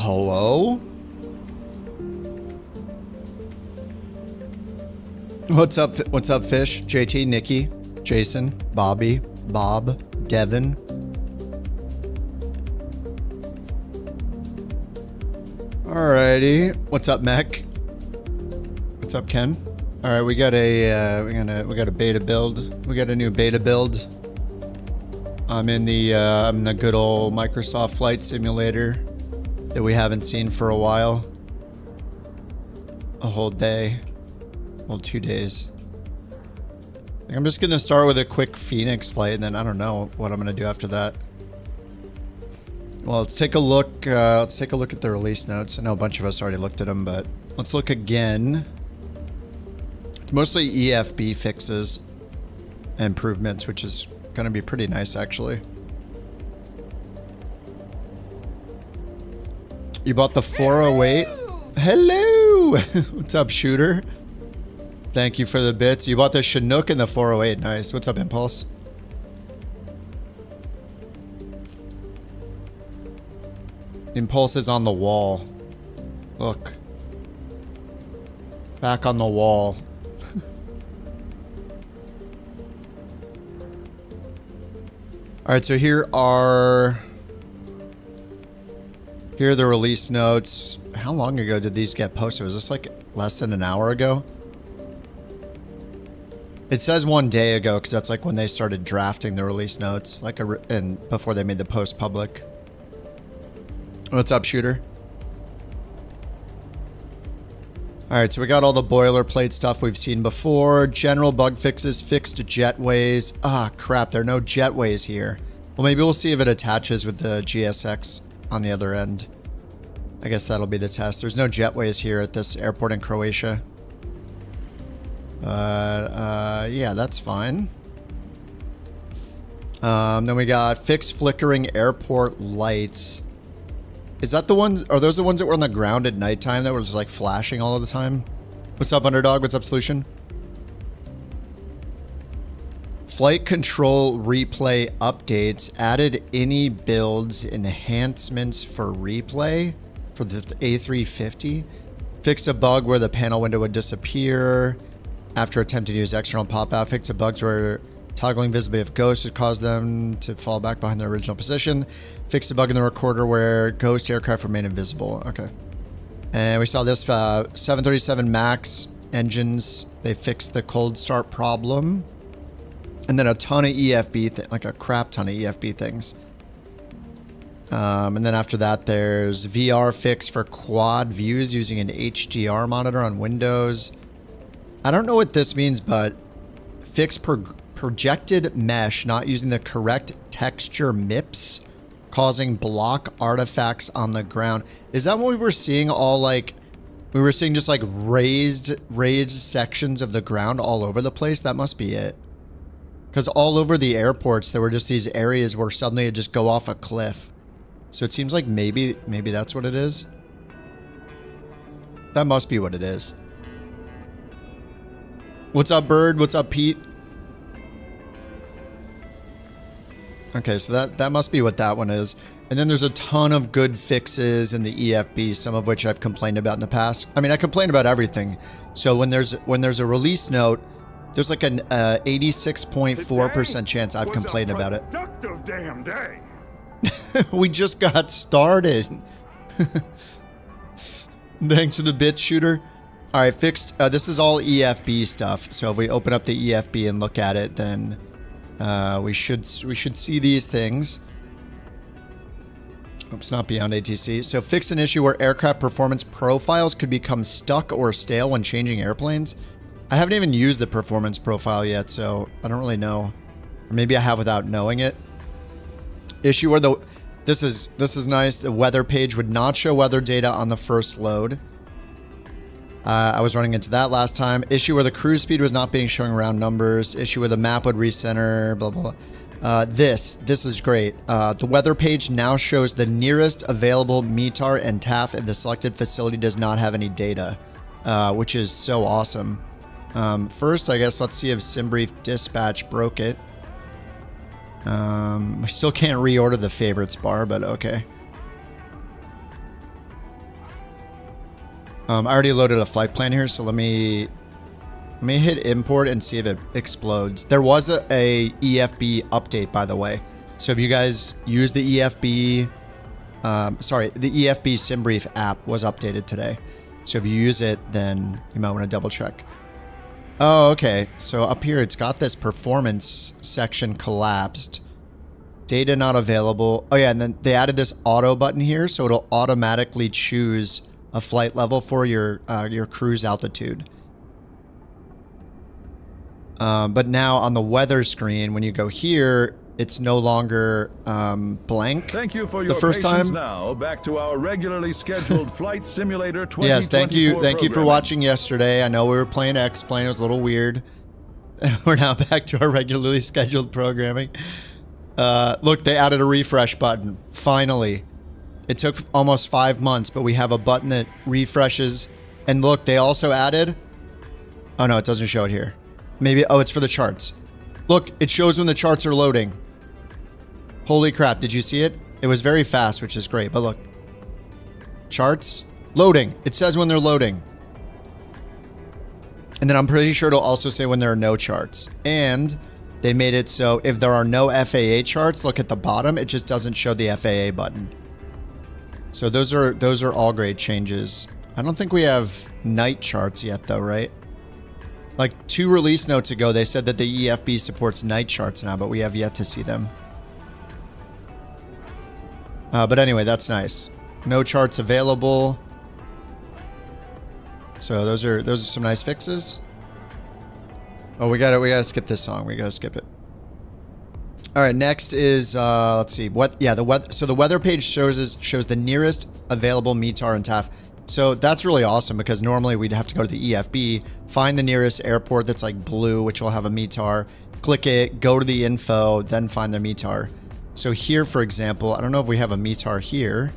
Hello? What's up, Fish? JT, Nikki, Jason, Bobby, Bob, Devin. Alrighty. What's up, Mech? What's up, Ken? Alright, we got a we got a beta build. We got a new beta build. I'm in the good old Microsoft Flight Simulator that we haven't seen for a while. A whole day. Well, 2 days. I think I'm just gonna start with a quick Phoenix flight, and then I don't know what I'm gonna do after that. Well, let's take a look. Let's take a look at the release notes. I know a bunch of us already looked at them, but let's look again. It's mostly EFB fixes and improvements, which is gonna be pretty nice, actually. You bought the 408. Hello! What's up, Shooter? Thank you for the bits. You bought the Chinook and the 408. Nice. What's up, Impulse? Impulse is on the wall. Look. Back on the wall. Alright, so here are the release notes. How long ago did these get posted? Was this like less than an hour ago? It says 1 day ago because that's like when they started drafting the release notes, like and before they made the post public. What's up, Shooter? Alright, so we got all the boilerplate stuff we've seen before. General bug fixes, fixed jetways. Ah, crap, there are no jetways here. Well, maybe we'll see if it attaches with the GSX on the other end. I guess that'll be the test. There's no jetways here at this airport in Croatia. Yeah, that's fine. Then we got fixed flickering airport lights. Is that the ones? Are those the ones that were on the ground at nighttime that were just like flashing all of the time? What's up, Underdog? What's up, Solution? Flight control replay updates. Added any builds enhancements for replay for the A350. Fixed a bug where the panel window would disappear after attempting to use external pop-out. Fixed a bugs where toggling visibility of ghosts would cause them to fall back behind their original position. Fixed a bug in the recorder where ghost aircraft remain invisible. Okay. And we saw this 737 MAX engines. They fixed the cold start problem. And then a ton of EFB, like a crap ton of EFB things. And then after that, there's VR fix for quad views using an HDR monitor on Windows. I don't know what this means, but fix projected mesh not using the correct texture MIPS, causing block artifacts on the ground. Is that what we were seeing? All like, we were seeing just like raised sections of the ground all over the place? That must be it. Because all over the airports, there were just these areas where suddenly it'd just go off a cliff. So it seems like maybe that's what it is. That must be what it is. What's up, Bird? What's up, Pete? Okay, so that must be what that one is. And then there's a ton of good fixes in the EFB, some of which I've complained about in the past. I mean, I complain about everything. So when there's a release note, there's like an 86.4% chance I've complained about it. Productive damn day. We just got started. Thanks for the bit, Shooter. All right, fixed. This is all EFB stuff. So if we open up the EFB and look at it, then we should see these things. Oops, not beyond ATC. So fix an issue where aircraft performance profiles could become stuck or stale when changing airplanes. I haven't even used the performance profile yet, so I don't really know. Or maybe I have without knowing it. Issue where this is nice. The weather page would not show weather data on the first load. I was running into that last time. Issue where the cruise speed was not being shown round numbers. Issue where the map would recenter, blah, blah, blah. This is great. The weather page now shows the nearest available METAR and TAF if the selected facility does not have any data, which is so awesome. First, I guess, let's see if SimBrief Dispatch broke it. I still can't reorder the favorites bar, but okay. I already loaded a flight plan here, so let me hit import and see if it explodes. There was a EFB update, by the way. So if you guys use the EFB, the EFB SimBrief app was updated today. So if you use it, then you might want to double check. Oh, okay. So up here, it's got this performance section collapsed. Data not available. Oh yeah, and then they added this auto button here, so it'll automatically choose a flight level for your cruise altitude. But now on the weather screen, when you go here, it's no longer blank. Thank you for your the first time. Now back to our regularly scheduled Flight Simulator 2024 Yes, thank you for watching yesterday. I know we were playing X-Plane. It was a little weird. We're now back to our regularly scheduled programming. Look, they added a refresh button. Finally. It took almost 5 months, but we have a button that refreshes. And look, they also added... Oh, no, it doesn't show it here. Maybe... Oh, it's for the charts. Look, it shows when the charts are loading. Holy crap, did you see it? It was very fast, which is great, but look. Charts. Loading. It says when they're loading. And then I'm pretty sure it'll also say when there are no charts. And they made it so if there are no FAA charts, look at the bottom, it just doesn't show the FAA button. So those are all great changes. I don't think we have night charts yet though, right? Like 2 release notes ago, they said that the EFB supports night charts now, but we have yet to see them. But anyway, that's nice. No charts available. So those are some nice fixes. Oh, we gotta skip this song. We gotta skip it. All right, next is let's see the weather. So the weather page shows the nearest available METAR and TAF. So that's really awesome because normally we'd have to go to the EFB, find the nearest airport that's like blue, which will have a METAR, click it, go to the info, then find the METAR. So here, for example, I don't know if we have a METAR here.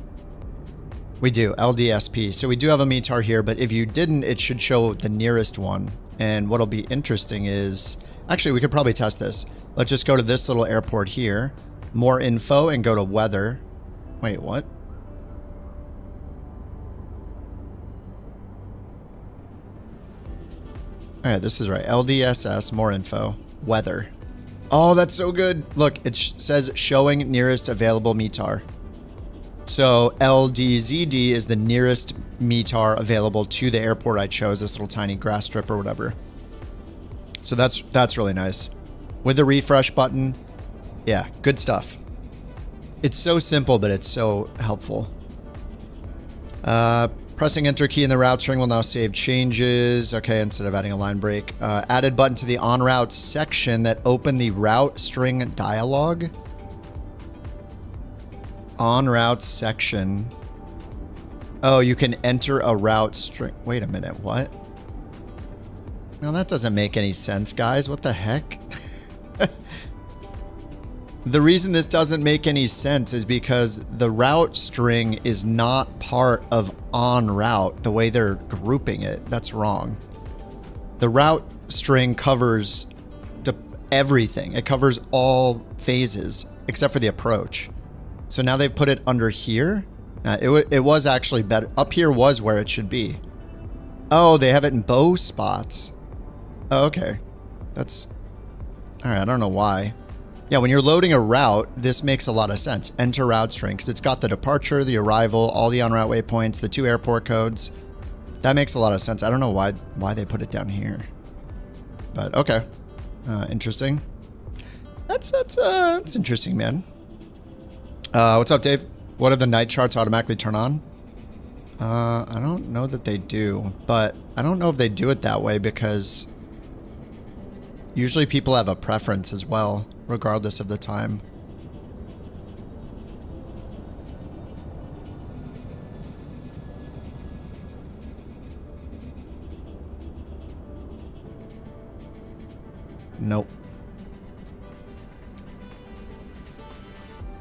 We do, LDSP. So we do have a METAR here, but if you didn't, it should show the nearest one. And what'll be interesting is, actually, we could probably test this. Let's just go to this little airport here, more info, and go to weather. Wait, what? All right, this is right. LDSS, more info, weather. Oh, that's so good. Look, it says showing nearest available METAR. So LDZD is the nearest METAR available to the airport I chose, this little tiny grass strip or whatever. So that's really nice. With the refresh button, yeah, good stuff. It's so simple, but it's so helpful. Pressing enter key in the route string will now save changes. Okay, instead of adding a line break. Added button to the on route section that opened the route string dialog. On route section. Oh, you can enter a route string. Wait a minute, what? No, that doesn't make any sense, guys. What the heck? The reason this doesn't make any sense is because the route string is not part of on route the way they're grouping it. That's wrong. The route string covers everything. It covers all phases except for the approach. So now they've put it under here. It was actually better. Up here was where it should be. Oh, they have it in both spots. Oh, okay. That's... Alright, I don't know why. Yeah, when you're loading a route, this makes a lot of sense. Enter route string, because it's got the departure, the arrival, all the en route waypoints, the 2 airport codes. That makes a lot of sense. I don't know why they put it down here. But, okay. Interesting. That's interesting, man. What's up, Dave? What do the night charts automatically turn on? I don't know that they do, but I don't know if they do it that way because usually people have a preference as well, regardless of the time. Nope.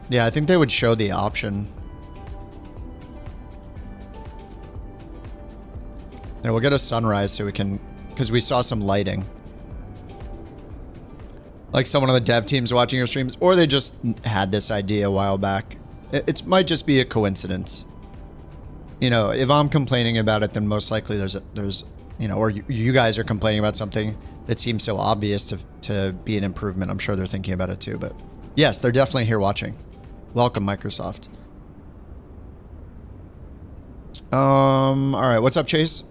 Yeah, I think they would show the option. Yeah, we'll get a sunrise so we can... Because we saw some lighting. Like someone on the dev team's watching your streams. Or they just had this idea a while back. It might just be a coincidence. you know, if I'm complaining about it, then most likely there's you know, or you guys are complaining about something that seems so obvious to be an improvement. I'm sure they're thinking about it too, but yes, they're definitely here watching. Welcome, Microsoft. All right, what's up, Chase?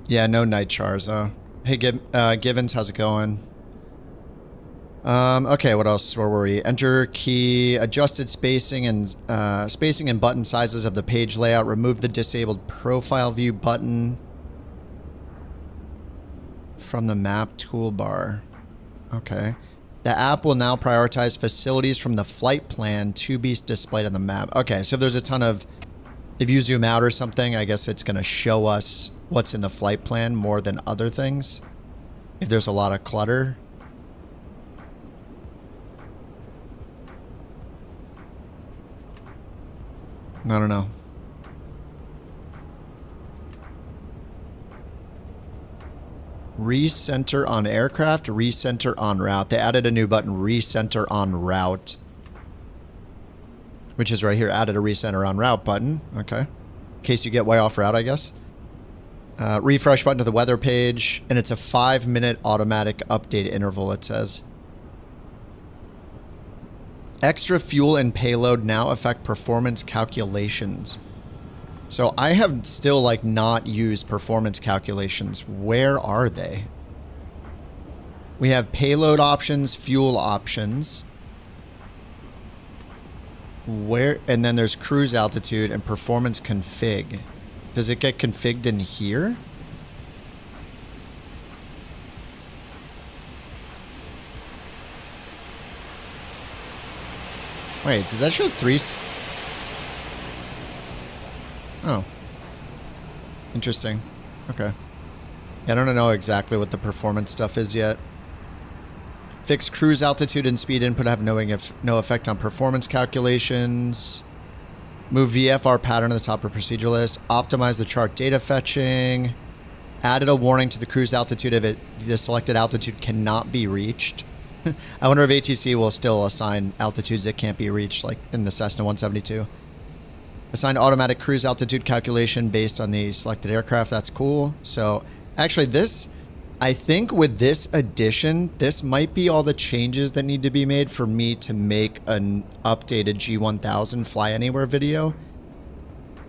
Yeah, no night chars. Hey, Givens, how's it going? Okay, what else? Where were we? Enter key, adjusted spacing and button sizes of the page layout. Remove the disabled profile view button from the map toolbar. Okay. The app will now prioritize facilities from the flight plan to be displayed on the map. Okay, so if there's a ton of... If you zoom out or something, I guess it's going to show us what's in the flight plan more than other things. If there's a lot of clutter. I don't know. Recenter on aircraft, recenter on route. They added a new button, recenter on route. Which is right here, added a recenter on route button. Okay. In case you get way off route, I guess. Refresh button to the weather page. And it's a 5-minute automatic update interval, it says. Extra fuel and payload now affect performance calculations. So I have still like not used performance calculations. Where are they? We have payload options, fuel options. Where, and then there's cruise altitude and performance config. Does it get configured in here? Wait, does that show 3? Oh. Interesting. Okay. Yeah, I don't know exactly what the performance stuff is yet. Fixed cruise altitude and speed input have no effect on performance calculations. Move VFR pattern to the top of procedure list. Optimize the chart data fetching. Added a warning to the cruise altitude if the selected altitude cannot be reached. I wonder if ATC will still assign altitudes that can't be reached, like in the Cessna 172. Assign automatic cruise altitude calculation based on the selected aircraft. That's cool. So, actually, this, I think with this addition, this might be all the changes that need to be made for me to make an updated G1000 Fly Anywhere video.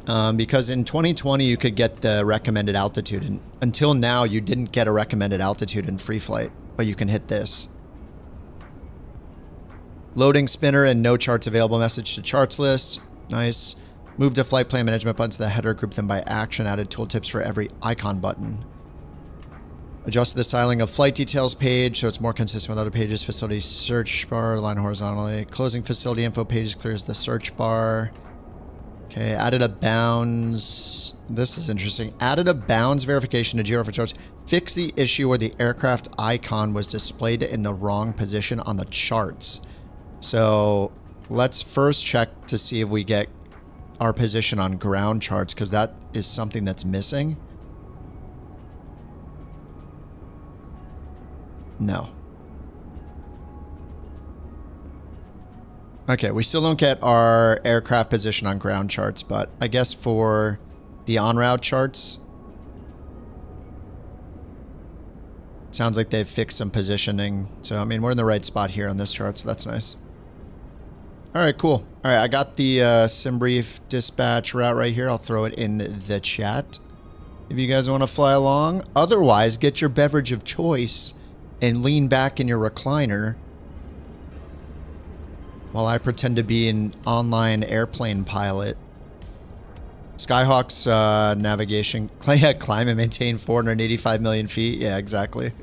Because in 2020, you could get the recommended altitude. And until now, you didn't get a recommended altitude in free flight, but you can hit this. Loading spinner and no charts available message to charts list. Nice. Move to flight plan management buttons to the header, group them by action. Added tooltips for every icon button. Adjusted the styling of flight details page so it's more consistent with other pages. Facility search bar, line horizontally. Closing facility info pages clears the search bar. Okay, added a bounds. This is interesting. Added a bounds verification to Jira for charts. Fix the issue where the aircraft icon was displayed in the wrong position on the charts. So let's first check to see if we get our position on ground charts, because that is something that's missing. No. Okay, we still don't get our aircraft position on ground charts, but I guess for the en-route charts, sounds like they've fixed some positioning. So, I mean, we're in the right spot here on this chart, so that's nice. All right, cool. All right, I got the SimBrief dispatch route right here. I'll throw it in the chat if you guys want to fly along. Otherwise, get your beverage of choice and lean back in your recliner while I pretend to be an online airplane pilot. Skyhawk's navigation, climb and maintain 485 million feet. Yeah, exactly.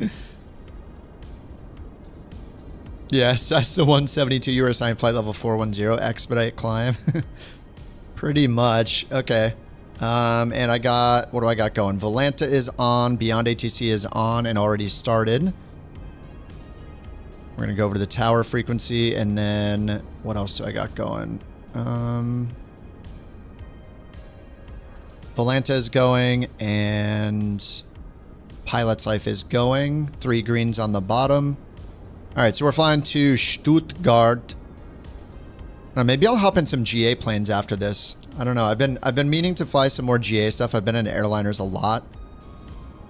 Yeah, Cessna 172, you were assigned flight level 410, expedite climb. Pretty much. Okay. And I got, what do I got going? Volanta is on, Beyond ATC is on and already started. We're going to go over to the tower frequency, and then what else do I got going? Volanta is going, and Pilot's Life is going. 3 greens on the bottom. All right, so we're flying to Stuttgart. Now, maybe I'll hop in some GA planes after this. I don't know. I've been meaning to fly some more GA stuff. I've been in airliners a lot.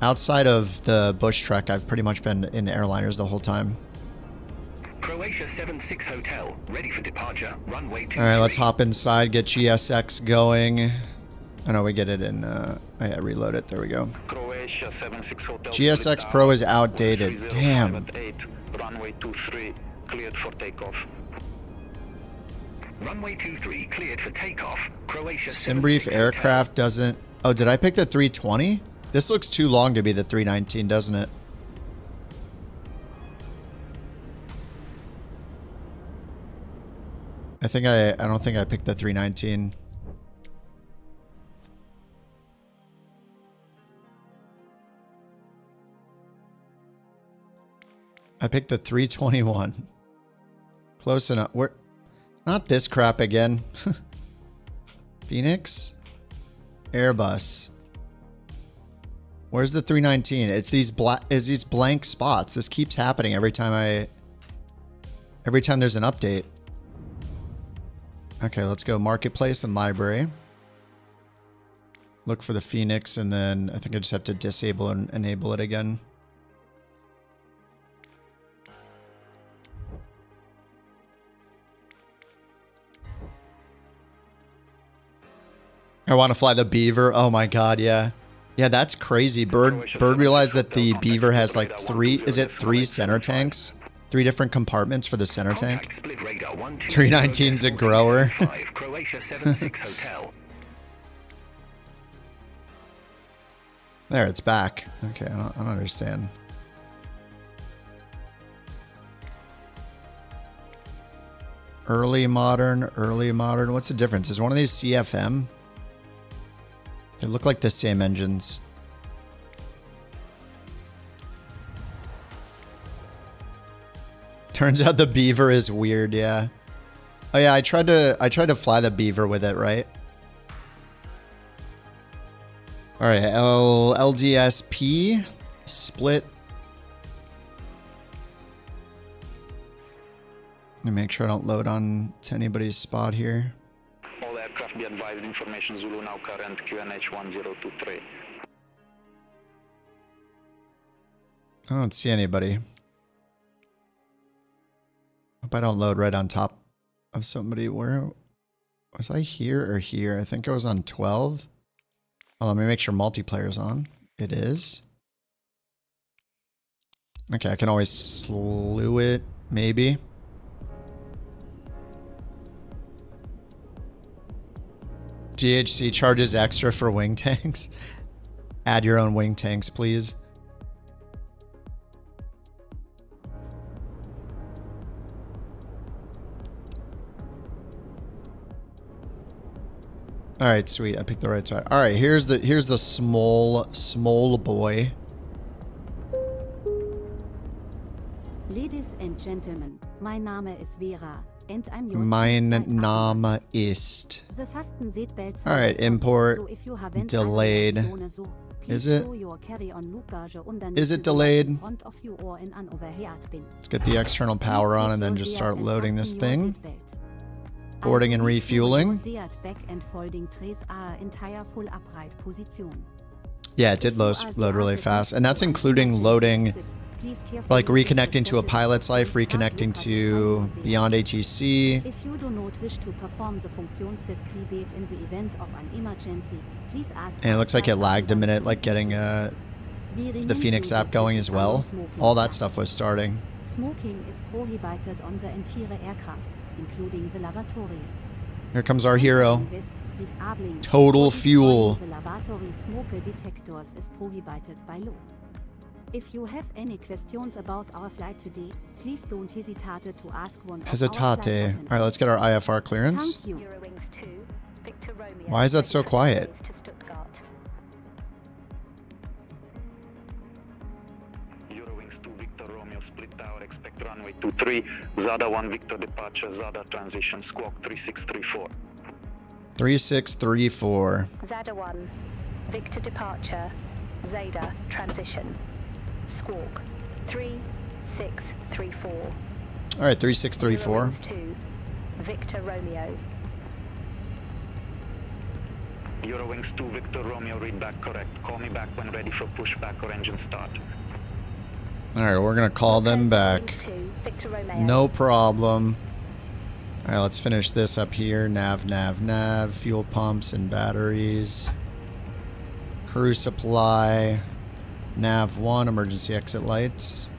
Outside of the bush trek, I've pretty much been in airliners the whole time. Croatia 76 Hotel, ready for departure, runway 23. Alright, let's hop inside, get GSX going. Oh no, we get it in, yeah, reload it, there we go. Croatia 76 Hotel. GSX Pro is outdated, damn. Runway 23, cleared for takeoff. Runway 23, cleared for takeoff. Croatia Simbrief aircraft doesn't... Oh, did I pick the 320? This looks too long to be the 319, doesn't it? I don't think I picked the 319. I picked the 321. Close enough. We're not this crap again. Phoenix? Airbus. Where's the 319? It's these blank spots. This keeps happening every time there's an update. Okay, let's go marketplace and library. Look for the Phoenix, and then I think I just have to disable and enable it again. I want to fly the Beaver. Oh my god, yeah. Yeah, that's crazy. Bird realized that the Beaver has like three center tanks? 3 different compartments for the center tank. 319's a grower. There, it's back. Okay, I don't understand. Early modern. What's the difference? Is one of these CFM? They look like the same engines. Turns out the Beaver is weird, yeah. Oh yeah, I tried to fly the Beaver with it, right? Alright, LDSP split. Let me make sure I don't load on to anybody's spot here. All aircraft be advised, information Zulu now current QNH 1023. I don't see anybody. Hope I don't load right on top of somebody. Where was I, here or here? I think I was on 12. Oh, let me make sure multiplayer's on. It is. Okay, I can always slew it, maybe. GHC charges extra for wing tanks. Add your own wing tanks, please. All right, sweet. I picked the right side. All right, here's the small boy. Ladies and gentlemen, mein Name ist Vera and I'm your Mein Name ist. All right, import delayed. Is it? Is it delayed? Let's get the external power on and then just start loading this thing. Boarding and refueling. Yeah, it did load really fast. And that's including loading, like reconnecting to a pilot's life, reconnecting to Beyond ATC. If you do not wish to perform the functions described in the event of an emergency, please ask. And it looks like it lagged a minute, like getting the Phoenix app going as well. All that stuff was starting. Smoking is prohibited on the entire aircraft, including the lavatories. Here comes our hero. Total fuel. The lavatory smoke detectors is prohibited by law. If you have any questions about our flight today, please don't hesitate to ask one of our flight Hesitate. All right, let's get our IFR clearance. Thank you. Why is that so quiet? Eurowings 2 Victor Romeo split tower, expect runway 23, Zada 1 Victor departure, Zada transition, squawk 3634. 3634. Zada 1, Victor departure, Zada transition, squawk 3634. All right, 3634. Eurowings 2, Victor Romeo. Eurowings 2 Victor Romeo, read back correct. Call me back when ready for pushback or engine start. Alright, we're gonna call them back. No problem. Alright, let's finish this up here. Nav, fuel pumps and batteries. Crew supply. Nav 1, emergency exit lights.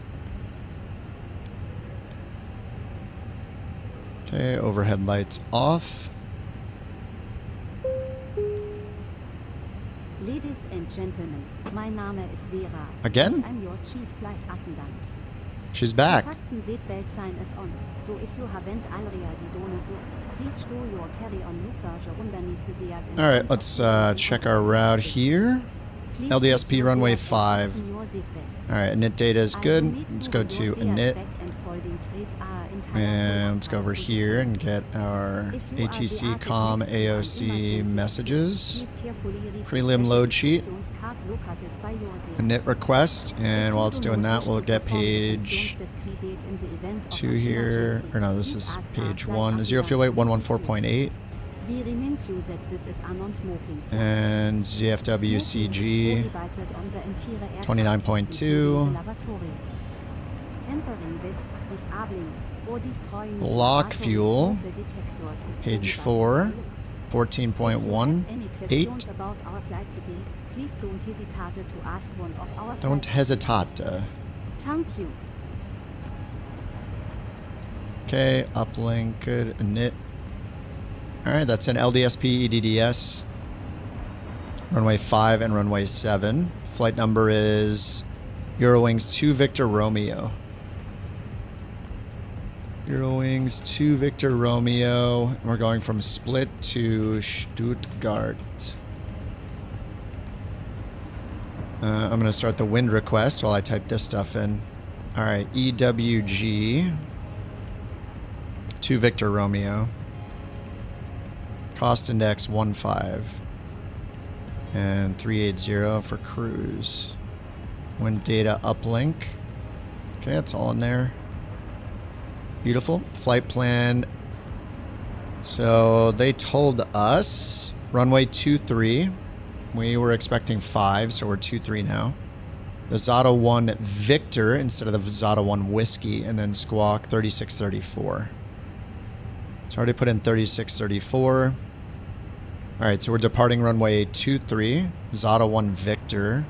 Okay, overhead lights off. Ladies and gentlemen, mein Name ist Vera. Again? I'm your chief flight attendant. She's back. The fasten seatbelt sign is on, so if you haven't already done so, please store your carry-on luggage underneath the seat. Alright, let's check our route here. Please LDSP keep runway your seat 5. fasten your seatbelt. Alright, init data is good. Let's go to init. And And let's go over here and get our ATC COM AOC messages. Prelim load sheet. Init request. And while it's doing that, we'll get page 2 here. Or no, this is page 1. 0 fuel weight 114.8. And ZFWCG 29.2. Block fuel, page 4, 14.18. Don't hesitate. Thank you. Okay, uplink, good, init. Alright, that's an LDSP EDDS. Runway 5 and runway 7. Flight number is Eurowings 2 Victor Romeo. Eurowings 2 Victor Romeo. And we're going from Split to Stuttgart. I'm going to start the wind request while I type this stuff in. Alright, EWG 2 Victor Romeo. Cost index 15. And 380 for cruise. Wind data uplink. Okay, that's all in there. Beautiful. Flight plan. So they told us runway 23. We were expecting 5, so we're 23 now. The Zada 1 Victor instead of the Zada 1 Whiskey, and then squawk 3634. So I already put in 3634. Alright, so we're departing runway 23. Zada 1 Victor.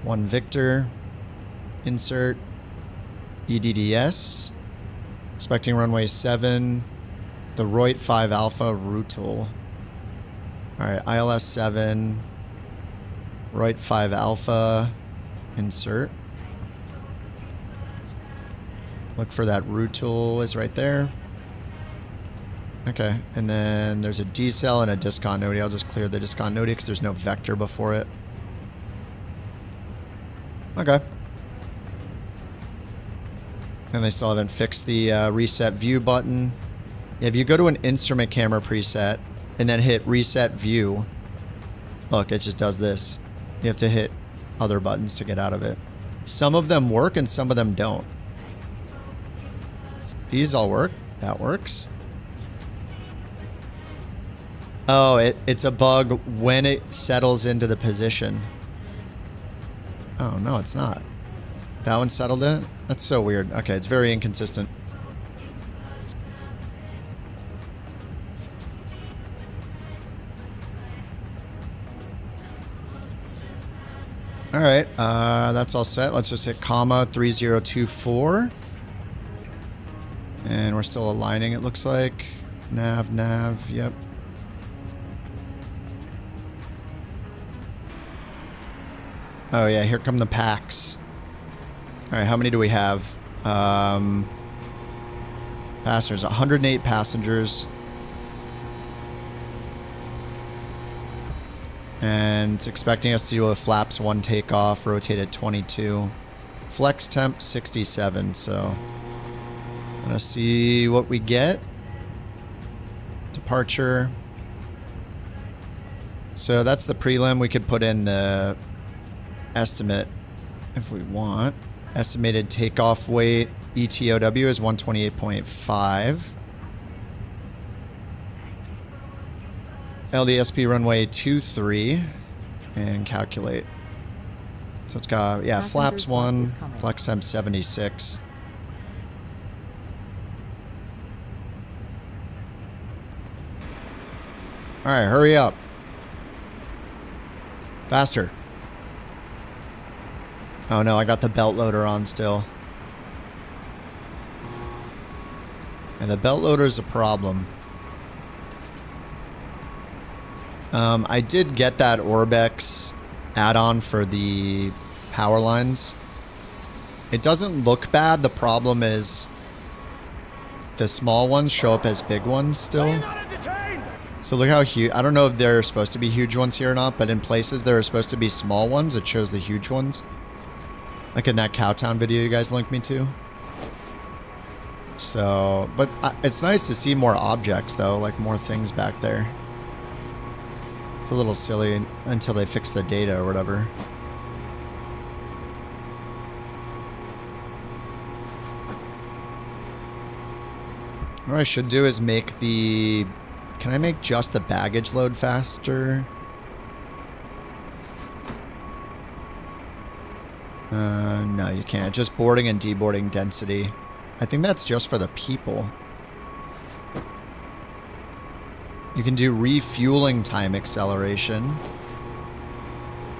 1 Victor. Insert. EDDS. Expecting runway 7. The Reut 5 Alpha Rutal. Alright, ILS 7. Reut 5 Alpha. Insert. Look for that Rutal is right there. Okay, and then there's a decel and a discontinuity. I'll just clear the discontinuity because there's no vector before it. Okay. And they still haven't fixed the reset view button. If you go to an instrument camera preset and then hit reset view, look, it just does this. You have to hit other buttons to get out of it. Some of them work and some of them don't. These all work. That works. Oh, it's a bug when it settles into the position. Oh, no, it's not. That one settled in? That's so weird. Okay, it's very inconsistent. Alright, that's all set. Let's just hit comma 3024. And we're still aligning, it looks like. Nav, yep. Oh yeah, here come the packs. Alright, how many do we have? Passengers, 108 passengers. And it's expecting us to do a flaps 1 takeoff, rotated 22. Flex temp 67, so let's see what we get. Departure. So that's the prelim. We could put in the estimate if we want. Estimated takeoff weight ETOW is 128.5. LDSP runway 23 and calculate. So it's got, yeah, Passenger's flaps bus 1, is coming. flex M 76. All right, hurry up. Faster. Oh no, I got the belt loader on still. And the belt loader is a problem. I did get that Orbex add-on for the power lines. It doesn't look bad. The problem is the small ones show up as big ones still. So look how huge. I don't know if they're supposed to be huge ones here or not, but in places there are supposed to be small ones. It shows the huge ones. Like in that Cowtown video you guys linked me to. So, but it's nice to see more objects though, like more things back there. It's a little silly until they fix the data or whatever. What I should do is make the... Can I make just the baggage load faster? No, you can't. Just boarding and deboarding density. I think that's just for the people. You can do refueling time acceleration.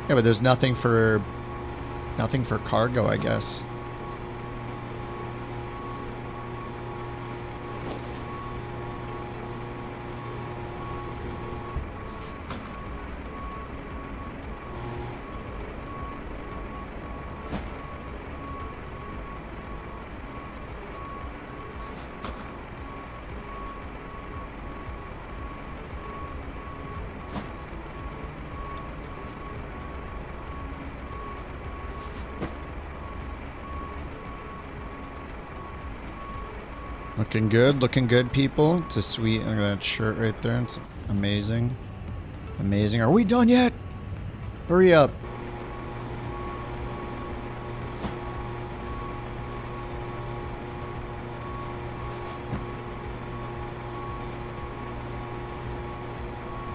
Yeah, but there's nothing for cargo, I guess. Looking good, people. It's a sweet, look at that shirt right there. It's amazing. Amazing. Are we done yet? Hurry up.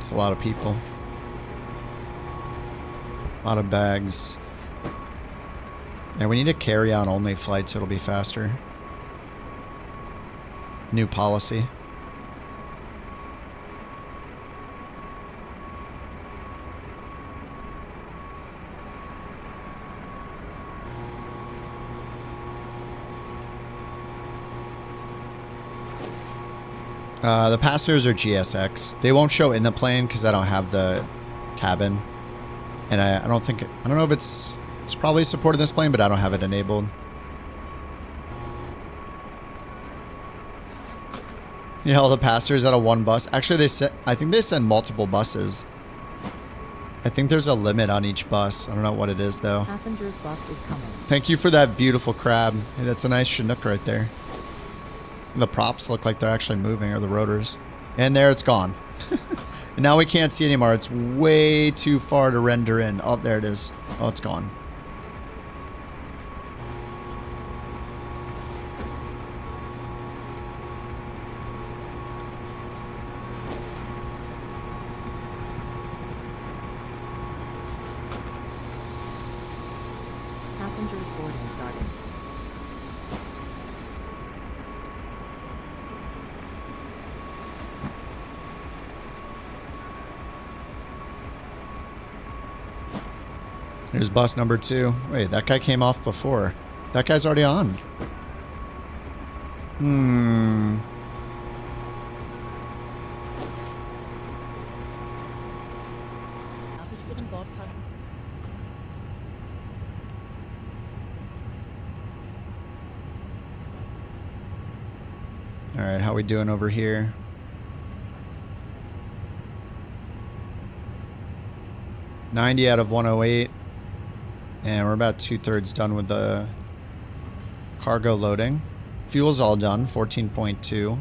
It's a lot of people. A lot of bags. And we need to carry on only flights so it'll be faster. New policy. The passengers are GSX. They won't show in the plane because I don't have the cabin. And I don't know if it's probably supported in this plane, but I don't have it enabled. Yeah, all the passengers out of one bus. Actually, I think they send multiple buses. I think there's a limit on each bus. I don't know what it is, though. Passenger's bus is coming. Thank you for that beautiful crab. Hey, that's a nice Chinook right there. The props look like they're actually moving, or the rotors. And there it's gone. And now we can't see anymore. It's way too far to render in. Oh, there it is. Oh, it's gone. Passengers boarding starting. Here's bus number 2. Wait, that guy came off before. That guy's already on. Alright, how we doing over here? $90 out of 108. And we're about 2/3 done with the cargo loading. Fuel's all done, 14.2.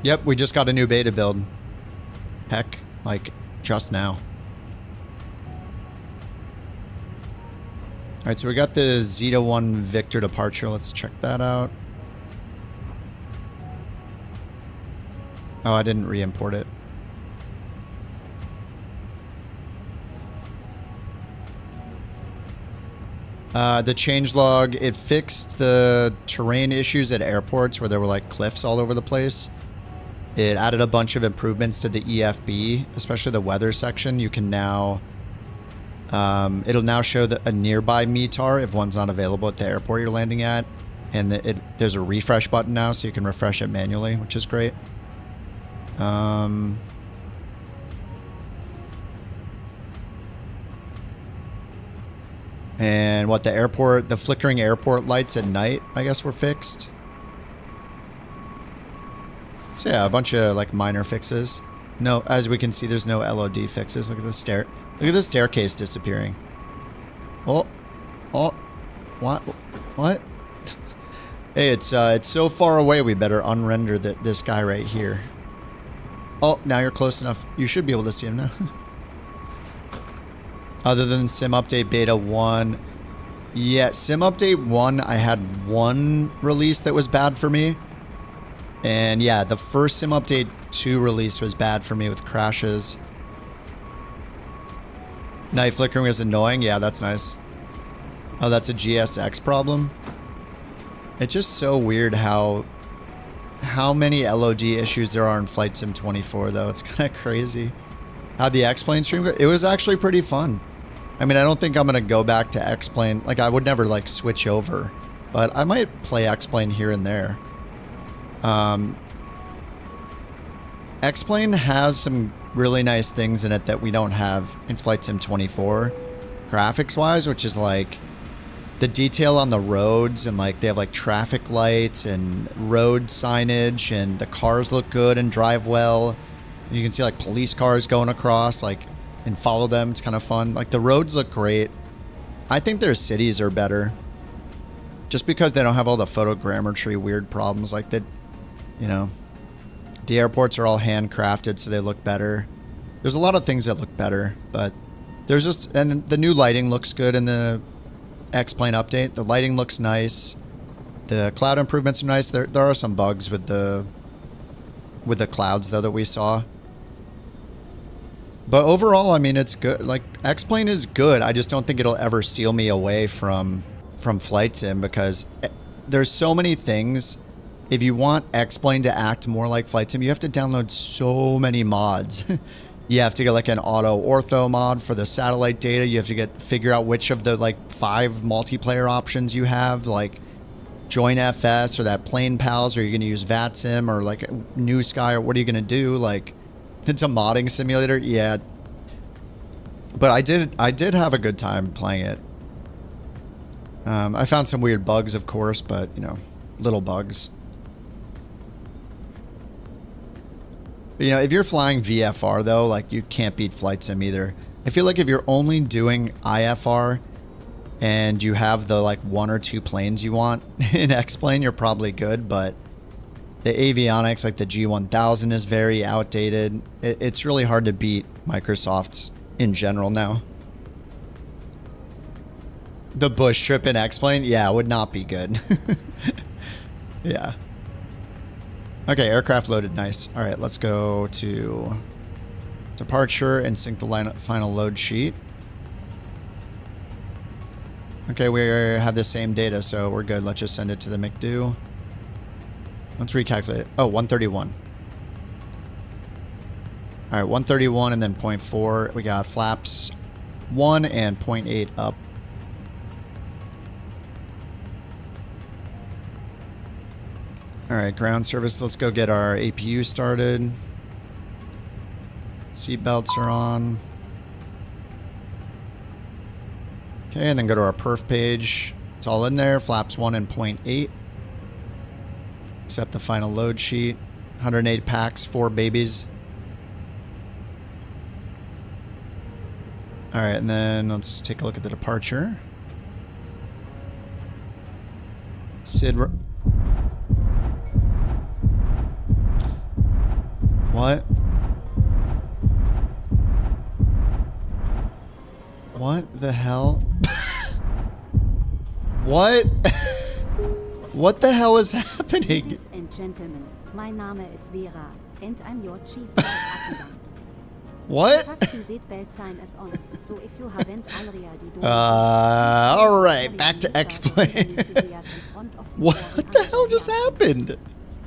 Yep, we just got a new beta build. Heck, like just now. All right, so we got the Zeta 1 Victor departure. Let's check that out. Oh, I didn't re-import it. The changelog, it fixed the terrain issues at airports where there were like cliffs all over the place. It added a bunch of improvements to the EFB, especially the weather section. You can now, it'll now show a nearby METAR if one's not available at the airport you're landing at. And there's a refresh button now, so you can refresh it manually, which is great. And what the flickering airport lights at night, I guess, were fixed. So yeah, a bunch of like minor fixes. No, as we can see, there's no LOD fixes. Look at the staircase disappearing. Oh, what? Hey, it's so far away. We better unrender this guy right here. Oh, now you're close enough. You should be able to see him now. Other than Sim Update Beta 1. Yeah, Sim Update 1, I had one release that was bad for me. And yeah, the first Sim Update 2 release was bad for me with crashes. Night flickering was annoying. Yeah, that's nice. Oh, that's a GSX problem. It's just so weird how many LOD issues there are in Flight Sim 24, though. It's kind of crazy. How'd the X-Plane stream go? It was actually pretty fun. I mean, I don't think I'm going to go back to X-Plane. Like, I would never, like, switch over. But I might play X-Plane here and there. X-Plane has some really nice things in it that we don't have in Flight Sim 24. Graphics-wise, which is, like, the detail on the roads. And, like, they have, like, traffic lights and road signage. And the cars look good and drive well. You can see like police cars going across, like, and follow them. It's kind of fun. Like, the roads look great. I think their cities are better. Just because they don't have all the photogrammetry weird problems like that, you know. The airports are all handcrafted, so they look better. There's a lot of things that look better, but there's just, and the new lighting looks good in the X-Plane update. The lighting looks nice. The cloud improvements are nice. There are some bugs with the clouds though that we saw. But overall, I mean, it's good. Like, X-Plane is good. I just don't think it'll ever steal me away from Flight Sim because there's so many things. If you want X-Plane to act more like Flight Sim, you have to download so many mods. You have to get like an auto ortho mod for the satellite data. You have to figure out which of the like 5 multiplayer options you have, like Join FS or that Plane Pals, or you're going to use VATSIM or like New Sky, or what are you going to do? Like, if it's a modding simulator, yeah. But I did have a good time playing it. I found some weird bugs, of course, but, you know, little bugs. But, you know, if you're flying VFR, though, like, you can't beat Flight Sim either. I feel like if you're only doing IFR and you have the, like, 1 or 2 planes you want in X-Plane, you're probably good, but the avionics, like the G1000, is very outdated. It's really hard to beat Microsoft in general now. The bush trip in X-Plane? Yeah, would not be good. Yeah. Okay, aircraft loaded. Nice. All right, let's go to departure and sync the final load sheet. Okay, we have the same data, so we're good. Let's just send it to the MCDU. Let's recalculate it. Oh, 131. All right, 131 and then 0.4. We got flaps 1 and 0.8 up. All right, ground service. Let's go get our APU started. Seat belts are on. Okay, and then go to our perf page. It's all in there. Flaps 1 and 0.8. Accept the final load sheet. 108 packs, 4 babies. All right, and then let's take a look at the departure. SID. What? What the hell? What? What the hell is happening? Ladies and gentlemen, mein Name ist Vera and I'm your chief flight attendant. What? Fast die Seatbelt sign is on, so if you haven't already alright, back to explain. What the hell just happened?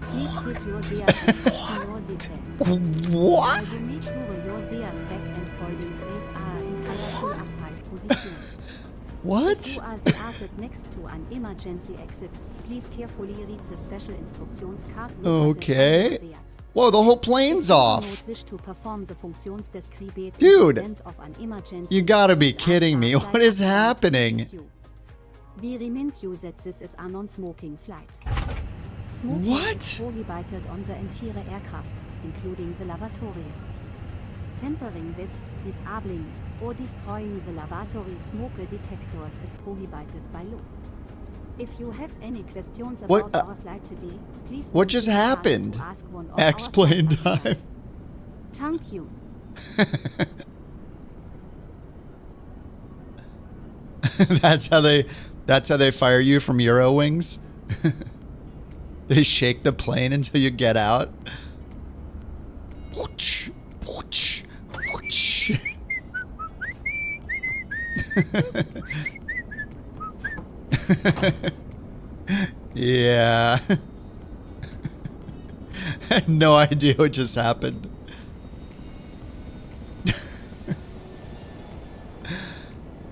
Please take your Seat and fasten your seatbelt. What? Also make sure your Seat back and folding trays are in colorful upright position. What? If you are seated next to an emergency exit, please carefully read the special instructions card. Okay. Whoa, the whole plane's off. Dude, you gotta be kidding me. What is happening? We remind you that this is a non-smoking flight. Smoking What? is prohibited on the entire aircraft, including the lavatories. Tampering with, disabling, or destroying the lavatory smoke detectors is prohibited by law. If you have any questions about our flight today, please What just happened? ask one of Explain our time. Thank you. That's how they fire you from Eurowings? They shake the plane until you get out. Whoosh, whoosh, whoosh. Yeah. I had no idea what just happened.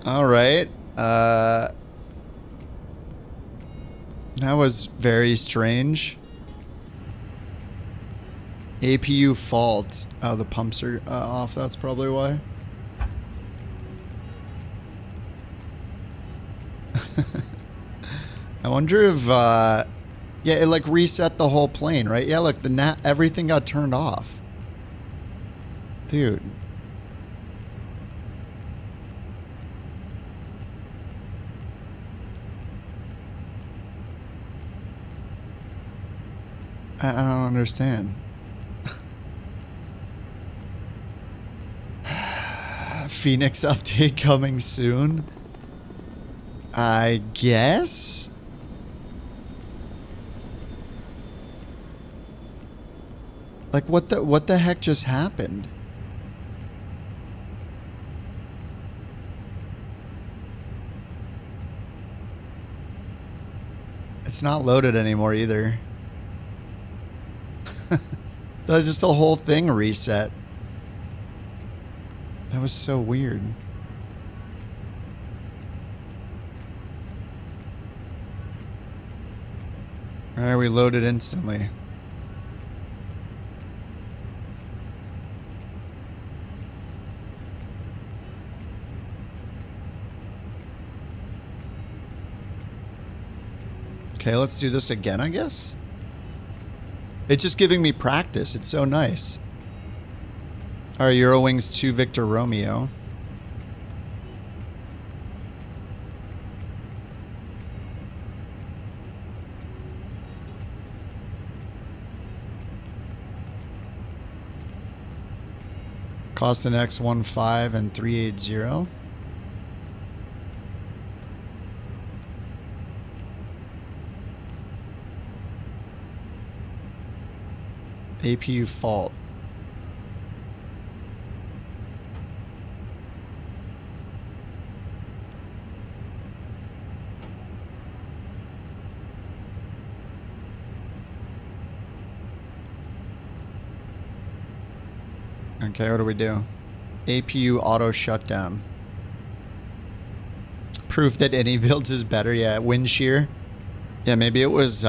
All right. That was very strange. APU fault. Oh, the pumps are off. That's probably why. I wonder if, yeah, it like reset the whole plane, right? Yeah, look, everything got turned off. Dude. I don't understand. Phoenix update coming soon? I guess? Like what the heck just happened? It's not loaded anymore either. That's just the whole thing reset. That was so weird. Alright, we loaded instantly. Okay, let's do this again, I guess. It's just giving me practice. It's so nice. Alright, Eurowings 2 Victor Romeo. Costin X15 and 380. APU fault. Okay, what do we do? APU auto shutdown. Proof that any builds is better. Yeah, wind shear. Yeah, maybe it was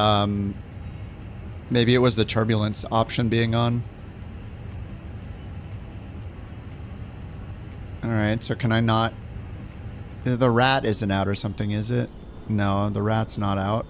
the turbulence option being on. Alright, so can I not... The rat isn't out or something, is it? No, the rat's not out.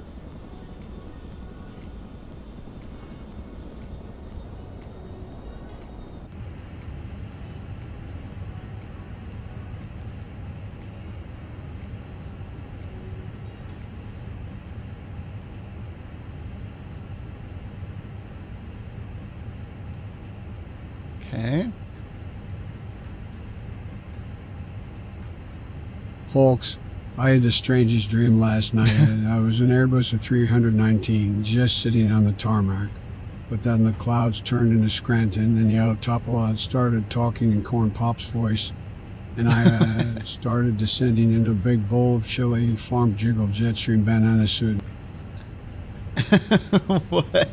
Okay. Folks, I had the strangest dream last night. I was in Airbus of 319, just sitting on the tarmac. But then the clouds turned into Scranton, and the autopilot started talking in Corn Pop's voice. And I started descending into a big bowl of chili, farm jiggle, jetstream, banana suit. What?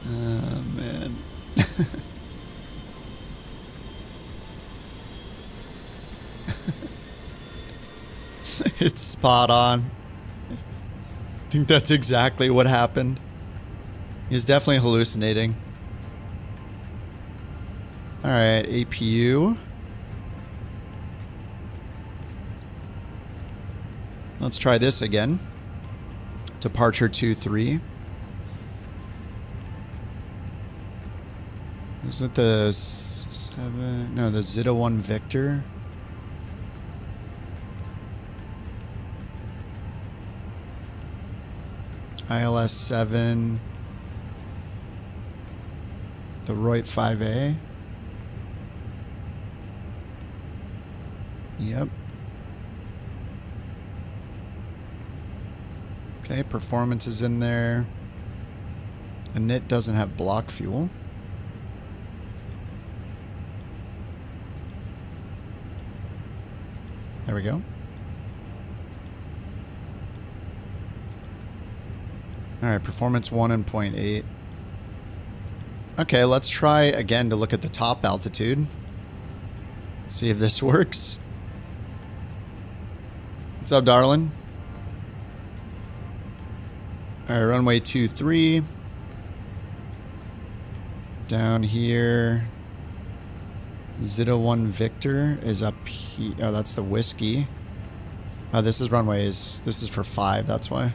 Oh, man. It's spot on. I think that's exactly what happened. He's definitely hallucinating. Alright, APU. Let's try this again. Departure 2-3. Was it the 7? No, the Zeta 1 Victor. ILS 7. The Roit 5A. Yep. Okay, performance is in there. And it doesn't have block fuel. There we go. Alright, performance 1 and 0.8. Okay, let's try again to look at the top altitude. See if this works. What's up, darling? Alright, runway 23. Down here. Zeta 1 Victor is up here. Oh, that's the whiskey. Oh, this is runways. This is for 5, that's why.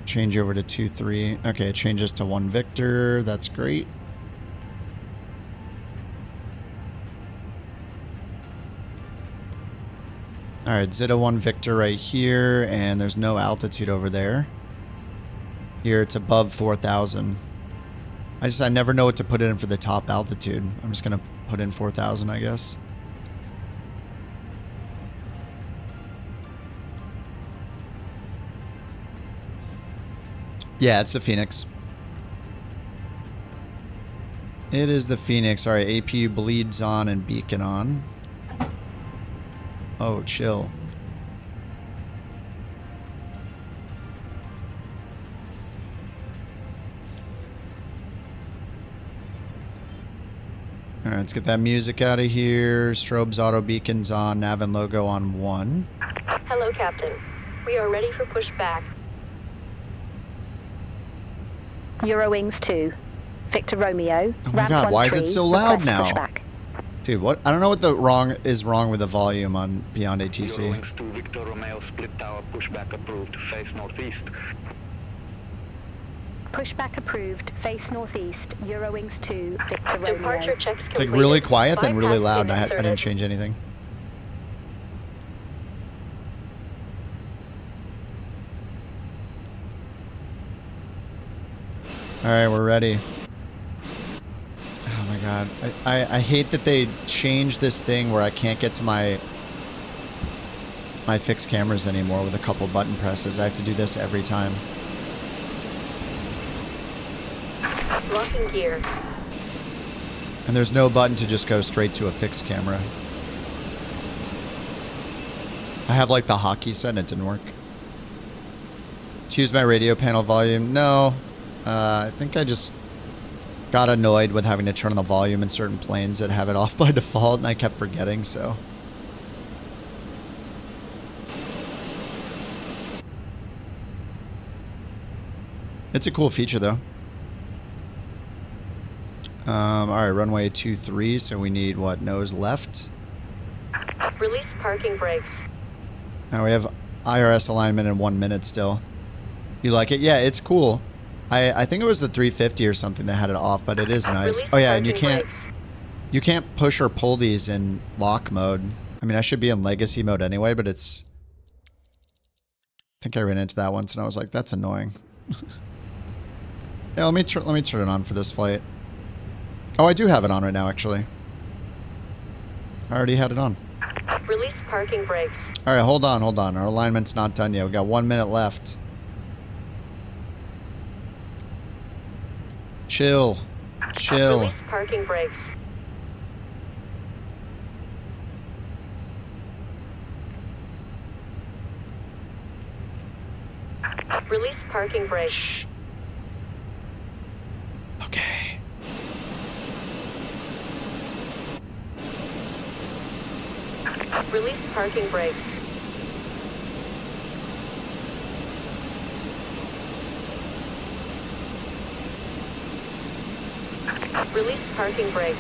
Change over to 2-3. Okay, it changes to 1 Victor. That's great. Alright, Zeta 1 Victor right here, and there's no altitude over there. Here it's above 4,000. I never know what to put in for the top altitude. I'm just gonna put in 4,000, I guess. Yeah, it's the Phoenix. It is the Phoenix. Alright, APU bleeds on and beacon on. Oh, chill. Alright, let's get that music out of here. Strobes, auto beacons on, nav and logo on 1. Hello, Captain. We are ready for pushback. Eurowings 2. Victor Romeo. Oh my god, why is it so loud now? Pushback. Dude, what? I don't know what the wrong with the volume on Beyond ATC. Eurowings 2 Victor Romeo split tower pushback approved. Face northeast. Pushback approved. Face northeast. Eurowings 2 Victor Romeo. Departure checks It's like completed. really quiet, then really Bypass loud, and pin I didn't inserted. change anything. Alright, we're ready. Oh my god. I hate that they changed this thing where I can't get to my fixed cameras anymore with a couple button presses. I have to do this every time. Locking gear. And there's no button to just go straight to a fixed camera. I have like the hotkey set and it didn't work. To use my radio panel volume, no. I think I just got annoyed with having to turn on the volume in certain planes that have it off by default, and I kept forgetting, so. It's a cool feature, though. Alright, runway 23, so we need, what, nose left? Release parking brakes. Now we have IRS alignment in 1 minute still. You like it? Yeah, it's cool. I think it was the 350 or something that had it off, but it is nice. Oh yeah, and you can't push or pull these in lock mode. I mean, I should be in legacy mode anyway, but it's... I think I ran into that once and I was like, that's annoying. Yeah, let me turn it on for this flight. Oh, I do have it on right now, actually. I already had it on. Release parking brakes. All right, hold on. Our alignment's not done yet. We got 1 minute left. Chill. Release parking brakes. Release parking brakes. Shh. Okay. Release parking brakes. Release parking brakes.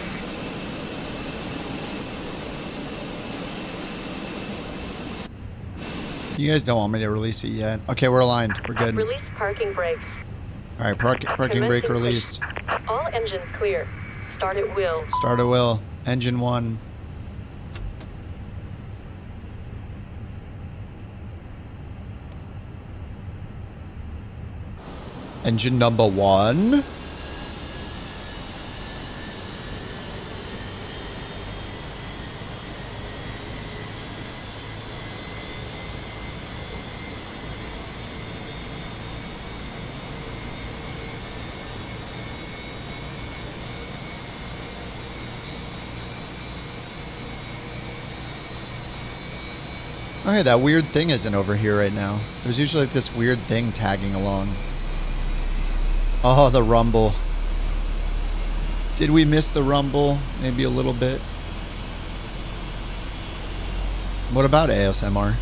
You guys don't want me to release it yet. Okay, we're aligned. We're good. Release parking brakes. All right, parking brake released. All engines clear. Start at will. Start at will. Engine 1. Engine number 1. Okay, that weird thing isn't over here right now. There's usually like this weird thing tagging along. Oh, the rumble. Did we miss the rumble? Maybe a little bit. What about ASMR?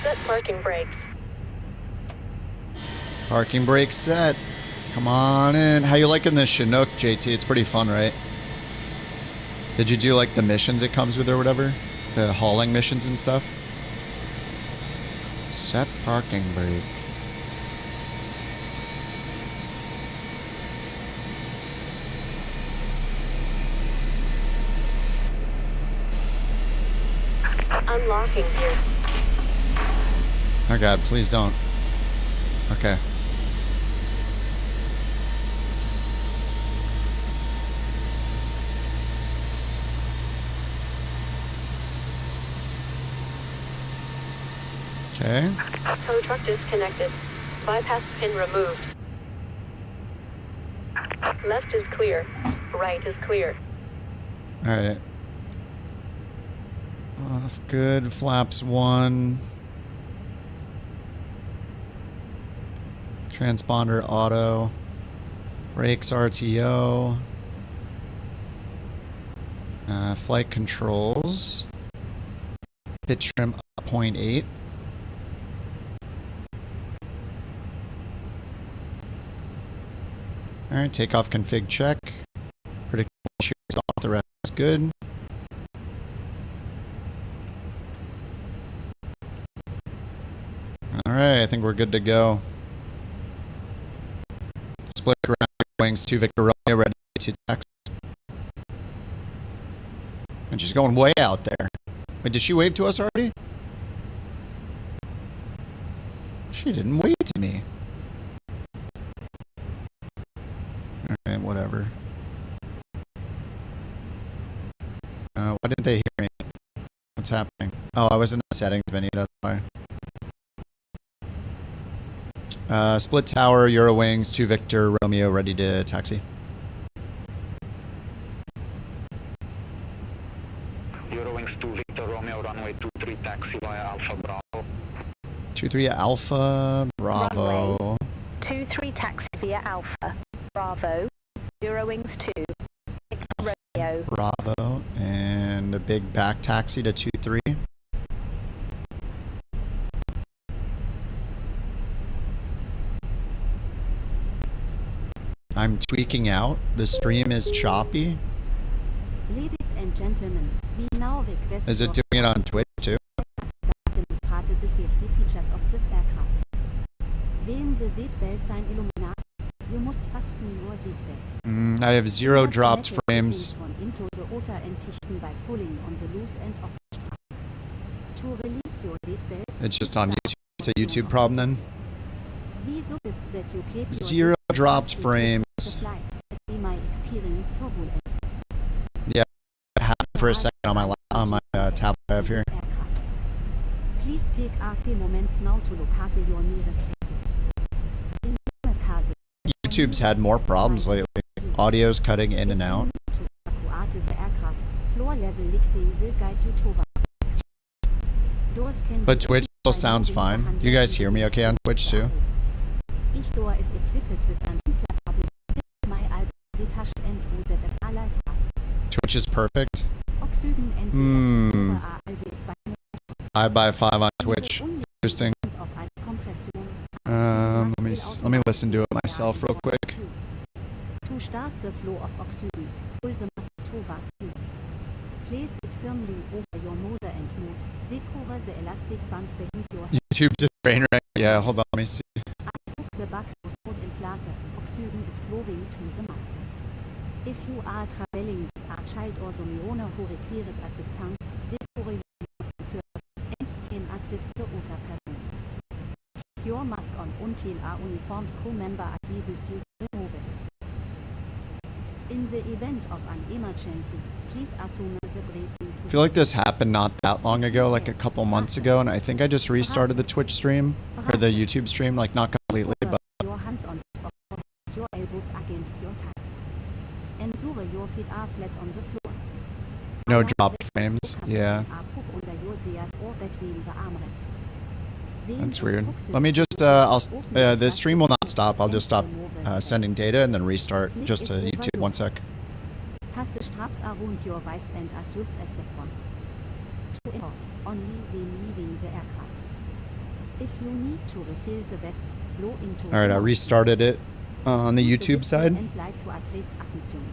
Set parking brakes. Parking brake set. Come on in. How you liking this Chinook, JT? It's pretty fun, right? Did you do like the missions it comes with or whatever? The hauling missions and stuff? Set parking brake. Unlocking gear. Oh god, please don't. Okay. Okay. Tow truck disconnected. Bypass pin removed. Left is clear. Right is clear. Alright. Off good. Flaps 1. Transponder auto. Brakes RTO. Flight controls. Pitch trim 0.8. Alright, takeoff config check. Predictable issues off, the rest is good. Alright, I think we're good to go. Split ground wings, 2 Victor Romeo, ready to taxi. And she's going way out there. Wait, did she wave to us already? She didn't wave to me. Alright, whatever. Why didn't they hear me? What's happening? Oh, I was in the settings menu, that's why. Split tower, Eurowings, 2 Victor Romeo, ready to taxi. Eurowings 2 Victor Romeo, runway 23, taxi via Alpha Bravo. 23 Alpha Bravo. Runway 23 taxi via Alpha Bravo, Eurowings 2, Victor Romeo. Bravo, and a big back taxi to 23. I'm tweaking out. The stream is choppy. Ladies and gentlemen, we now request Is it your doing it on Twitch too? demonstrate the safety features of this aircraft. Wählen Sie Seatbelt-Sign Illuminatis. You must fasten your seatbelt. I have 0 dropped Automatic frames. fittings von into the outer entdichten by pulling on the loose end of the strap. To release your seatbelt, It's just on YouTube. It's a YouTube problem then. wieso ist that you keep your 0 seatbelt dropped fastened frames. to the flight, as we might experience turbulence. Yeah, it happened for a second on my tablet I have here. Aircraft. Please take a few moments now to locate your nearest exit. In your car, YouTube's had more problems lately. Audio's cutting in and out. to evacuate the aircraft, floor level lifting will guide you towards exit. Doors can But be Twitch opened still by sounds moving fine. the handle You guys to hear me okay on Twitch too? Each door is equipped with an inflatable my also detached and OZS alive. Twitch is perfect. Oxygen and Hmm. are always by 5x5 on Twitch. Interesting. of a compression. Let me listen to it myself real quick. To start the flow of oxygen, pull the mask towards you. Place it firmly over your motor and mode. Secure the elastic band behind your head. YouTube's a train wreck. Yeah, hold on, let me see. Hook the back was not inflated. Oxygen is flowing to the mask. If you are traveling with a child or someone who requires assistance, secure your mask first and then assist the other person. Keep your mask on until a uniformed crew member advises you to remove it. In the event of an emergency, please assume the bracing. I feel like this happened not that long ago, like a couple months ago, and I think I just restarted the Twitch stream, or the YouTube stream, like not completely, but Your hands on top of your elbows against your thighs. Ensure your feet are flat on the floor. no Allow dropped the frames. foot Yeah, are put under your seat or between the armrests. When that's weird. instructed, Let me just, the stream will not stop. I'll just stop sending data and then restart just to YouTube. 1 sec. Pass the straps around your waist and adjust at the front. To import only when leaving the aircraft. If you need to refill the vest, blow into Alright, I restarted it on the YouTube side. And light to address attention.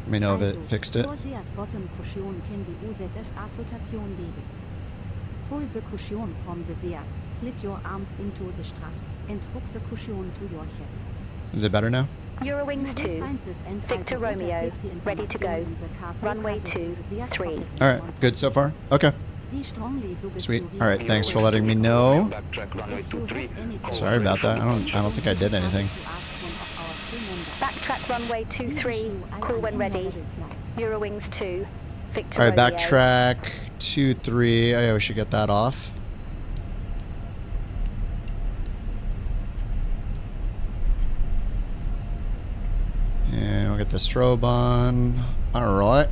Let me know if it Also, fixed it. your seat bottom cushion can be used as a flotation device. Pull the cushion from the seat, slip your arms into the straps, and hook the cushion to your chest. Is it better now? Eurowings You will 2, find this and Victor also other Romeo, safety ready to go. information in the car Runway located in 2, the seat 3. pocket Alright, on good so far? Okay. Wie strongly suggest Sweet. you Alright, read thanks for your letting me know. Backtrack runway If you have 23. any Sorry about that. I don't think I did anything. to ask one of our crew members. Backtrack runway 23, call when ready. Eurowings 2, Victor Alright, Romeo. backtrack 2-3. Oh yeah, we should get that off. And we'll get the strobe on. Alright.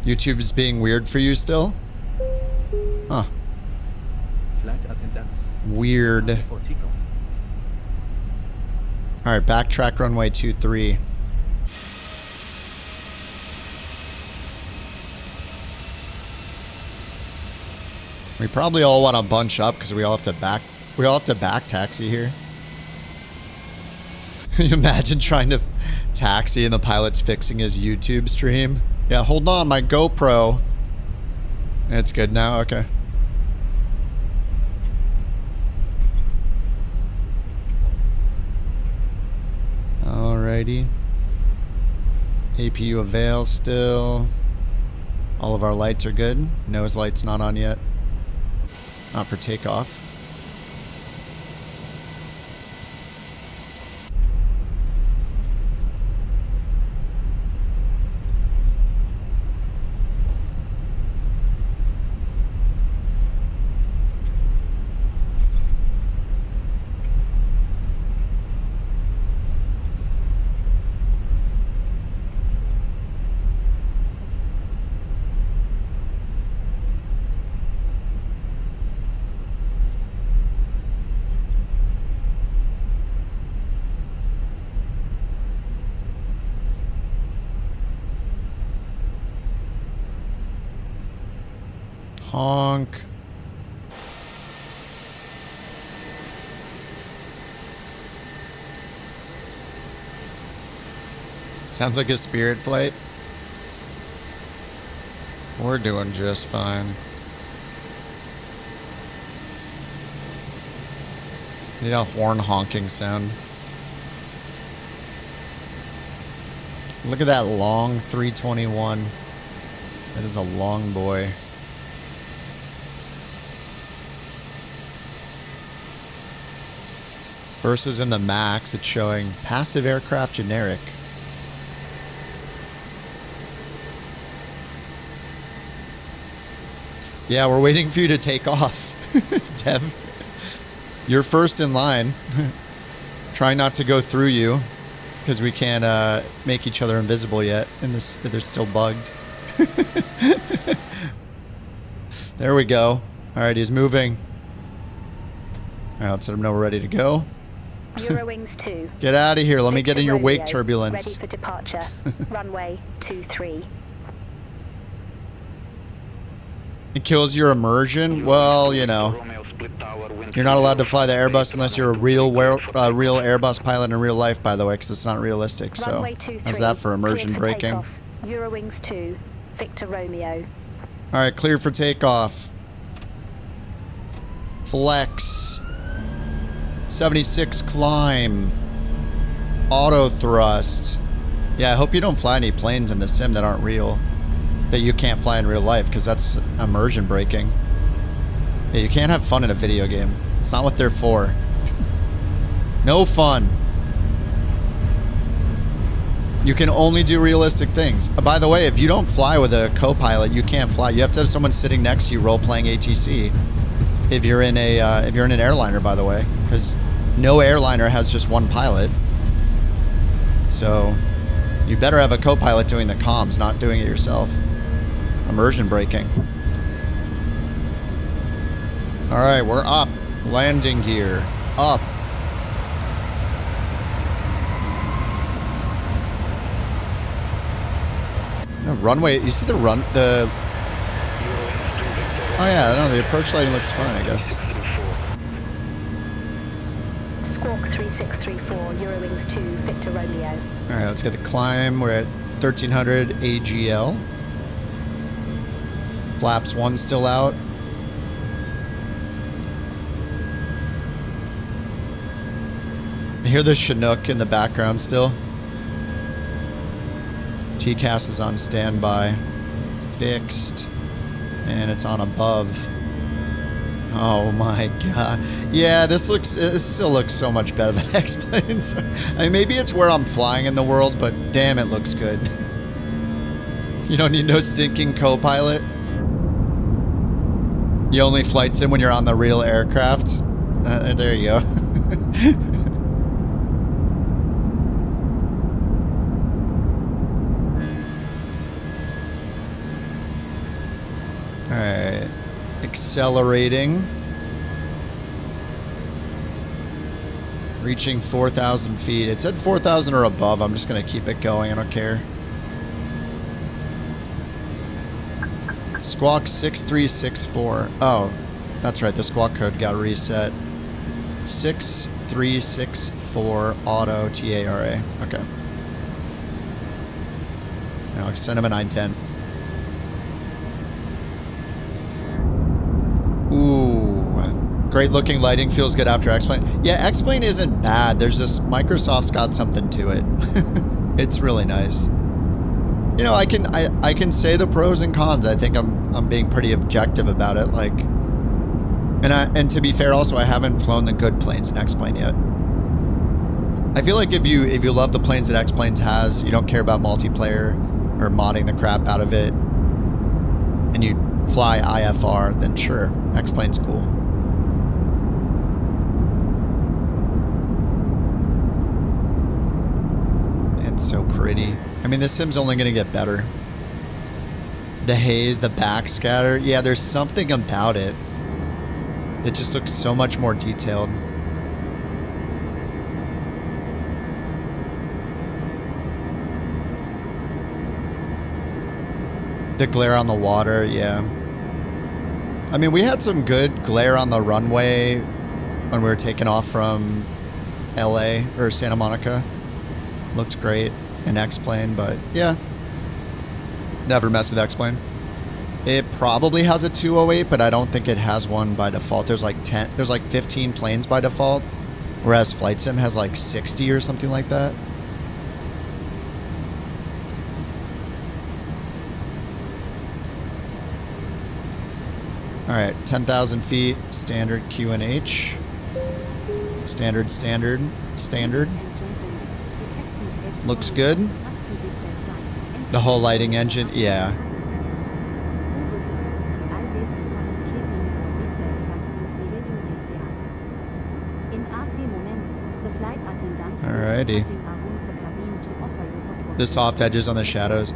YouTube is being weird for you still? Huh. Flight attendants. Weird. For takeoff. Alright, backtrack runway 23. We probably all want to bunch up because we all have to back taxi here. Can you imagine trying to taxi and the pilot's fixing his YouTube stream? Yeah, hold on, my GoPro. It's good now? Okay. Alrighty. APU avail still. All of our lights are good. Nose light's not on yet. Not for takeoff. Honk. Sounds like a Spirit flight. We're doing just fine. Need a horn honking sound. Look at that long 321. That is a long boy. Versus in the max, it's showing passive aircraft generic. Yeah, we're waiting for you to take off, Dev. You're first in line. Trying not to go through you, because we can't make each other invisible yet, and they're still bugged. There we go. All right, he's moving. All right, let's let him know we're ready to go. Eurowings 2. Get out of here. Let me Victor get in your wake Romeo, turbulence. Ready for departure. Runway 23. It kills your immersion? Well, you know. You're not allowed to fly the Airbus unless you're a real Airbus pilot in real life, by the way, because it's not realistic. So, how's that for immersion breaking? Takeoff. Eurowings 2. Victor Romeo. All right, clear for takeoff. Flex. 76 climb. Auto thrust. Yeah, I hope you don't fly any planes in the sim that aren't real. That you can't fly in real life, because that's immersion breaking. Yeah, you can't have fun in a video game. It's not what they're for. No fun. You can only do realistic things. By the way, if you don't fly with a co-pilot, you can't fly. You have to have someone sitting next to you role-playing ATC. If you're in an airliner, by the way, because no airliner has just one pilot. So you better have a co-pilot doing the comms, not doing it yourself. Immersion breaking. All right, we're up. Landing gear up. No, runway. You see the run? Oh yeah, no, the approach lighting looks fine, I guess. Squawk 3634. Eurowings 2. Victor Romeo. All right, let's get the climb. We're at 1300 AGL. Flaps 1 still out. I hear the Chinook in the background still. TCAS is on standby. Fixed. And it's on above. Oh my god. Yeah, it still looks so much better than X-Planes. I mean, maybe it's where I'm flying in the world, but damn, it looks good. You don't need no stinking co-pilot. You only flight sim when you're on the real aircraft. There you go. Alright. Accelerating. Reaching 4,000 feet. It said 4,000 or above. I'm just going to keep it going. I don't care. Squawk 6364. Oh, that's right. The squawk code got reset. 6364 auto TARA. Okay. Now send him a 910. Ooh. Great looking lighting. Feels good after X-Plane. Yeah, X-Plane isn't bad. There's this... Microsoft's got something to it. It's really nice. You know, I can say the pros and cons. I think I'm being pretty objective about it. Like, and to be fair, also I haven't flown the good planes in X-Plane yet. I feel like if you love the planes that X-Planes has, you don't care about multiplayer or modding the crap out of it, and you fly IFR, then sure, X-Plane's cool. It's so pretty. I mean, the sim's only going to get better. The haze, the backscatter. Yeah, there's something about it that just looks so much more detailed. The glare on the water, yeah. I mean, we had some good glare on the runway when we were taking off from LA or Santa Monica. Looked great in X-Plane, but yeah. Never messed with X-Plane. It probably has a 208, but I don't think it has one by default. There's like 15 planes by default, whereas Flight Sim has like 60 or something like that. All right, 10,000 feet, standard QNH. Standard. Looks good. The whole lighting engine, yeah. Alrighty. The soft edges on the shadows.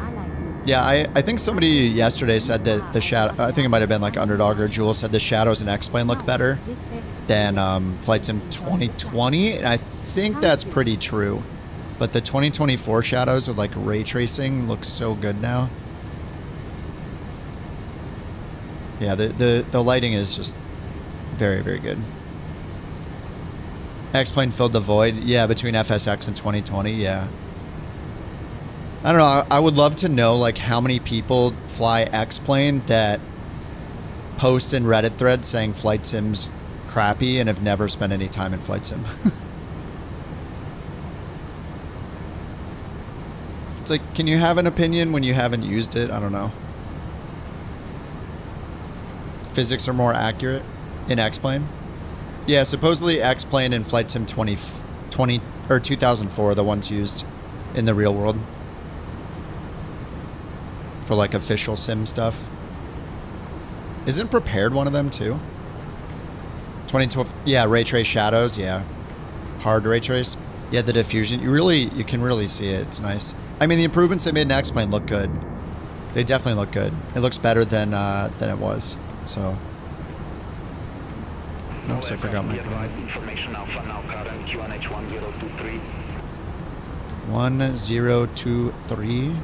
Yeah, I think somebody yesterday said that the shadow, I think it might have been like Underdog or Jewel, said the shadows in X-Plane look better than Flight Sim 2020. And I think that's pretty true. But the 2024 shadows with like ray tracing looks so good now. Yeah, the lighting is just very, very good. X-Plane filled the void. Yeah, between FSX and 2020, yeah. I don't know, I would love to know like how many people fly X-Plane that post in Reddit threads saying Flight Sim's crappy and have never spent any time in Flight Sim. It's like, can you have an opinion when you haven't used it? I don't know. Physics are more accurate in X-Plane. Yeah, supposedly X-Plane and Flight Sim 2020 or 2004 are the ones used in the real world for like official sim stuff. Isn't Prepared one of them too? 2012, yeah, ray trace shadows, yeah. Hard ray trace. Yeah, the diffusion, you can really see it. It's nice. I mean, the improvements they made in X-Plane look good. They definitely look good. It looks better than it was. So. Oops, I forgot my code. Information Alpha now current QNH 1023. 1023.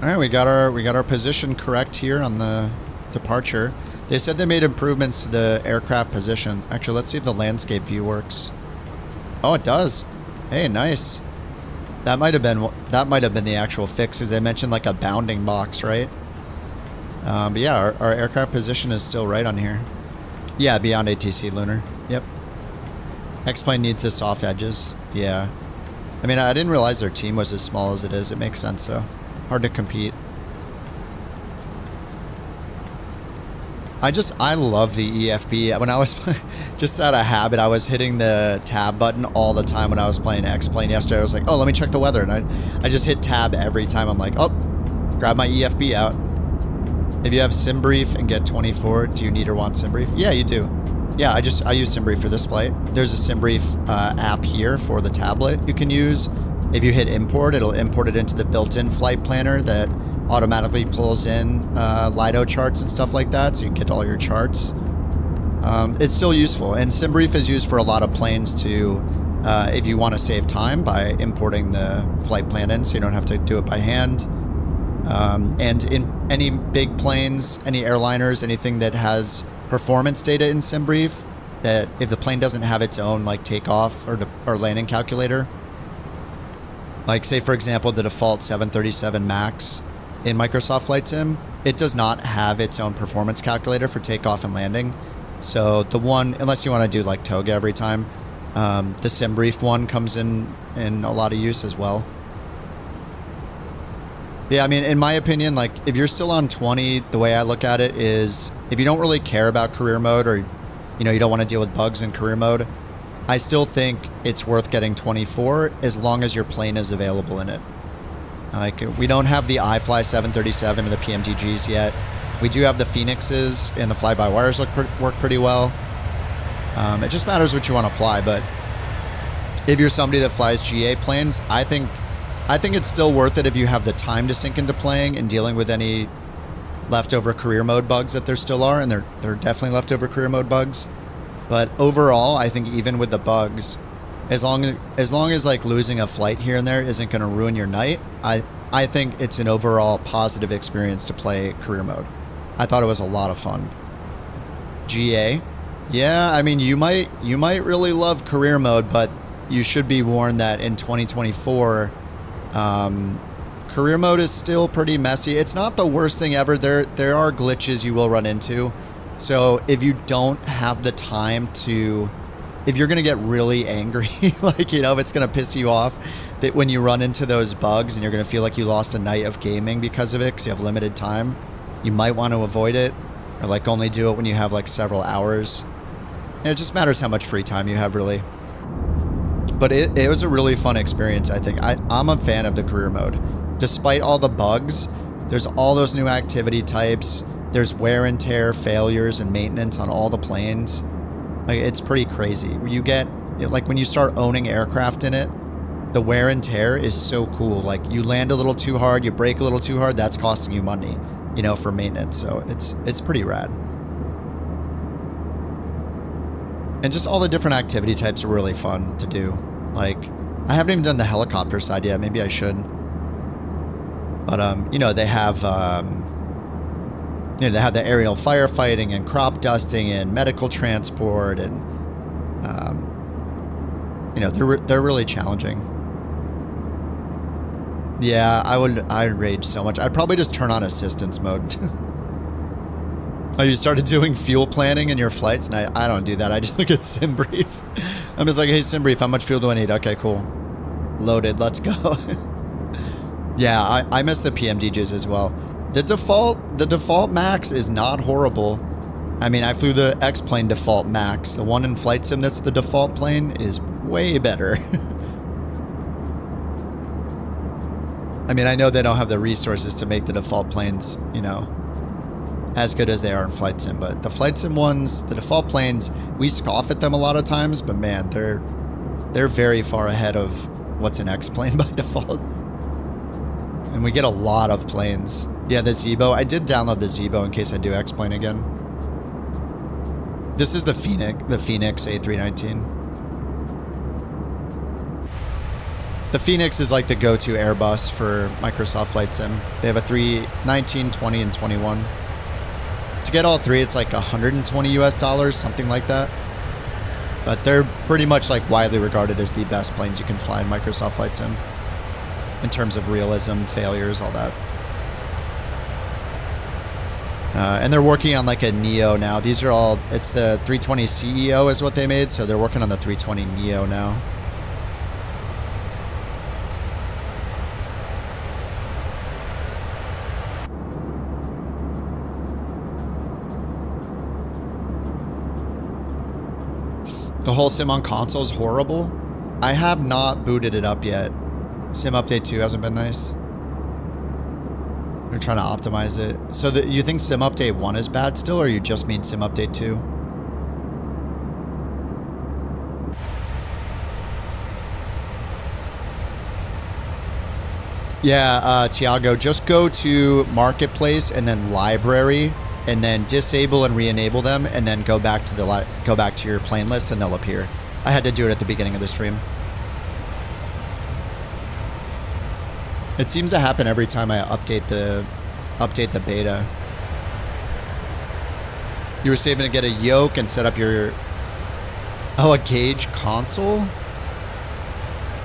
All right, we got our position correct here on the departure. They said they made improvements to the aircraft position. Actually, let's see if the landscape view works. Oh, it does. Hey, nice. That might have been the actual fixes. They mentioned like a bounding box, right? But yeah, our aircraft position is still right on here. Yeah, beyond ATC lunar. Yep. X-Plane needs the soft edges. Yeah. I mean, I didn't realize their team was as small as it is. It makes sense though. Hard to compete. I love the EFB. When I was just out of habit, I was hitting the tab button all the time when I was playing X-Plane yesterday. I was like, oh, let me check the weather. And I just hit tab every time. I'm like, oh, grab my EFB out. If you have SimBrief and get 24, do you need or want SimBrief? Yeah, you do. Yeah, I use SimBrief for this flight. There's a SimBrief app here for the tablet you can use. If you hit import, it'll import it into the built-in flight planner that automatically pulls in Lido charts and stuff like that, so you can get all your charts. It's still useful, and SimBrief is used for a lot of planes to, if you want to save time by importing the flight plan in, so you don't have to do it by hand. And in any big planes, any airliners, anything that has performance data in SimBrief, that if the plane doesn't have its own like takeoff or landing calculator, like say for example the default 737 MAX in Microsoft Flight Sim, it does not have its own performance calculator for takeoff and landing. So the one, unless you want to do like Toga every time, the SimBrief one comes in a lot of use as well. Yeah, I mean, in my opinion, like if you're still on 20, the way I look at it is if you don't really care about career mode, or you don't want to deal with bugs in career mode, I still think it's worth getting 24 as long as your plane is available in it. Like, we don't have the iFly 737 and the PMDGs yet. We do have the Phoenixes, and the fly-by-wires work pretty well. It just matters what you want to fly, but if you're somebody that flies GA planes, I think it's still worth it if you have the time to sink into playing and dealing with any leftover career mode bugs that there still are, and there are definitely leftover career mode bugs. But overall, I think even with the bugs, as long as like losing a flight here and there isn't going to ruin your night, I think it's an overall positive experience to play career mode. I thought it was a lot of fun. GA. Yeah, I mean, you might really love career mode, but you should be warned that in 2024, career mode is still pretty messy. It's not the worst thing ever. There are glitches you will run into. So if you don't have the time to, if you're going to get really angry, like, you know, it's going to piss you off that when you run into those bugs and you're going to feel like you lost a night of gaming because of it because you have limited time, you might want to avoid it, or like only do it when you have like several hours. And it just matters how much free time you have, really. But it was a really fun experience, I think. I'm a fan of the career mode. Despite all the bugs, there's all those new activity types. There's wear and tear, failures, and maintenance on all the planes. Like, it's pretty crazy. You get, like, when you start owning aircraft in it, the wear and tear is so cool. Like, you land a little too hard, you brake a little too hard, that's costing you money, you know, for maintenance. So it's pretty rad. And just all the different activity types are really fun to do. Like, I haven't even done the helicopter side yet. Maybe I should. But, you know, they have, you know, they have the aerial firefighting and crop dusting and medical transport, and, you know, they're really challenging. Yeah, I'd rage so much. I'd probably just turn on assistance mode. Oh, you started doing fuel planning in your flights? And I don't do that. I just look at SimBrief. I'm just like, hey, SimBrief, how much fuel do I need? Okay, cool. Loaded, let's go. Yeah, I miss the PMDJs as well. The default max is not horrible. I mean, I flew the X-Plane default max. The one in Flight Sim that's the default plane is way better. I mean, I know they don't have the resources to make the default planes, you know, as good as they are in Flight Sim, but the Flight Sim ones, the default planes, we scoff at them a lot of times, but man, they're very far ahead of what's in X-Plane by default. And we get a lot of planes. Yeah, the Zebo. I did download the Zebo in case I do X-Plane again. This is the Phoenix A319. The Phoenix is like the go-to Airbus for Microsoft Flight Sim. They have a 319, 20, and 21. To get all three, it's like $120 US, something like that. But they're pretty much like widely regarded as the best planes you can fly in Microsoft Flight Sim. In terms of realism, failures, all that. And they're working on like a Neo now. These are all, it's the 320 CEO is what they made, so they're working on the 320 Neo now. The whole sim on console is horrible. I have not booted it up yet. Sim Update 2 hasn't been nice. We're trying to optimize it. So you think Sim Update 1 is bad still, or you just mean Sim Update 2? Yeah, Tiago, just go to Marketplace and then Library, and then disable and re-enable them, and then go back to your plane list, and they'll appear. I had to do it at the beginning of the stream. It seems to happen every time I update the beta. You were saving to get a yoke and set up your... Oh, a gauge console?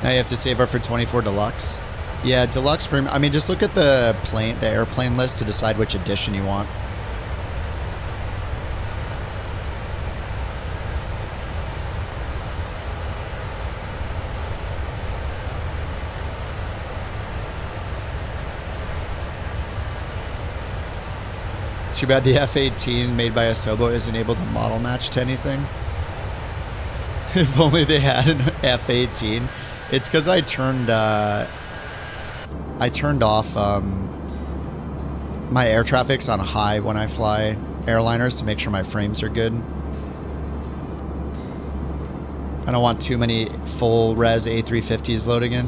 Now you have to save up for 24 Deluxe. Yeah, Deluxe Premium. I mean, just look at the airplane list to decide which edition you want. Too bad the F-18 made by Asobo isn't able to model match to anything. If only they had an F-18. It's because I turned off my air traffic's on high when I fly airliners to make sure my frames are good. I don't want too many full res A350s loading in.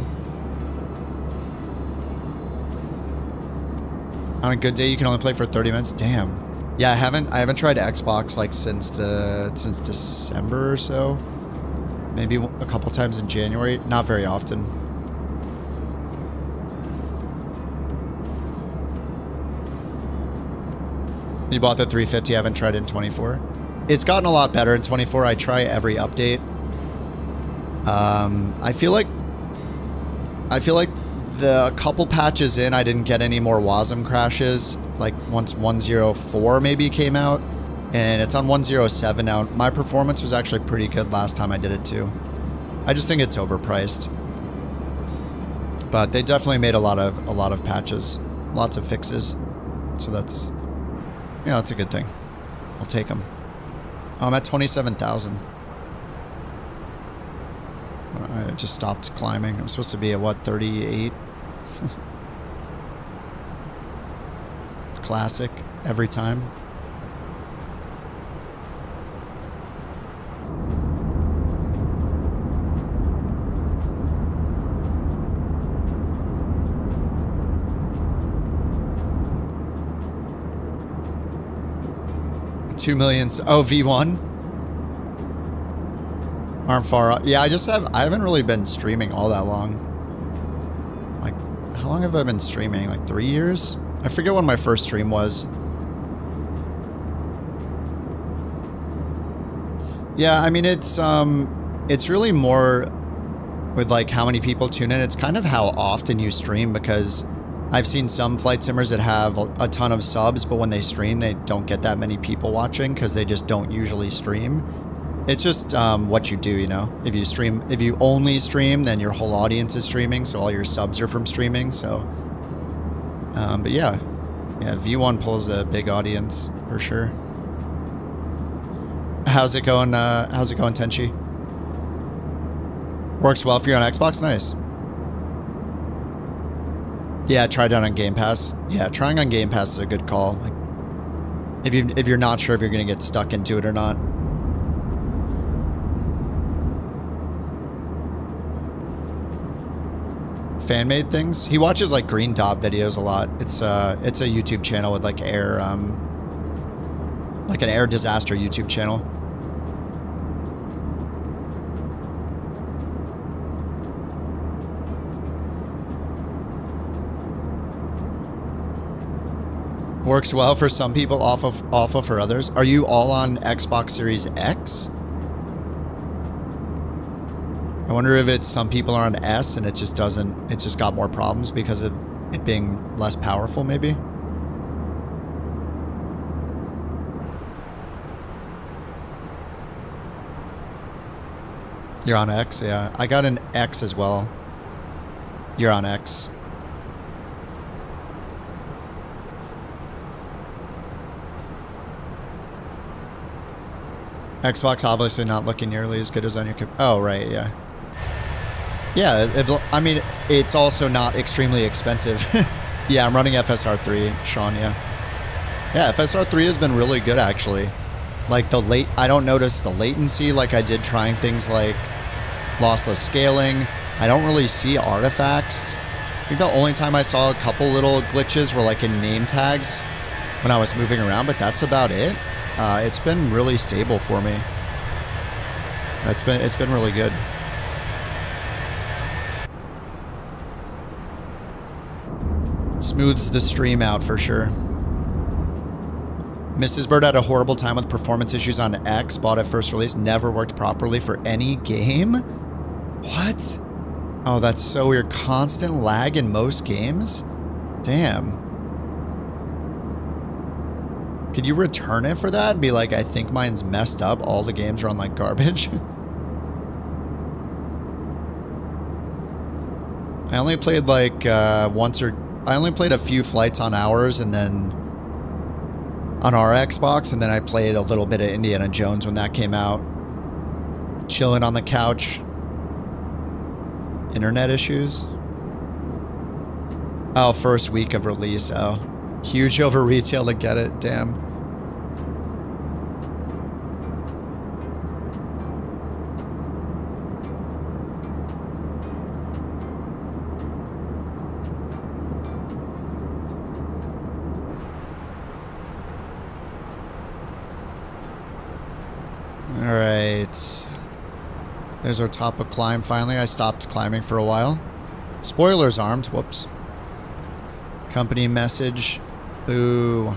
On a good day, you can only play for 30 minutes. Damn. Yeah, I haven't tried Xbox like since December or so. Maybe a couple times in January. Not very often. You bought the 350, I haven't tried it in 24. It's gotten a lot better in 24. I try every update. I feel like the couple patches in, I didn't get any more WASM crashes. Like once 104 maybe came out, and it's on 107 now. My performance was actually pretty good last time I did it too. I just think it's overpriced. But they definitely made a lot of patches, lots of fixes. So that's, yeah, that's a good thing. I'll take them. Oh, I'm at 27,000. I just stopped climbing. I'm supposed to be at what, 38? Classic every time. $2 million. Oh, V1. Aren't far off. Yeah, I haven't really been streaming all that long. Like, how long have I been streaming? Like 3 years? I forget when my first stream was. Yeah, I mean, it's really more with like how many people tune in. It's kind of how often you stream, because I've seen some flight simmers that have a ton of subs, but when they stream, they don't get that many people watching because they just don't usually stream. It's just what you do, you know. If you only stream, then your whole audience is streaming, so all your subs are from streaming. So, but yeah, V1 pulls a big audience for sure. How's it going? How's it going, Tenchi? Works well for you on Xbox. Nice. Yeah, try it out on Game Pass. Yeah, trying on Game Pass is a good call. Like, if you're not sure if you're gonna get stuck into it or not. Fan-made things. He watches like Green Dot videos a lot. It's a YouTube channel with like air, like an air disaster YouTube channel. Works well for some people, awful for others. Are you all on Xbox Series X? I wonder if it's some people are on S and it just got more problems because of it being less powerful, maybe? You're on X, yeah. I got an X as well. You're on X. Xbox obviously not looking nearly as good as on your computer. Oh, right, yeah. Yeah, I mean, it's also not extremely expensive. Yeah, I'm running FSR3, Sean, yeah. Yeah, FSR3 has been really good, actually. Like, I don't notice the latency like I did trying things like lossless scaling. I don't really see artifacts. I think the only time I saw a couple little glitches were like in name tags when I was moving around, but that's about it. It's been really stable for me. It's been really good. Smooths the stream out for sure. Mrs. Bird had a horrible time with performance issues on X. Bought it first release. Never worked properly for any game. What? Oh, that's so weird. Constant lag in most games? Damn. Could you return it for that and be like, I think mine's messed up. All the games are on like garbage. I only played like I only played a few flights on ours and then on our Xbox, and then I played a little bit of Indiana Jones when that came out. Chilling on the couch. Internet issues. Oh, first week of release. Oh. Huge over retail to get it. Damn. All right. There's our top of climb finally. I stopped climbing for a while. Spoilers armed. Whoops. Company message. Boo.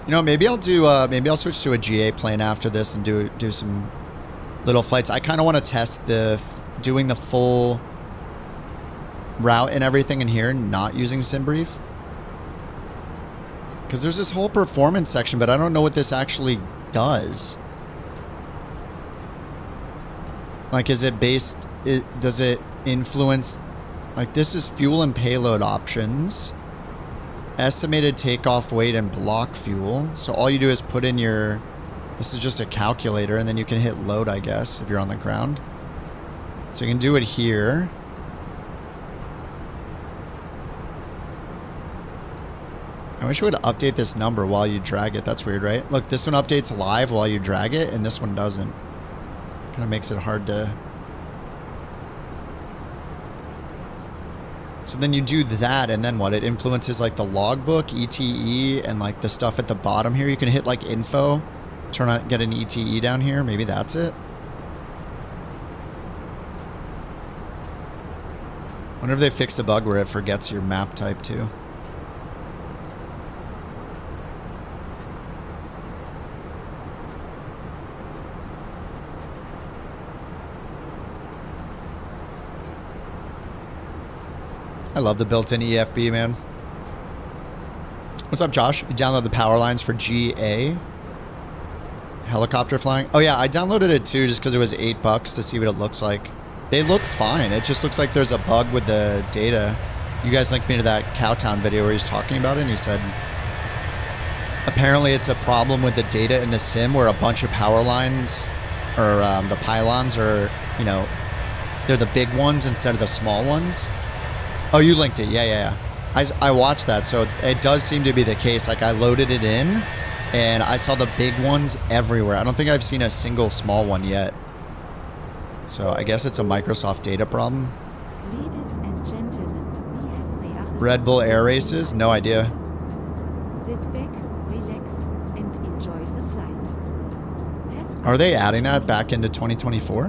You know, maybe I'll switch to a GA plane after this and do some little flights. I kind of want to test doing the full route and everything in here, not using SimBrief. Because there's this whole performance section, but I don't know what this actually does. Like, is it based... does it influence... Like, this is fuel and payload options. Estimated takeoff weight and block fuel. So all you do is put in your... This is just a calculator, and then you can hit load, I guess, if you're on the ground. So you can do it here. I wish it would update this number while you drag it. That's weird, right? Look, this one updates live while you drag it, and this one doesn't. Kind of makes it hard to... So then you do that, and then what? It influences like the logbook, ETE, and like the stuff at the bottom here. You can hit like info, turn on, get an ETE down here. Maybe that's it. Wonder if they fixed the bug where it forgets your map type too. I love the built-in EFB, man. What's up, Josh? You download the power lines for GA? Helicopter flying? Oh yeah, I downloaded it too just because it was $8 to see what it looks like. They look fine. It just looks like there's a bug with the data. You guys linked me to that Cowtown video where he's talking about it, and he said apparently it's a problem with the data in the sim where a bunch of power lines or the pylons are, you know, they're the big ones instead of the small ones. Oh, you linked it. Yeah. I watched that, so it does seem to be the case. Like, I loaded it in, and I saw the big ones everywhere. I don't think I've seen a single small one yet. So I guess it's a Microsoft data problem. Ladies and gentlemen, we have Red Bull Air Races? No idea. Sit back, relax, and enjoy the flight. Are they adding that back into 2024?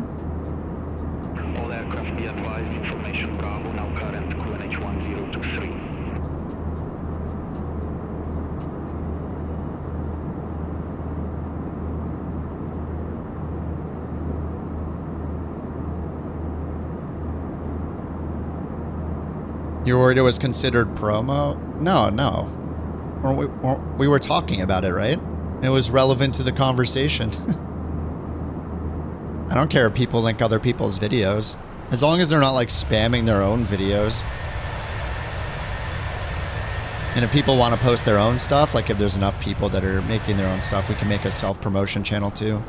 All aircraft be advised, information Bravo, now current QNH 1023. You were worried it was considered promo? No. We were talking about it, right? It was relevant to the conversation. I don't care if people link other people's videos. As long as they're not like spamming their own videos. And if people want to post their own stuff, like if there's enough people that are making their own stuff, we can make a self-promotion channel too.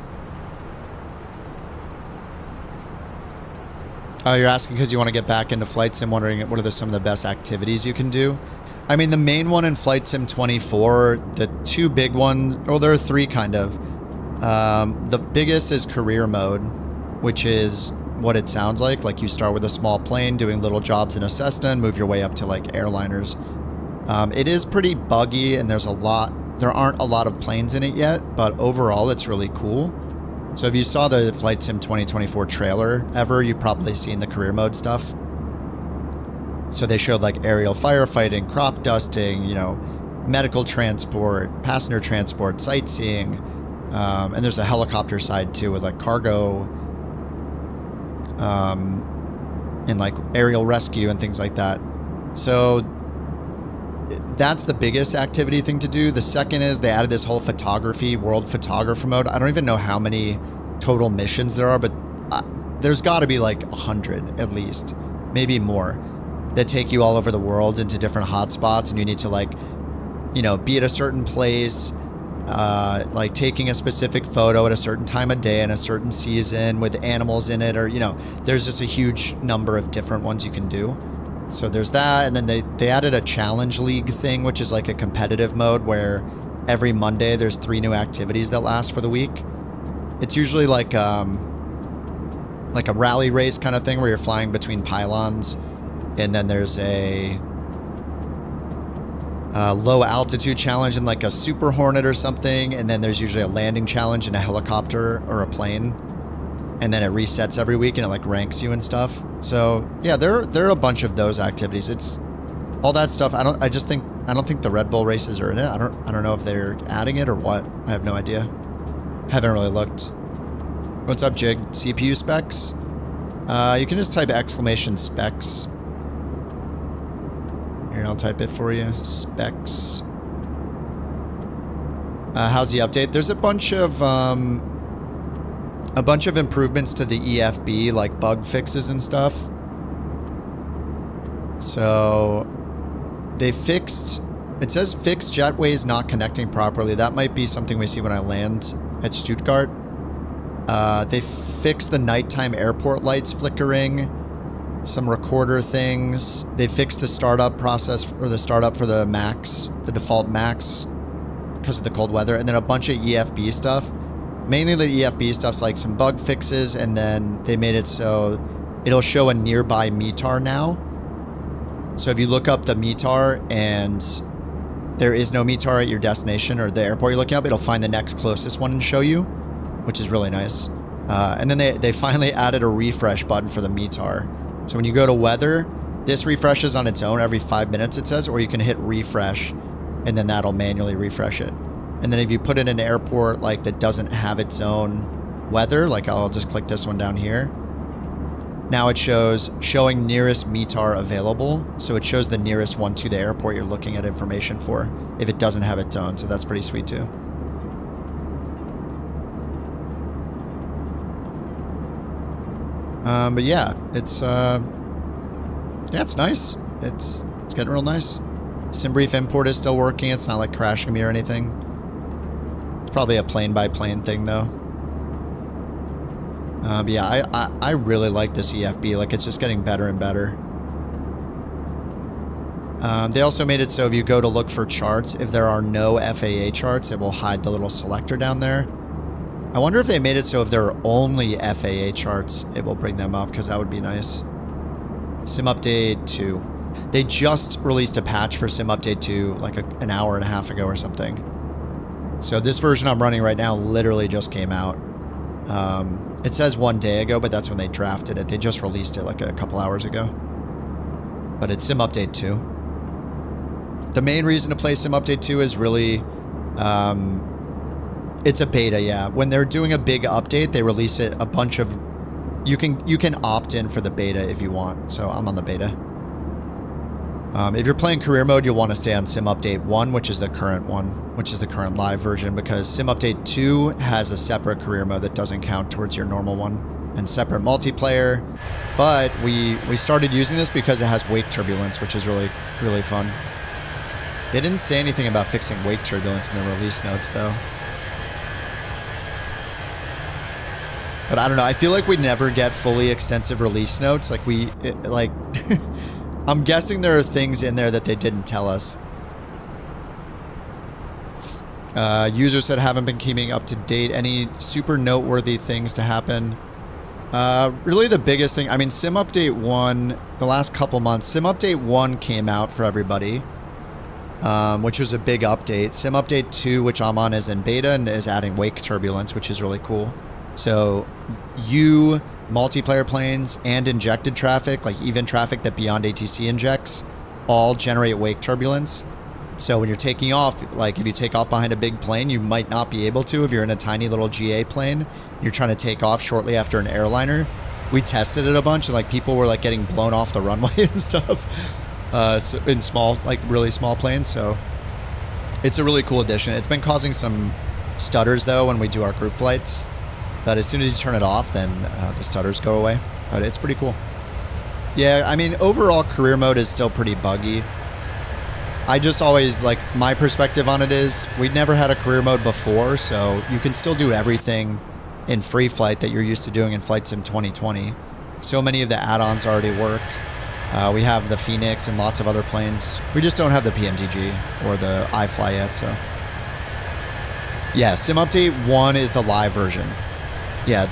Oh, you're asking because you want to get back into Flight Sim, wondering what are some of the best activities you can do? I mean, the main one in Flight Sim 24, the two big ones, well, there are three kind of. The biggest is career mode, which is what it sounds like. Like, you start with a small plane doing little jobs in a Cessna and move your way up to like airliners. It is pretty buggy, and there aren't a lot of planes in it yet, but overall it's really cool. So if you saw the Flight Sim 2024 trailer ever, you've probably seen the career mode stuff. So they showed like aerial firefighting, crop dusting, you know, medical transport, passenger transport, sightseeing, and there's a helicopter side too with like cargo and like aerial rescue and things like that. So that's the biggest activity thing to do. The second is they added this whole photography, world photographer mode. I don't even know how many total missions there are, but there's got to be like 100 at least, maybe more, that take you all over the world into different hotspots, and you need to like, you know, be at a certain place, like taking a specific photo at a certain time of day in a certain season with animals in it, or, you know, there's just a huge number of different ones you can do. So there's that, and then they added a challenge league thing, which is like a competitive mode where every Monday there's 3 new activities that last for the week. It's usually like a rally race kind of thing where you're flying between pylons, and then there's a low altitude challenge and like a Super Hornet or something, and then there's usually a landing challenge in a helicopter or a plane. And then it resets every week and it like ranks you and stuff. So yeah, there are a bunch of those activities. It's all that stuff. I I don't think the Red Bull races are in it. I don't know if they're adding it or what. I have no idea. Haven't really looked. What's up, Jig? CPU specs? You can just type exclamation specs. Here, I'll type it for you. Specs. How's the update? There's a bunch of improvements to the EFB, like bug fixes and stuff. So they fixed, it says fixed jetways not connecting properly. That might be something we see when I land at Stuttgart. They fixed the nighttime airport lights flickering, some recorder things. They fixed the startup process, or the startup for the Max, the default Max, because of the cold weather, and then a bunch of EFB stuff. Mainly the EFB stuff's like some bug fixes, and then they made it so it'll show a nearby METAR now. So if you look up the METAR and there is no METAR at your destination or the airport you're looking up, it'll find the next closest one and show you, which is really nice. And then they finally added a refresh button for the METAR. So when you go to weather, this refreshes on its own every 5 minutes, it says, or you can hit refresh and then that'll manually refresh it. And then if you put it in an airport like that doesn't have its own weather, like I'll just click this one down here. Now it shows showing nearest METAR available. So it shows the nearest one to the airport you're looking at information for if it doesn't have its own. So that's pretty sweet too. But yeah, it's nice. It's getting real nice. SimBrief import is still working. It's not like crashing me or anything. It's probably a plane by plane thing though. But yeah, I really like this EFB. Like, it's just getting better and better. They also made it so if you go to look for charts, if there are no FAA charts, it will hide the little selector down there. I wonder if they made it so if there are only FAA charts, it will bring them up, because that would be nice. Sim Update 2. They just released a patch for Sim Update 2 like an hour and a half ago or something. So this version I'm running right now literally just came out. It says 1 day ago, but that's when they drafted it. They just released it like a couple hours ago. But it's Sim Update 2. The main reason to play Sim Update 2 is really... it's a beta, yeah. When they're doing a big update, they release it a bunch of... You can opt in for the beta if you want. So I'm on the beta. If you're playing career mode, you'll want to stay on Sim Update 1, which is the current one, which is the current live version, because Sim Update 2 has a separate career mode that doesn't count towards your normal one, and separate multiplayer. But we started using this because it has wake turbulence, which is really, really fun. They didn't say anything about fixing wake turbulence in the release notes, though. But I don't know. I feel like we never get fully extensive release notes. Like I'm guessing there are things in there that they didn't tell us. Users said haven't been keeping up to date. Any super noteworthy things to happen? Really the biggest thing, I mean, Sim Update 1, the last couple months, Sim Update 1 came out for everybody, which was a big update. Sim Update 2, which I'm on, is in beta and is adding wake turbulence, which is really cool. So multiplayer planes and injected traffic, like even traffic that Beyond ATC injects, all generate wake turbulence. So when you're taking off, like if you take off behind a big plane, you might not be able to if you're in a tiny little GA plane. You're trying to take off shortly after an airliner. We tested it a bunch, and like people were like getting blown off the runway and stuff so in small, like really small planes. So it's a really cool addition. It's been causing some stutters though when we do our group flights. But as soon as you turn it off, then the stutters go away. But it's pretty cool. Yeah, I mean, overall career mode is still pretty buggy. I just always, like, my perspective on it is, we'd never had a career mode before, so you can still do everything in free flight that you're used to doing in Flight Sim 2020. So many of the add-ons already work. We have the Phoenix and lots of other planes. We just don't have the PMDG or the iFly yet, so... Yeah, Sim Update 1 is the live version. Yeah,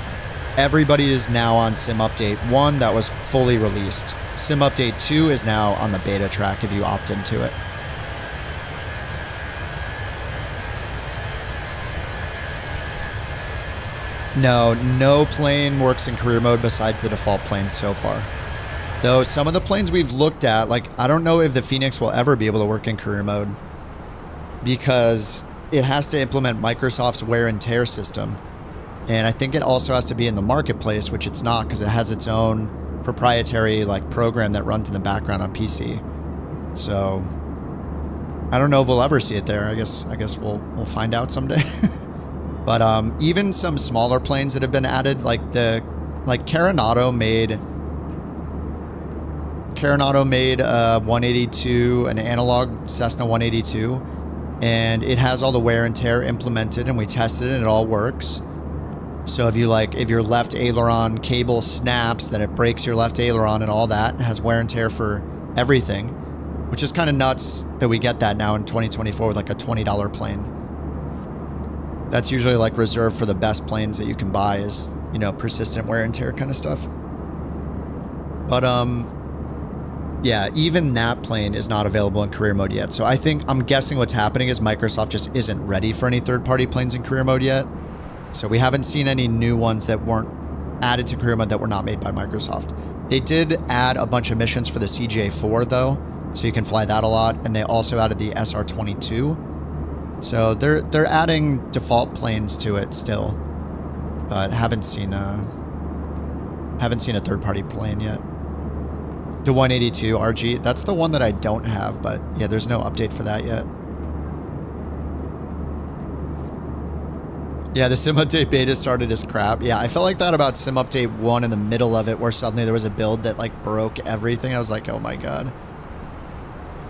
everybody is now on Sim Update 1 that was fully released. Sim Update 2 is now on the beta track if you opt into it. No plane works in career mode besides the default plane so far. Though some of the planes we've looked at, like, I don't know if the Phoenix will ever be able to work in career mode because it has to implement Microsoft's wear and tear system. And I think it also has to be in the marketplace, which it's not because it has its own proprietary like program that runs in the background on PC. So I don't know if we'll ever see it there. I guess we'll find out someday. But even some smaller planes that have been added, like Carenado made a 182, an analog Cessna 182, and it has all the wear and tear implemented, and we tested it and it all works. So if your left aileron cable snaps, then it breaks your left aileron and all that. It has wear and tear for everything, which is kind of nuts that we get that now in 2024 with like a $20 plane. That's usually like reserved for the best planes that you can buy is, you know, persistent wear and tear kind of stuff. But yeah, even that plane is not available in career mode yet. So I'm guessing what's happening is Microsoft just isn't ready for any third-party planes in career mode yet. So we haven't seen any new ones that weren't added to career mode that were not made by Microsoft. They did add a bunch of missions for the CJ4 though, so you can fly that a lot. And they also added the SR-22. So they're adding default planes to it still, but haven't seen a third-party plane yet. The 182 RG, that's the one that I don't have, but yeah, there's no update for that yet. Yeah, the Sim Update beta started as crap. Yeah, I felt like that about Sim Update 1 in the middle of it, where suddenly there was a build that like broke everything. I was like, oh my god.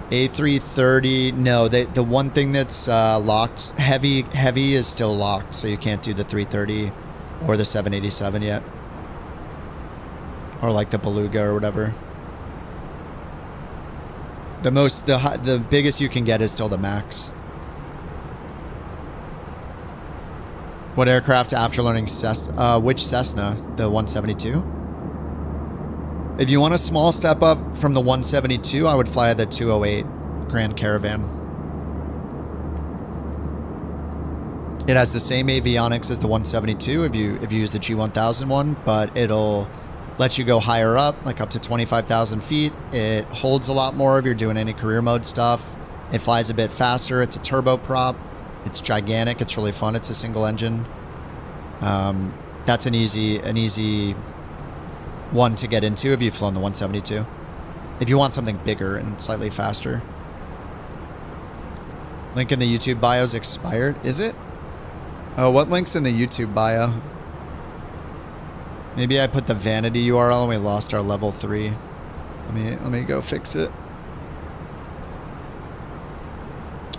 A330, no, the one thing that's locked, heavy is still locked, so you can't do the 330 or the 787 yet. Or like the Beluga or whatever. The biggest you can get is still the Max. What aircraft after learning Cessna? Which Cessna? The 172? If you want a small step up from the 172, I would fly the 208 Grand Caravan. It has the same avionics as the 172 if you use the G1000 one, but it'll let you go higher up, like up to 25,000 feet. It holds a lot more if you're doing any career mode stuff. It flies a bit faster. It's a turboprop. It's gigantic. It's really fun. It's a single engine. That's an easy one to get into if you've flown the 172. If you want something bigger and slightly faster. Link in the YouTube bio is expired. Is it? Oh, what link's in the YouTube bio? Maybe I put the vanity URL and we lost our level 3. Let me go fix it.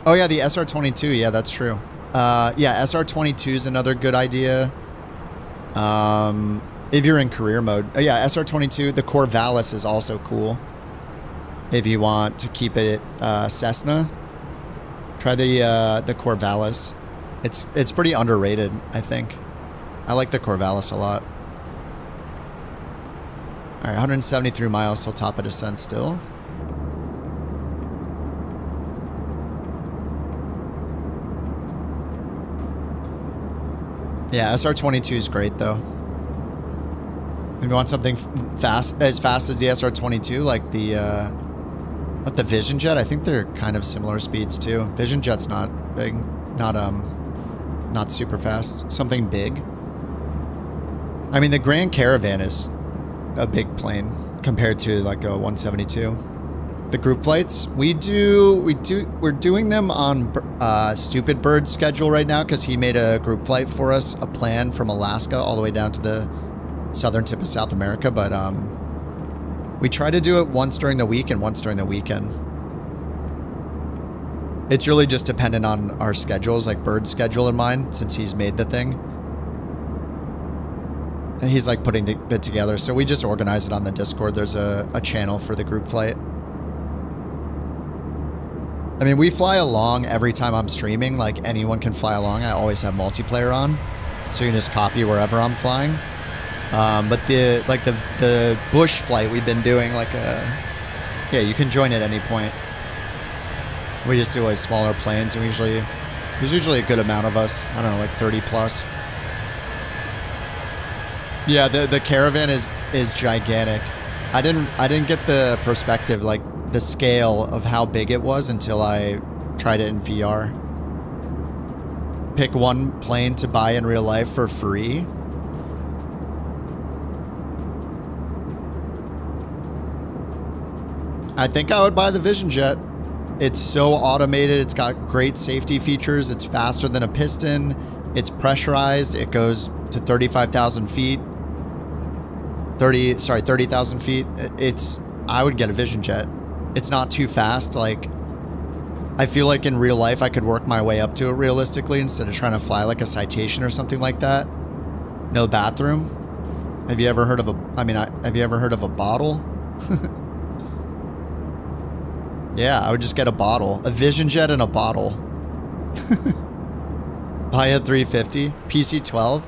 Oh yeah, the SR-22. Yeah, that's true. Yeah, SR-22 is another good idea. If you're in career mode. Oh yeah, SR-22. The Corvallis is also cool. If you want to keep it Cessna, try the Corvallis. It's pretty underrated, I think. I like the Corvallis a lot. All right, 173 miles till top of descent still. Yeah, SR-22 is great though. If you want something fast as the SR-22, like the Vision Jet, I think they're kind of similar speeds too. Vision Jet's not big, not super fast. Something big. I mean, the Grand Caravan is a big plane compared to like a 172. The group flights we're doing them on Stupid Bird's schedule right now because he made a group flight for us, a plan from Alaska all the way down to the southern tip of South America. But we try to do it once during the week and once during the weekend. It's really just dependent on our schedules, like Bird's schedule and mine, since he's made the thing. And he's like putting it together. So we just organize it on the Discord. There's a channel for the group flight. I mean, we fly along every time I'm streaming. Like anyone can fly along. I always have multiplayer on. So you can just copy wherever I'm flying. But the bush flight we've been doing yeah, you can join at any point. We just do like smaller planes and there's usually a good amount of us. I don't know, like 30 plus. Yeah, the Caravan is gigantic. I didn't get the perspective, like the scale of how big it was until I tried it in VR. Pick one plane to buy in real life for free. I think I would buy the Vision Jet. It's so automated. It's got great safety features. It's faster than a piston. It's pressurized. It goes to 35,000 feet. 30,000 feet. I would get a Vision Jet. It's not too fast. Like, I feel like in real life I could work my way up to it realistically instead of trying to fly like a Citation or something like that. No bathroom. Have you ever heard of have you ever heard of a bottle? Yeah, I would just get a bottle. A Vision Jet and a bottle. Buy a 350. PC-12.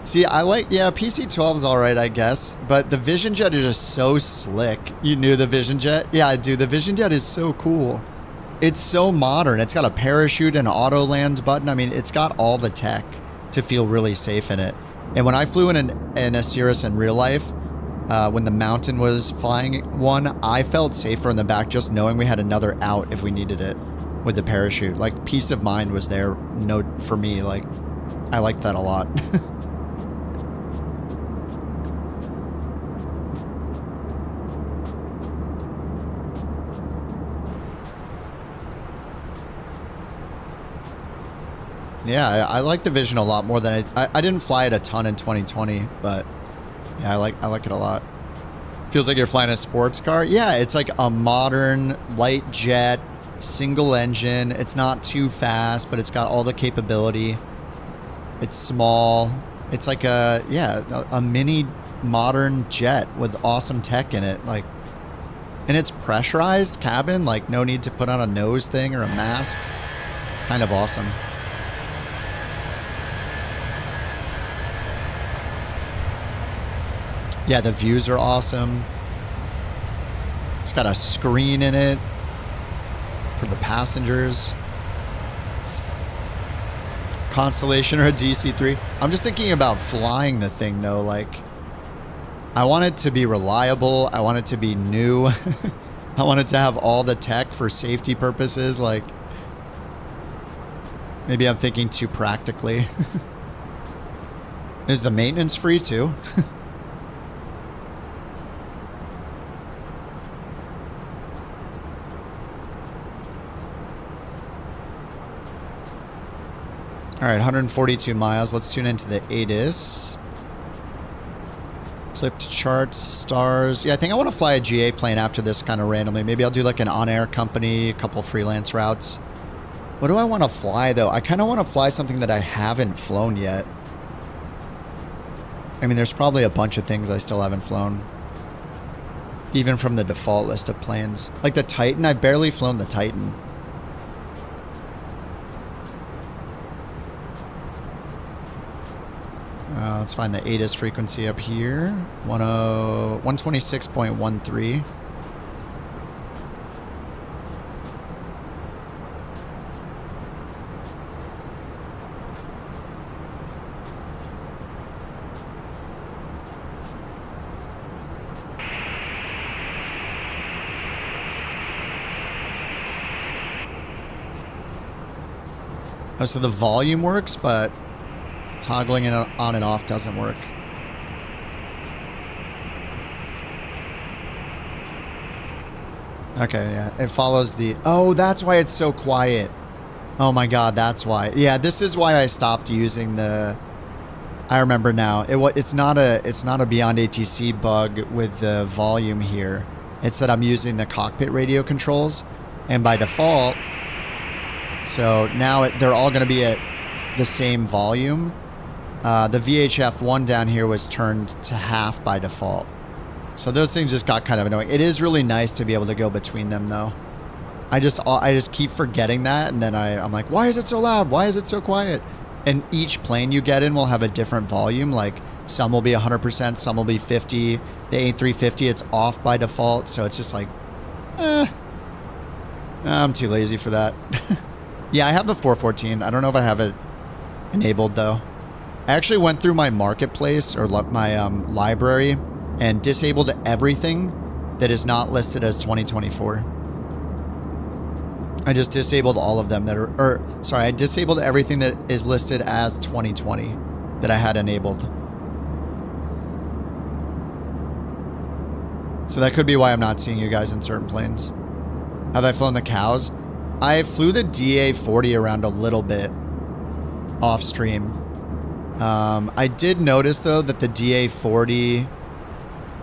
See, yeah, PC-12 is alright, I guess. But the Vision Jet is just so slick. You knew the Vision Jet? Yeah, dude, the Vision Jet is so cool. It's so modern. It's got a parachute and an auto land button. I mean, it's got all the tech to feel really safe in it. And when I flew in a Cirrus in real life, when the Mountain was flying one, I felt safer in the back just knowing we had another out if we needed it with the parachute. Like, peace of mind was there for me. Like, I liked that a lot. Yeah, I like the Vision a lot more than I didn't fly it a ton in 2020, but yeah, I like it a lot. Feels like you're flying a sports car. Yeah, it's like a modern light jet, single engine. It's not too fast, but it's got all the capability. It's small. It's like a mini modern jet with awesome tech in it. Like, and it's pressurized cabin, like no need to put on a nose thing or a mask. Kind of awesome. Yeah, the views are awesome. It's got a screen in it for the passengers. Constellation or a DC-3. I'm just thinking about flying the thing though. Like, I want it to be reliable. I want it to be new. I want it to have all the tech for safety purposes. Like, maybe I'm thinking too practically. Is the maintenance free too? All right, 142 miles. Let's tune into the ATIS. Clipped charts, stars. Yeah, I think I want to fly a GA plane after this kind of randomly. Maybe I'll do like an on-air company, a couple freelance routes. What do I want to fly, though? I kind of want to fly something that I haven't flown yet. I mean, there's probably a bunch of things I still haven't flown. Even from the default list of planes. Like the Titan, I've barely flown the Titan. Let's find the ATIS frequency up here. 126.13. Oh, so the volume works, but toggling it on and off doesn't work. Okay, yeah. It follows the... Oh, that's why it's so quiet. Oh my god, that's why. Yeah, this is why I stopped using the... I remember now. It's not a Beyond ATC bug with the volume here. It's that I'm using the cockpit radio controls, and by default... So now they're all going to be at the same volume. The VHF1 down here was turned to half by default. So those things just got kind of annoying. It is really nice to be able to go between them though. I just keep forgetting that, and then I'm like, why is it so loud? Why is it so quiet? And each plane you get in will have a different volume. Like some will be 100%, some will be 50. The A350, it's off by default. So it's just like, I'm too lazy for that. Yeah, I have the 414. I don't know if I have it enabled though. I actually went through my marketplace or my library and disabled everything that is not listed as 2024. I just disabled all of them that are, or sorry, I disabled everything that is listed as 2020 that I had enabled. So that could be why I'm not seeing you guys in certain planes. Have I flown the cows? I flew the DA-40 around a little bit off stream. I did notice though that the DA-40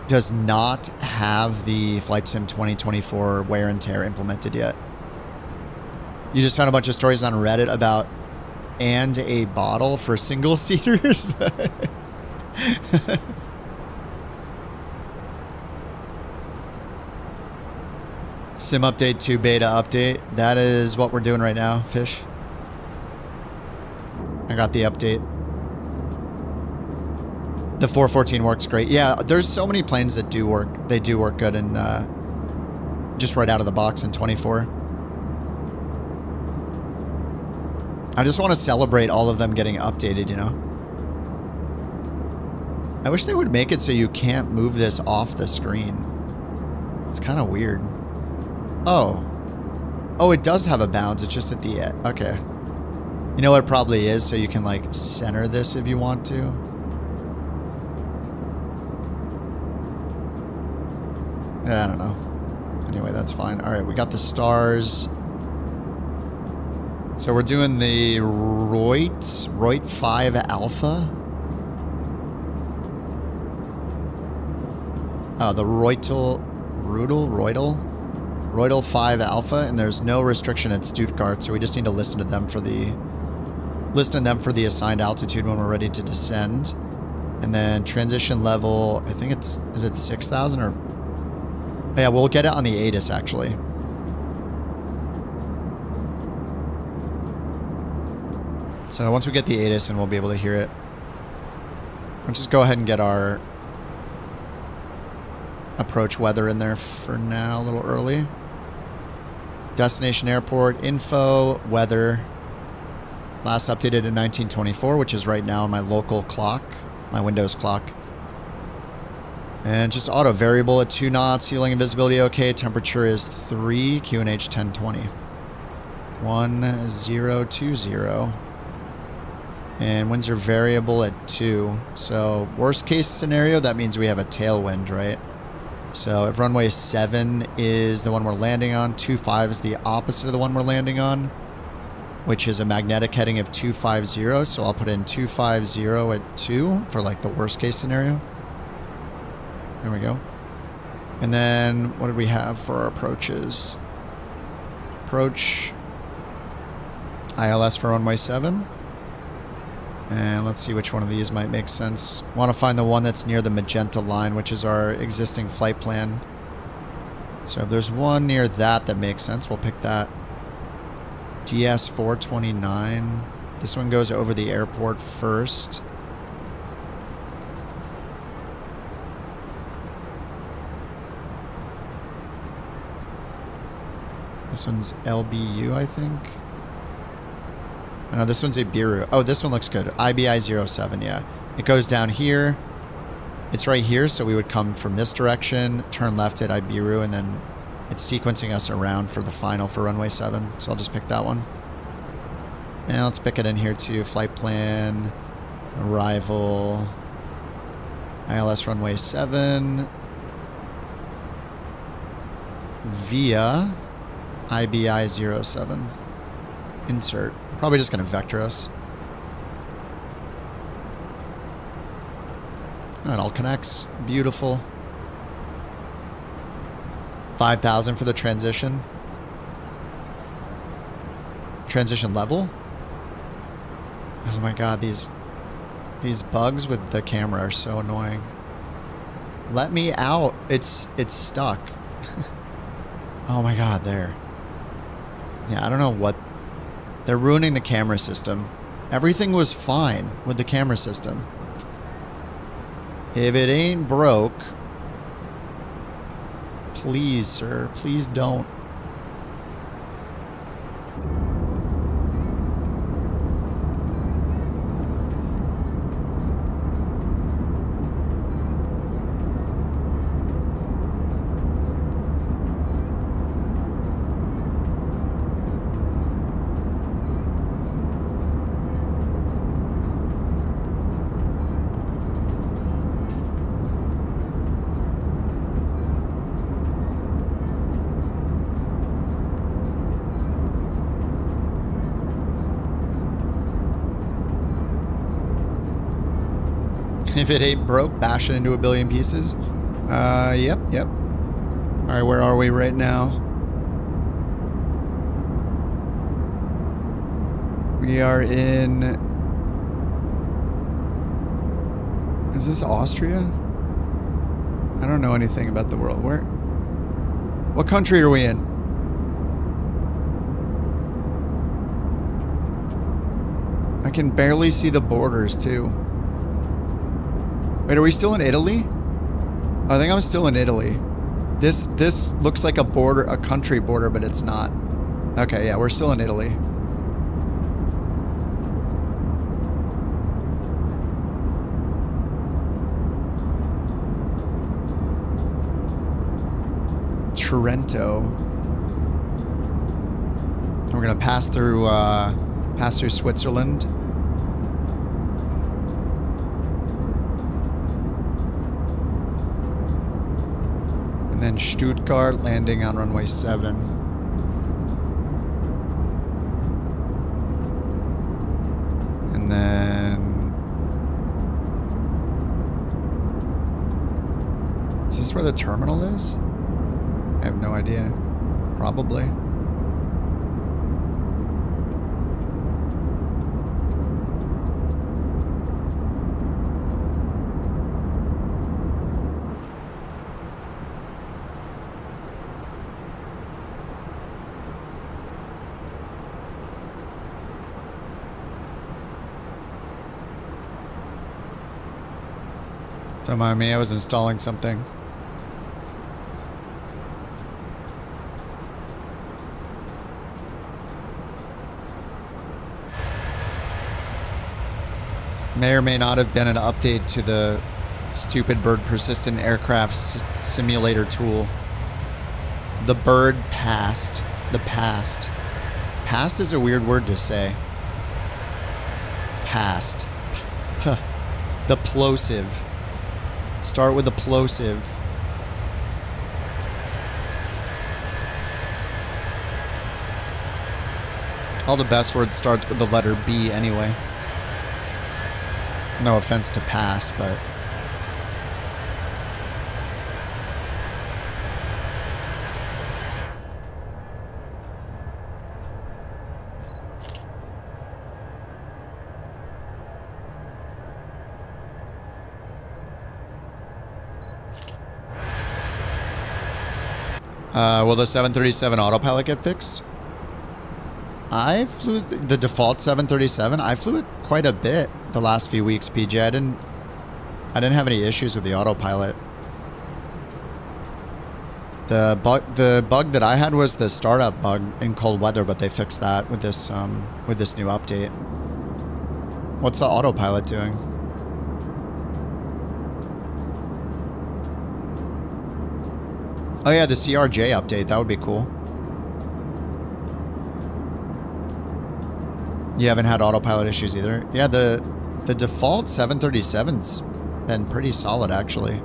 does not have the Flight Sim 2024 wear and tear implemented yet. You just found a bunch of stories on Reddit about and a bottle for single seaters. Sim update 2 beta update. That is what we're doing right now, Fish. I got the update. The 414 works great. Yeah, there's so many planes that do work. They do work good and just right out of the box in 24. I just want to celebrate all of them getting updated, you know? I wish they would make it so you can't move this off the screen. It's kind of weird. Oh. Oh, it does have a bounds. It's just at the end. Okay. You know what it probably is? So you can, like, center this if you want to. I don't know. Anyway, that's fine. All right, we got the stars. So we're doing the Reut 5 Alpha. Oh, the Reutel 5 Alpha, and there's no restriction at Stuttgart, so we just need to listen to them for the assigned altitude when we're ready to descend. And then transition level, I think is it 6,000 or? Oh yeah, we'll get it on the ATIS actually. So once we get the ATIS, and we'll be able to hear it. We'll just go ahead and get our approach weather in there for now, a little early. Destination airport, info, weather. Last updated in 1924, which is right now on my local clock, my Windows clock. And just auto variable at 2 knots, ceiling and visibility okay, temperature is 3, QNH 1020. 1020. And winds are variable at 2. So worst case scenario, that means we have a tailwind, right? So if runway 7 is the one we're landing on, 25 is the opposite of the one we're landing on, which is a magnetic heading of 250. So I'll put in 250 at 2 for like the worst case scenario. There we go. And then what did we have for our approaches? Approach ILS for runway 7. And let's see which one of these might make sense. Want to find the one that's near the magenta line, which is our existing flight plan. So if there's one near that that makes sense, we'll pick that. DS 429. This one goes over the airport first. This one's LBU, I think. No, this one's a Biru. Oh, this one looks good. IBI 07, yeah. It goes down here. It's right here, so we would come from this direction, turn left at Ibiru, and then it's sequencing us around for the final for runway 7. So I'll just pick that one. And let's pick it in here too. Flight plan, arrival, ILS runway 7, via IBI 07. Insert. Probably just going to vector us. And it all connects. Beautiful. 5,000 for the transition. Transition level. Oh my god, these bugs with the camera are so annoying. Let me out. It's stuck. Oh my god, there. Yeah, I don't know what... They're ruining the camera system. Everything was fine with the camera system. If it ain't broke, please, sir, please don't. If it ain't broke, bash it into a billion pieces. Yep. All right, where are we right now? We are in... Is this Austria? I don't know anything about the world. Where? What country are we in? I can barely see the borders too. Wait, are we still in Italy? I think I'm still in Italy. This looks like a border, a country border, but it's not. Okay, yeah, we're still in Italy. Trento. We're gonna pass through Switzerland. And then Stuttgart, landing on runway 7. And then... Is this where the terminal is? I have no idea. Probably. Don't mind me, I was installing something. May or may not have been an update to the stupid bird persistent aircraft simulator tool. The bird passed. The past. Past is a weird word to say. Past. The plosive. Start with the plosive. All the best words starts with the letter B anyway. No offense to past, but... will the 737 autopilot get fixed? I flew the default 737. I flew it quite a bit the last few weeks, PJ. I didn't have any issues with the autopilot. The bug that I had was the startup bug in cold weather, but they fixed that with this new update. What's the autopilot doing? Oh yeah, the CRJ update. That would be cool. You haven't had autopilot issues either? Yeah, the default 737's been pretty solid, actually.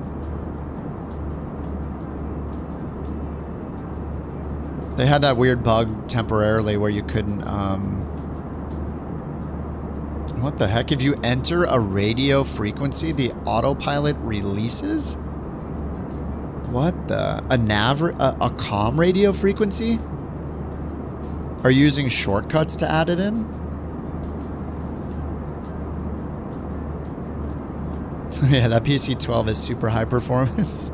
They had that weird bug temporarily where you couldn't, what the heck? If you enter a radio frequency, the autopilot releases? What the? A comm radio frequency? Are you using shortcuts to add it in? Yeah, that PC-12 is super high performance. ...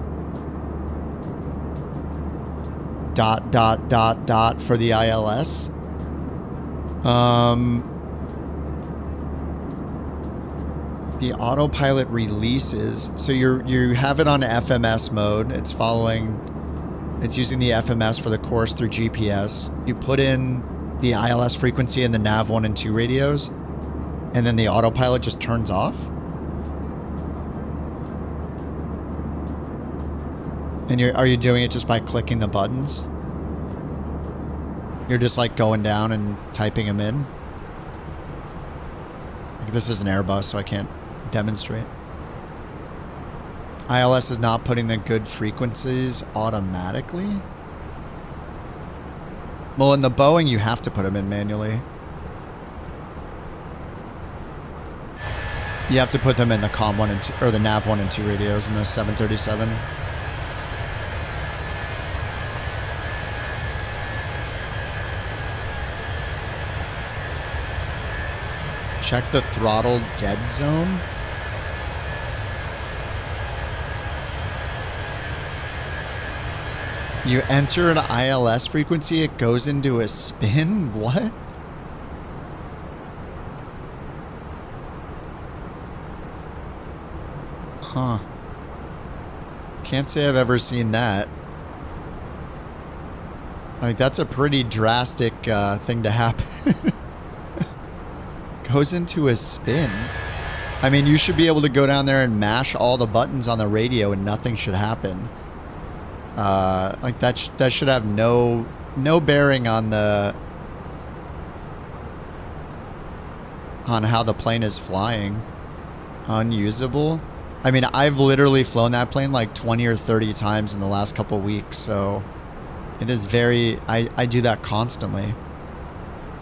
for the ILS. The autopilot releases. So you have it on FMS mode. It's using the FMS for the course through GPS. You put in the ILS frequency in the nav 1 and 2 radios, and then the autopilot just turns off. And are you doing it just by clicking the buttons? You're just like going down and typing them in? This is an Airbus, so I can't demonstrate. ILS is not putting the good frequencies automatically? Well, in the Boeing, you have to put them in manually. You have to put them in the COM 1 and 2, or the nav 1 and 2 radios in the 737. Check the throttle dead zone. You enter an ILS frequency, it goes into a spin? What? Huh. Can't say I've ever seen that. Like, that's a pretty drastic thing to happen. Goes into a spin. I mean, you should be able to go down there and mash all the buttons on the radio and nothing should happen. Like that should have no bearing on how the plane is flying. Unusable. I mean, I've literally flown that plane like 20 or 30 times in the last couple weeks, so it is very. I do that constantly.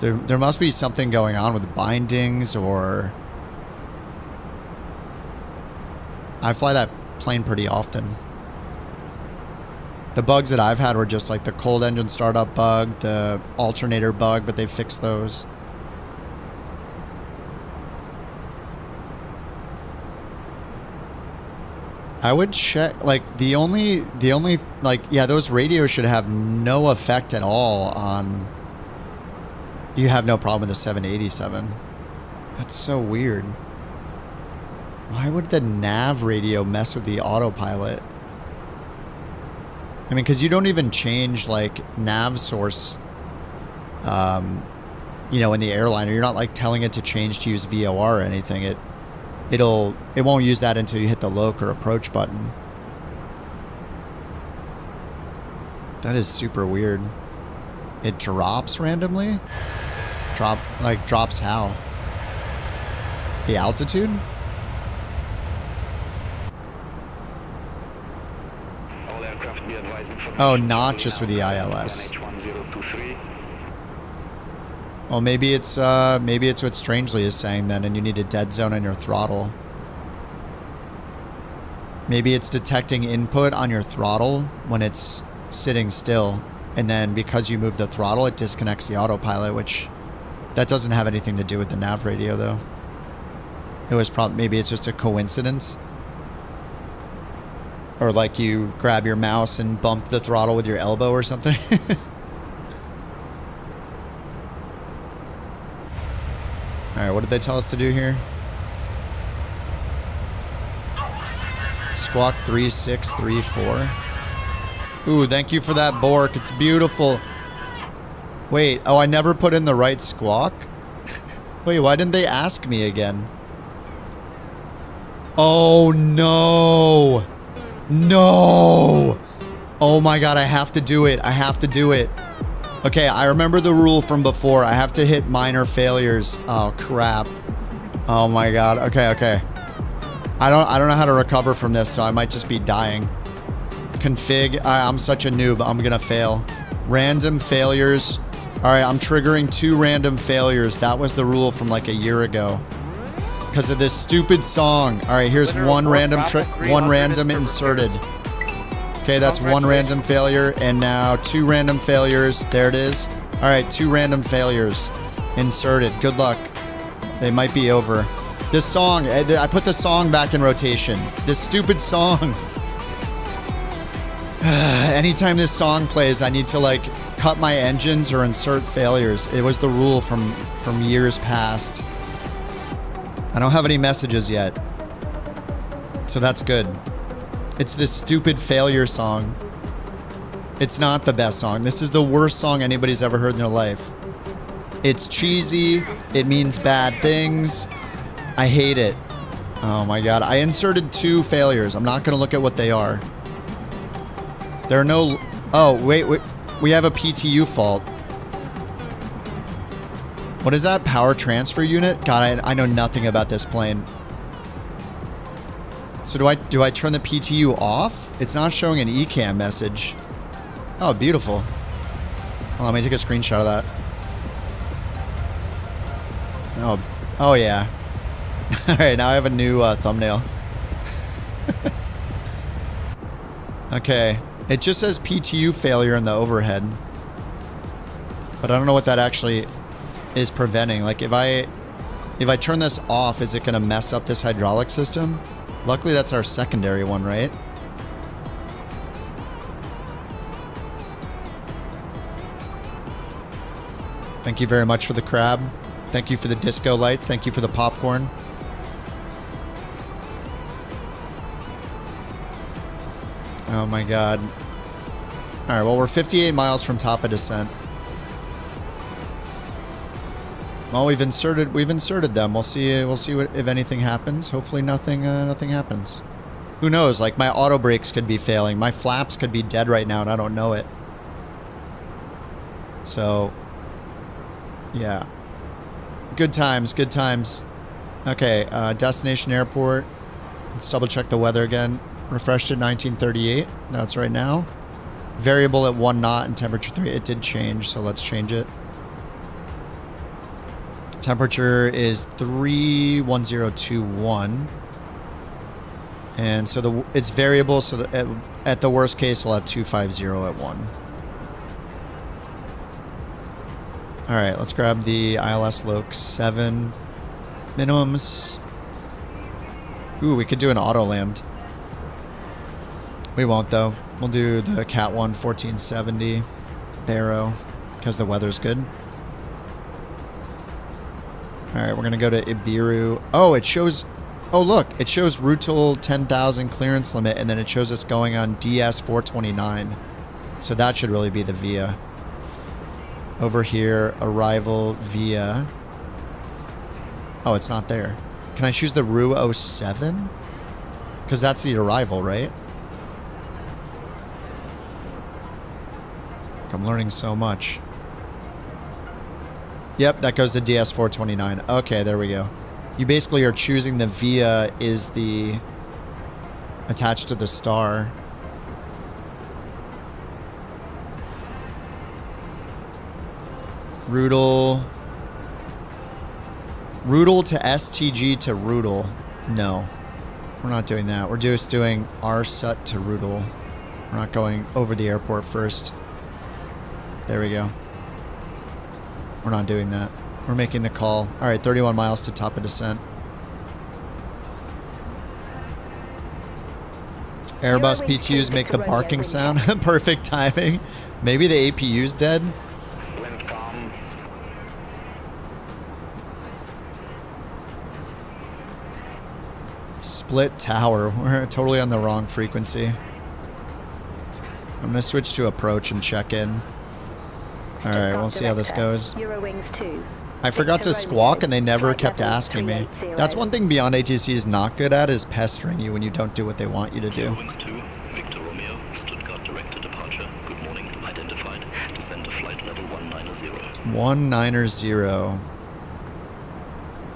There must be something going on with bindings, or I fly that plane pretty often. The bugs that I've had were just like the cold engine startup bug, the alternator bug, but they fixed those. I would check, like, the only, like, yeah, those radios should have no effect at all on, you have no problem with the 787. That's so weird. Why would the nav radio mess with the autopilot? I mean, because you don't even change, like, nav source, you know, in the airliner. You're not, like, telling it to change to use VOR or anything. It won't use that until you hit the loc or approach button. That is super weird. It drops randomly? Drops how? The altitude? Oh, not just with the ILS. Well, maybe it's what Strangely is saying then, and you need a dead zone on your throttle. Maybe it's detecting input on your throttle when it's sitting still, and then because you move the throttle, it disconnects the autopilot, which that doesn't have anything to do with the nav radio, though. It was maybe it's just a coincidence. Or like you grab your mouse and bump the throttle with your elbow or something. Alright, what did they tell us to do here? Squawk 3634. Ooh, thank you for that, Bork. It's beautiful. Wait, oh, I never put in the right squawk? Wait, why didn't they ask me again? Oh, no. No! Oh my god, I have to do it. I have to do it. Okay, I remember the rule from before. I have to hit minor failures. Oh, crap. Oh my god. Okay, okay. I don't know how to recover from this, so I might just be dying. Config. I'm such a noob. I'm gonna fail. Random failures. Alright, I'm triggering 2 random failures. That was the rule from like a year ago. Because of this stupid song. Alright, here's one random inserted. Okay, that's 1 random failure, and now 2 random failures. There it is. Alright, 2 random failures inserted. Good luck. They might be over. This song, I put the song back in rotation. This stupid song. Anytime this song plays, I need to like cut my engines or insert failures. It was the rule from years past. I don't have any messages yet, so that's good. It's this stupid failure song. It's not the best song. This is the worst song anybody's ever heard in their life. It's cheesy. It means bad things. I hate it. Oh my god. I inserted 2 failures. I'm not going to look at what they are. There are no... Oh, wait. We have a PTU fault. What is that? Power transfer unit? God, I know nothing about this plane. So do I turn the PTU off? It's not showing an ECAM message. Oh, beautiful. Well, let me take a screenshot of that. Oh yeah. All right, now I have a new thumbnail. Okay, it just says PTU failure in the overhead, but I don't know what that actually is preventing. Like if I turn this off, is it going to mess up this hydraulic system? Luckily, that's our secondary one, right? Thank you very much for the crab. Thank you for the disco lights. Thank you for the popcorn. Oh my god. Alright, well, we're 58 miles from top of descent. Well, we've inserted them. We'll see what, if anything happens. Hopefully nothing happens. Who knows? Like my auto brakes could be failing. My flaps could be dead right now and I don't know it. So yeah. Good times, good times. Okay, destination airport. Let's double check the weather again. Refreshed at 1938. That's right now. Variable at 1 knot and temperature 3. It did change, so let's change it. Temperature is 31021. And so it's variable, so at the worst case, we'll have 250 at 1. All right, let's grab the ILS Loc 7 minimums. Ooh, we could do an auto land. We won't though. We'll do the Cat 1 1470 Barrow because the weather's good. All right, we're gonna go to Ibiru. Oh, it shows. Oh, look, it shows Rutal 10,000 clearance limit, and then it shows us going on DS 429. So that should really be the VIA. Over here, arrival via. Oh, it's not there. Can I choose the Ru 07? Because that's the arrival, right? I'm learning so much. Yep, that goes to DS 429. Okay, there we go. You basically are choosing the VIA is the attached to the star. Rutal to STG to Rutal. No, we're not doing that. We're just doing RSUT to Rutal. We're not going over the airport first. There we go. We're not doing that. We're making the call. All right, 31 miles to top of descent. Airbus PTUs make the barking sound. Perfect timing. Maybe the APU's dead. Split tower. We're totally on the wrong frequency. I'm going to switch to approach and check in. Alright, we'll see how this goes. I forgot to squawk and they never kept asking me. That's one thing Beyond ATC is not good at, is pestering you when you don't do what they want you to do. 190.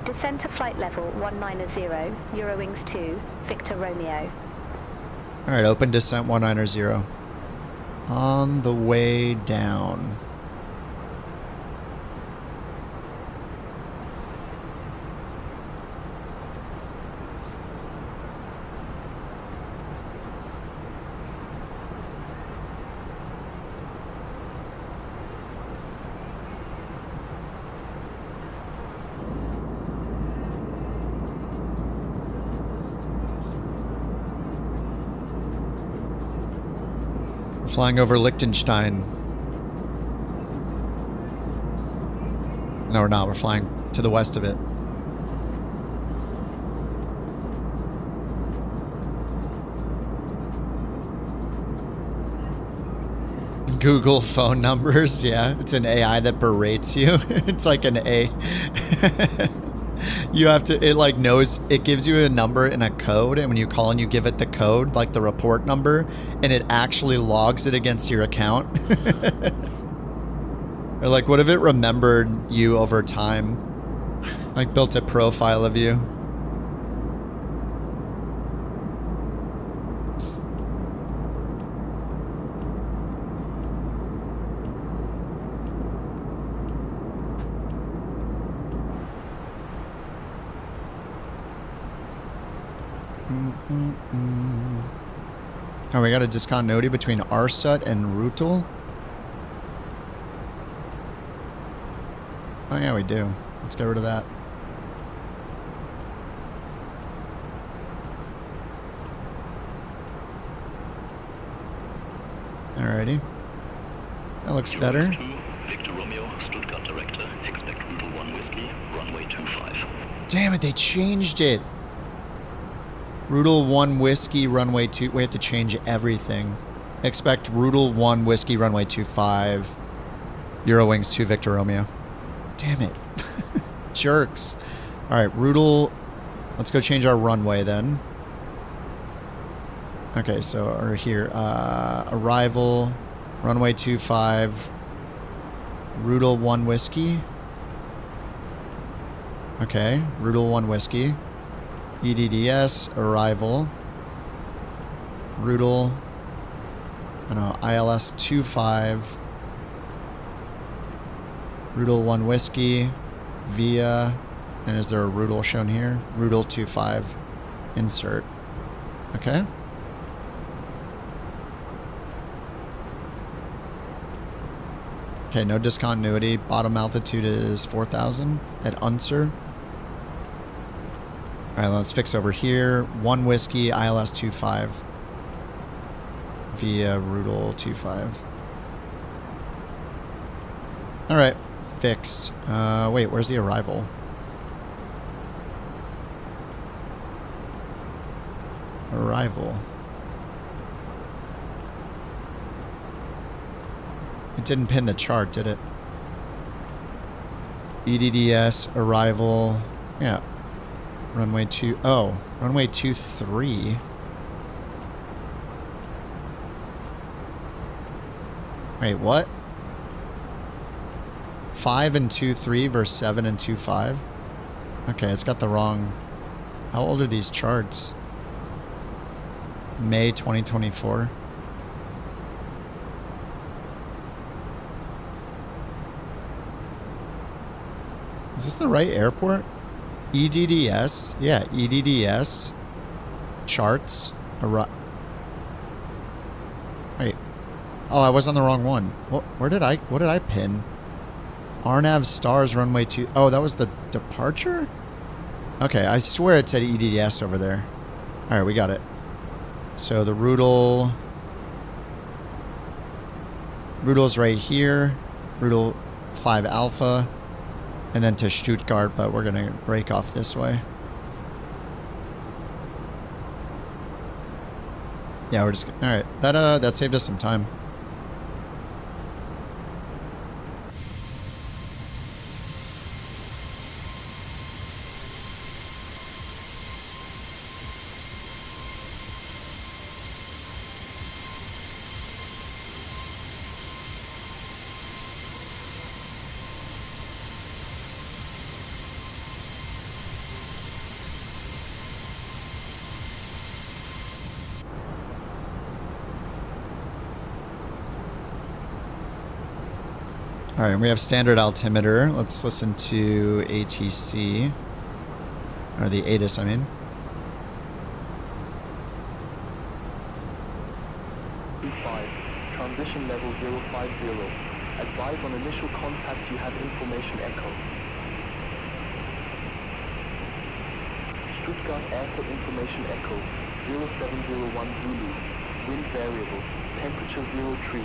Descend to flight level 190, Eurowings 2, Victor Romeo. Alright, open descent 190. On the way down. Flying over Liechtenstein. No, we're not. We're flying to the west of it. Google phone numbers. Yeah, it's an AI that berates you. It's like an A. You have to, it like knows, it gives you a number and a code, and when you call and you give it the code, like the report number, and it actually logs it against your account. Or like, what if it remembered you over time? Like built a profile of you. Oh, we got a discontinuity between Arsut and Rutel. Oh yeah, we do. Let's get rid of that. Alrighty. That looks better. Victor Romeo, Stuttgart Director, expect Rudel 1 Whiskey, runway 25. Damn it, they changed it. Rudel 1 Whiskey, runway 2. We have to change everything. Expect Rudel 1 Whiskey, runway 25. Eurowings 2 Victor Romeo. Damn it. Jerks. Alright, Rudel. Let's go change our runway then. Okay, so we're here. Arrival, runway 25. Rudel 1 Whiskey. Okay, Rudel 1 Whiskey. EDDS, arrival. Rudel. Oh no, ILS 25. Rudel 1 Whiskey. Via. And is there a Rudel shown here? Rudel 25. Insert. Okay. Okay, no discontinuity. Bottom altitude is 4,000 at Unser. Alright, let's fix over here. 1 Whiskey, ILS 25. Via Rudel 25. Alright, fixed. Wait, where's the arrival? Arrival. It didn't pin the chart, did it? EDDS, arrival. Yeah. Runway 2. Oh, runway 23. Wait, what? 5 and 23 versus 7 and 25? Okay, it's got the wrong... How old are these charts? May 2024. Is this the right airport? EDDS? Yeah, EDDS. Charts. Wait. Oh, I was on the wrong one. What did I pin? RNAV stars runway 2. Oh, that was the departure? Okay, I swear it said EDDS over there. Alright, we got it. So the Rudel... Rudel's right here. Rudel 5 Alpha. And then to Stuttgart, but we're going to break off this way. Yeah, we're just... Alright, that saved us some time. Alright, we have standard altimeter. Let's listen to ATC. Or the ATIS, I mean. B5, transition level 050. Advise on initial contact you have information echo. Stuttgart Airport information echo 0701 Zulu. Wind variable, temperature 03,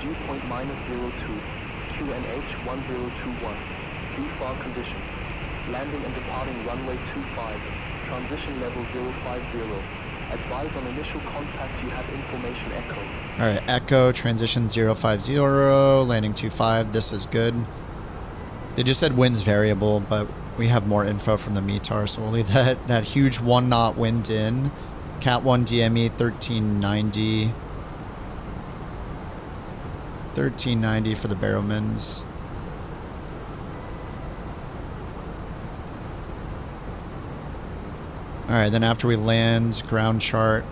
dew point -02. QNH 1021. VFAR condition. Landing and departing runway 25. Transition level 050. Advise on initial contact you have information echo. Alright, echo, transition 050, landing 25. This is good. They just said wind's variable, but we have more info from the METAR, so we'll leave that huge 1 knot wind in. Cat 1 DME 1390. 1390 for the Barrowmans. Alright, then after we land, ground chart,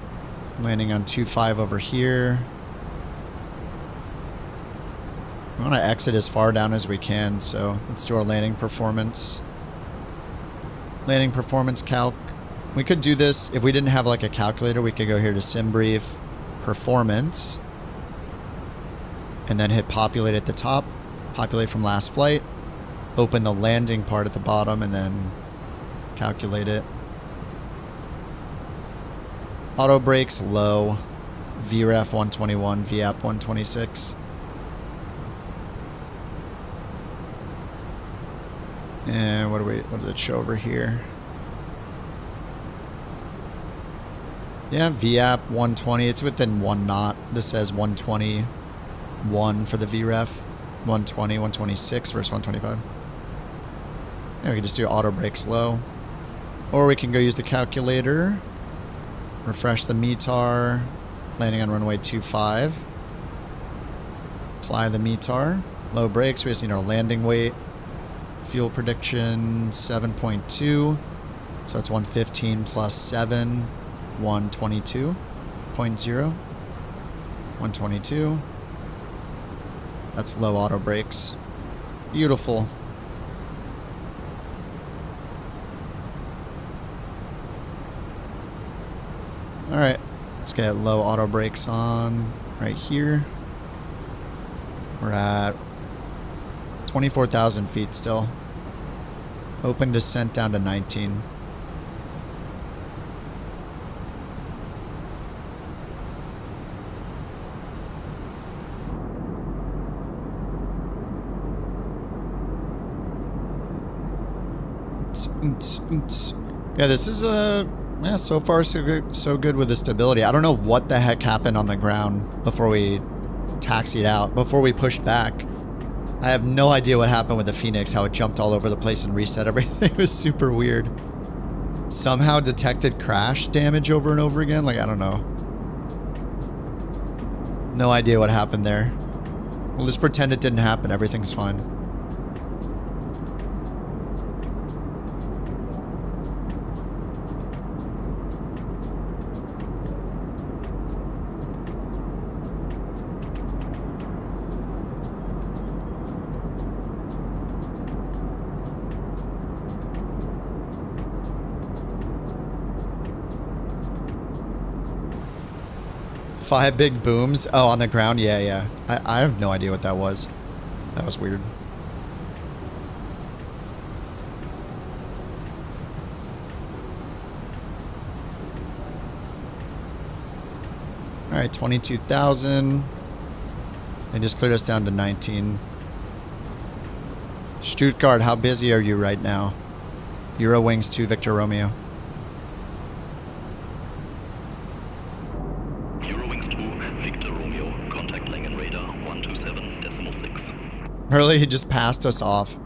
landing on 25 over here. We want to exit as far down as we can, so let's do our landing performance. Landing performance calc. We could do this, if we didn't have like a calculator, we could go here to SimBrief, Performance, and then hit Populate at the top, Populate from last flight, open the landing part at the bottom, and then calculate it. Auto brakes, low. VREF 121, VAP 126. And what does it show over here? Yeah, VAP 120. It's within 1 knot. This says 121 for the VREF. 120, 126 versus 125. Yeah, we can just do auto brakes low. Or we can go use the calculator. Refresh the METAR. Landing on runway 25. Apply the METAR. Low brakes. We just need our landing weight. Fuel prediction 7.2. So it's 115 plus 7. 122.0. 122. That's low auto brakes. Beautiful. Alright, let's get low auto brakes on right here. We're at 24,000 feet still. Open descent down to 19. Yeah, this is yeah, so far so good with the stability. I don't know what the heck happened on the ground before we taxied out, before we pushed back. I have no idea what happened with the Phoenix, how it jumped all over the place and reset everything. It was super weird. Somehow detected crash damage over and over again. Like, I don't know. No idea what happened there. We'll just pretend it didn't happen. Everything's fine. Five big booms. Oh, on the ground? Yeah, yeah. I have no idea what that was. That was weird. Alright, 22,000. They just cleared us down to 19. Stuttgart, how busy are you right now? Euro Wings 2 Victor Romeo. Early, he just passed us off.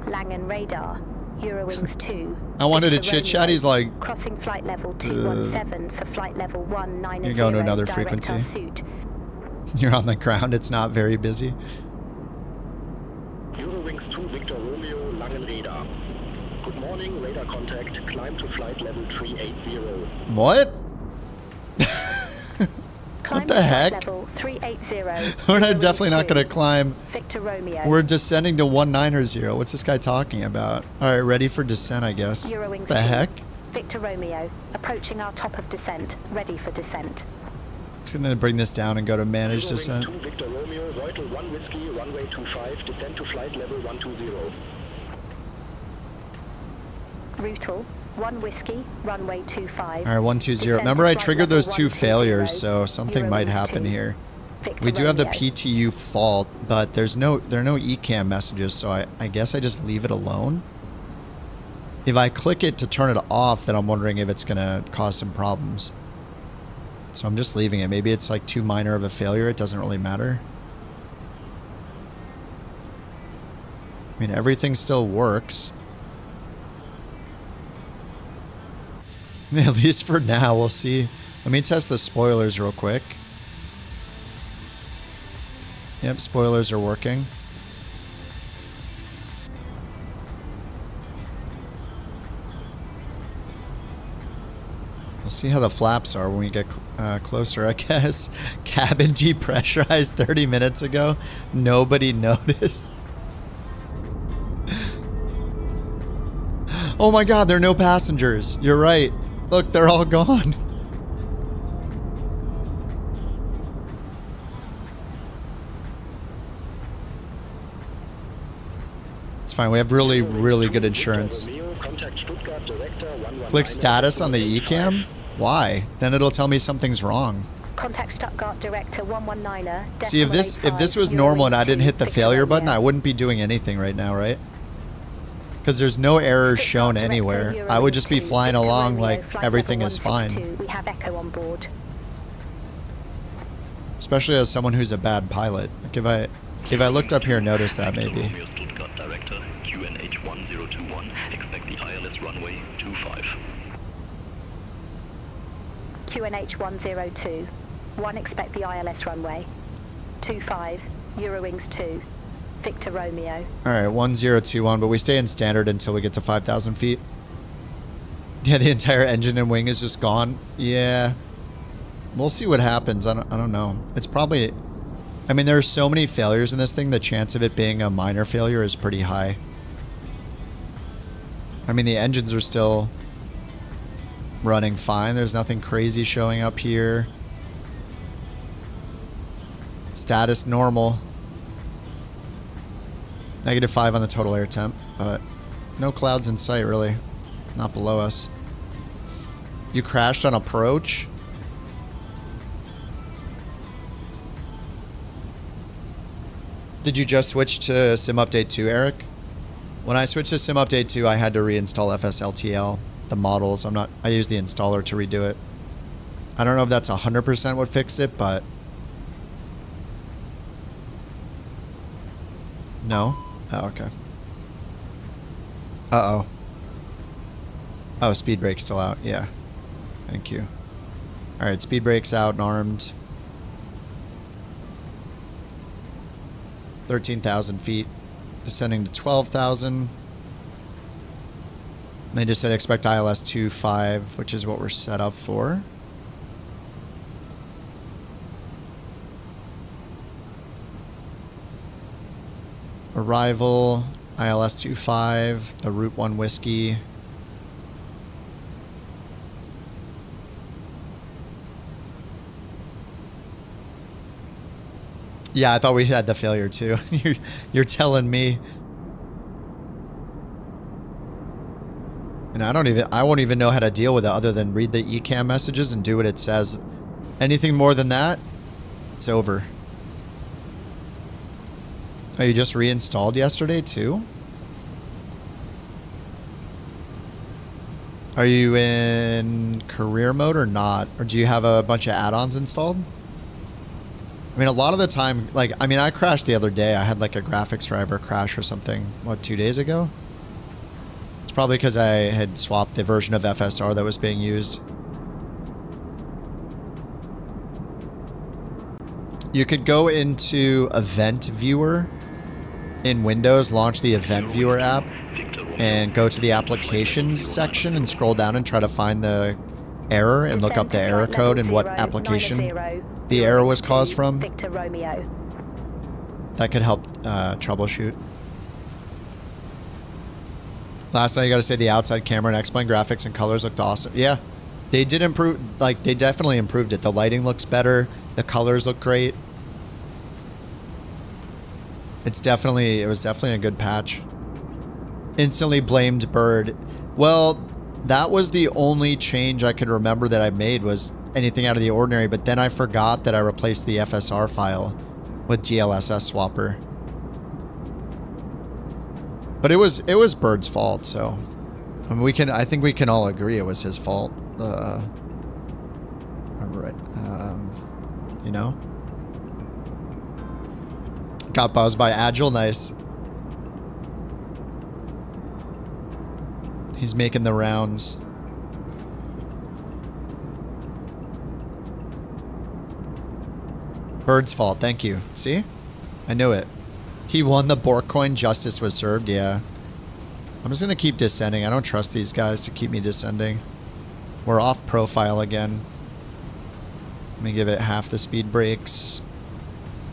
Langen radar, Eurowings 2. I wanted to chit chat. He's like, crossing flight level 217 for flight level 190. You're going to another frequency. You're on the ground. It's not very busy. Eurowings 2 Victor Romeo, Langen radar. Good morning, radar contact. Climb to flight level 380. What? What the heck? Level 380. We're definitely not going to climb. Victor Romeo. We're descending to 190. What's this guy talking about? All right, ready for descent, I guess. Eurowings the 2. heck? Victor Romeo, approaching our top of descent. Ready for descent. Just going to bring this down and go to manage Eurowings descent. 2 Victor Romeo, Reutel 1 Whiskey, runway 25, descend to flight level 120. Reutel 1 Whiskey, runway 25. All right, 120. Remember, I triggered those 2 failures, so something might happen here. We do have the PTU fault, but there are no ECAM messages, so I guess I just leave it alone. If I click it to turn it off, then I'm wondering if it's going to cause some problems. So I'm just leaving it. Maybe it's like too minor of a failure. It doesn't really matter. I mean, everything still works. At least for now, we'll see. Let me test the spoilers real quick. Yep, spoilers are working. We'll see how the flaps are when we get closer, I guess. Cabin depressurized 30 minutes ago. Nobody noticed. Oh my god, there are no passengers. You're right. Look, they're all gone. It's fine. We have really, really good insurance. Click status on the eCam? Why? Then it'll tell me something's wrong. Contact Stuttgart Director 119er. See, if this was normal and I didn't hit the failure button, I wouldn't be doing anything right now, right? Because there's no errors shown anywhere. I would just be flying along like everything is fine. We have Echo on board. Especially as someone who's a bad pilot. Like if I looked up here and noticed that, maybe. QNH 102. 1 expect the ILS runway. 25, Eurowings 2. Victor Romeo. Alright, 1021, but we stay in standard until we get to 5,000 feet. Yeah, the entire engine and wing is just gone. Yeah. We'll see what happens. I don't know. It's probably... I mean, there are so many failures in this thing, the chance of it being a minor failure is pretty high. I mean, the engines are still running fine. There's nothing crazy showing up here. Status normal. -5 on the total air temp, but no clouds in sight, really. Not below us. You crashed on approach? Did you just switch to Sim Update 2, Eric? When I switched to Sim Update 2, I had to reinstall FSLTL, the models. I used the installer to redo it. I don't know if that's 100% what fixed it, but... No? Oh, okay. Uh-oh. Oh, speed brake's still out. Yeah. Thank you. Alright, speed brake's out and armed. 13,000 feet. Descending to 12,000. They just said expect ILS 25, which is what we're set up for. Arrival, ILS 25, the Route 1 Whiskey. Yeah, I thought we had the failure too. You're telling me. And I won't even know how to deal with it other than read the eCam messages and do what it says. Anything more than that, it's over. Oh, you just reinstalled yesterday too? Are you in career mode or not? Or do you have a bunch of add-ons installed? I mean, a lot of the time, like, I mean, I crashed the other day. I had like a graphics driver crash or something, what, 2 days ago? It's probably because I had swapped the version of FSR that was being used. You could go into Event Viewer in Windows, launch the Event Viewer app, and go to the Applications section and scroll down and try to find the error and look up the error code and what application the error was caused from. Victor Romeo. That could help troubleshoot. Last night, you got to say the outside camera and X-Plane graphics and colors looked awesome. Yeah, they did improve. Like, they definitely improved it. The lighting looks better. The colors look great. It was definitely a good patch. Instantly blamed Bird. Well, that was the only change I could remember that I made, was anything out of the ordinary, but then I forgot that I replaced the FSR file with GLSS swapper. But it was Bird's fault, so I mean, I think we can all agree it was his fault. Right. You know? Got buzzed by Agile, nice. He's making the rounds. Bird's fault, thank you. See? I knew it. He won the BorkCoin, justice was served, yeah. I'm just gonna keep descending. I don't trust these guys to keep me descending. We're off profile again. Let me give it half the speed brakes.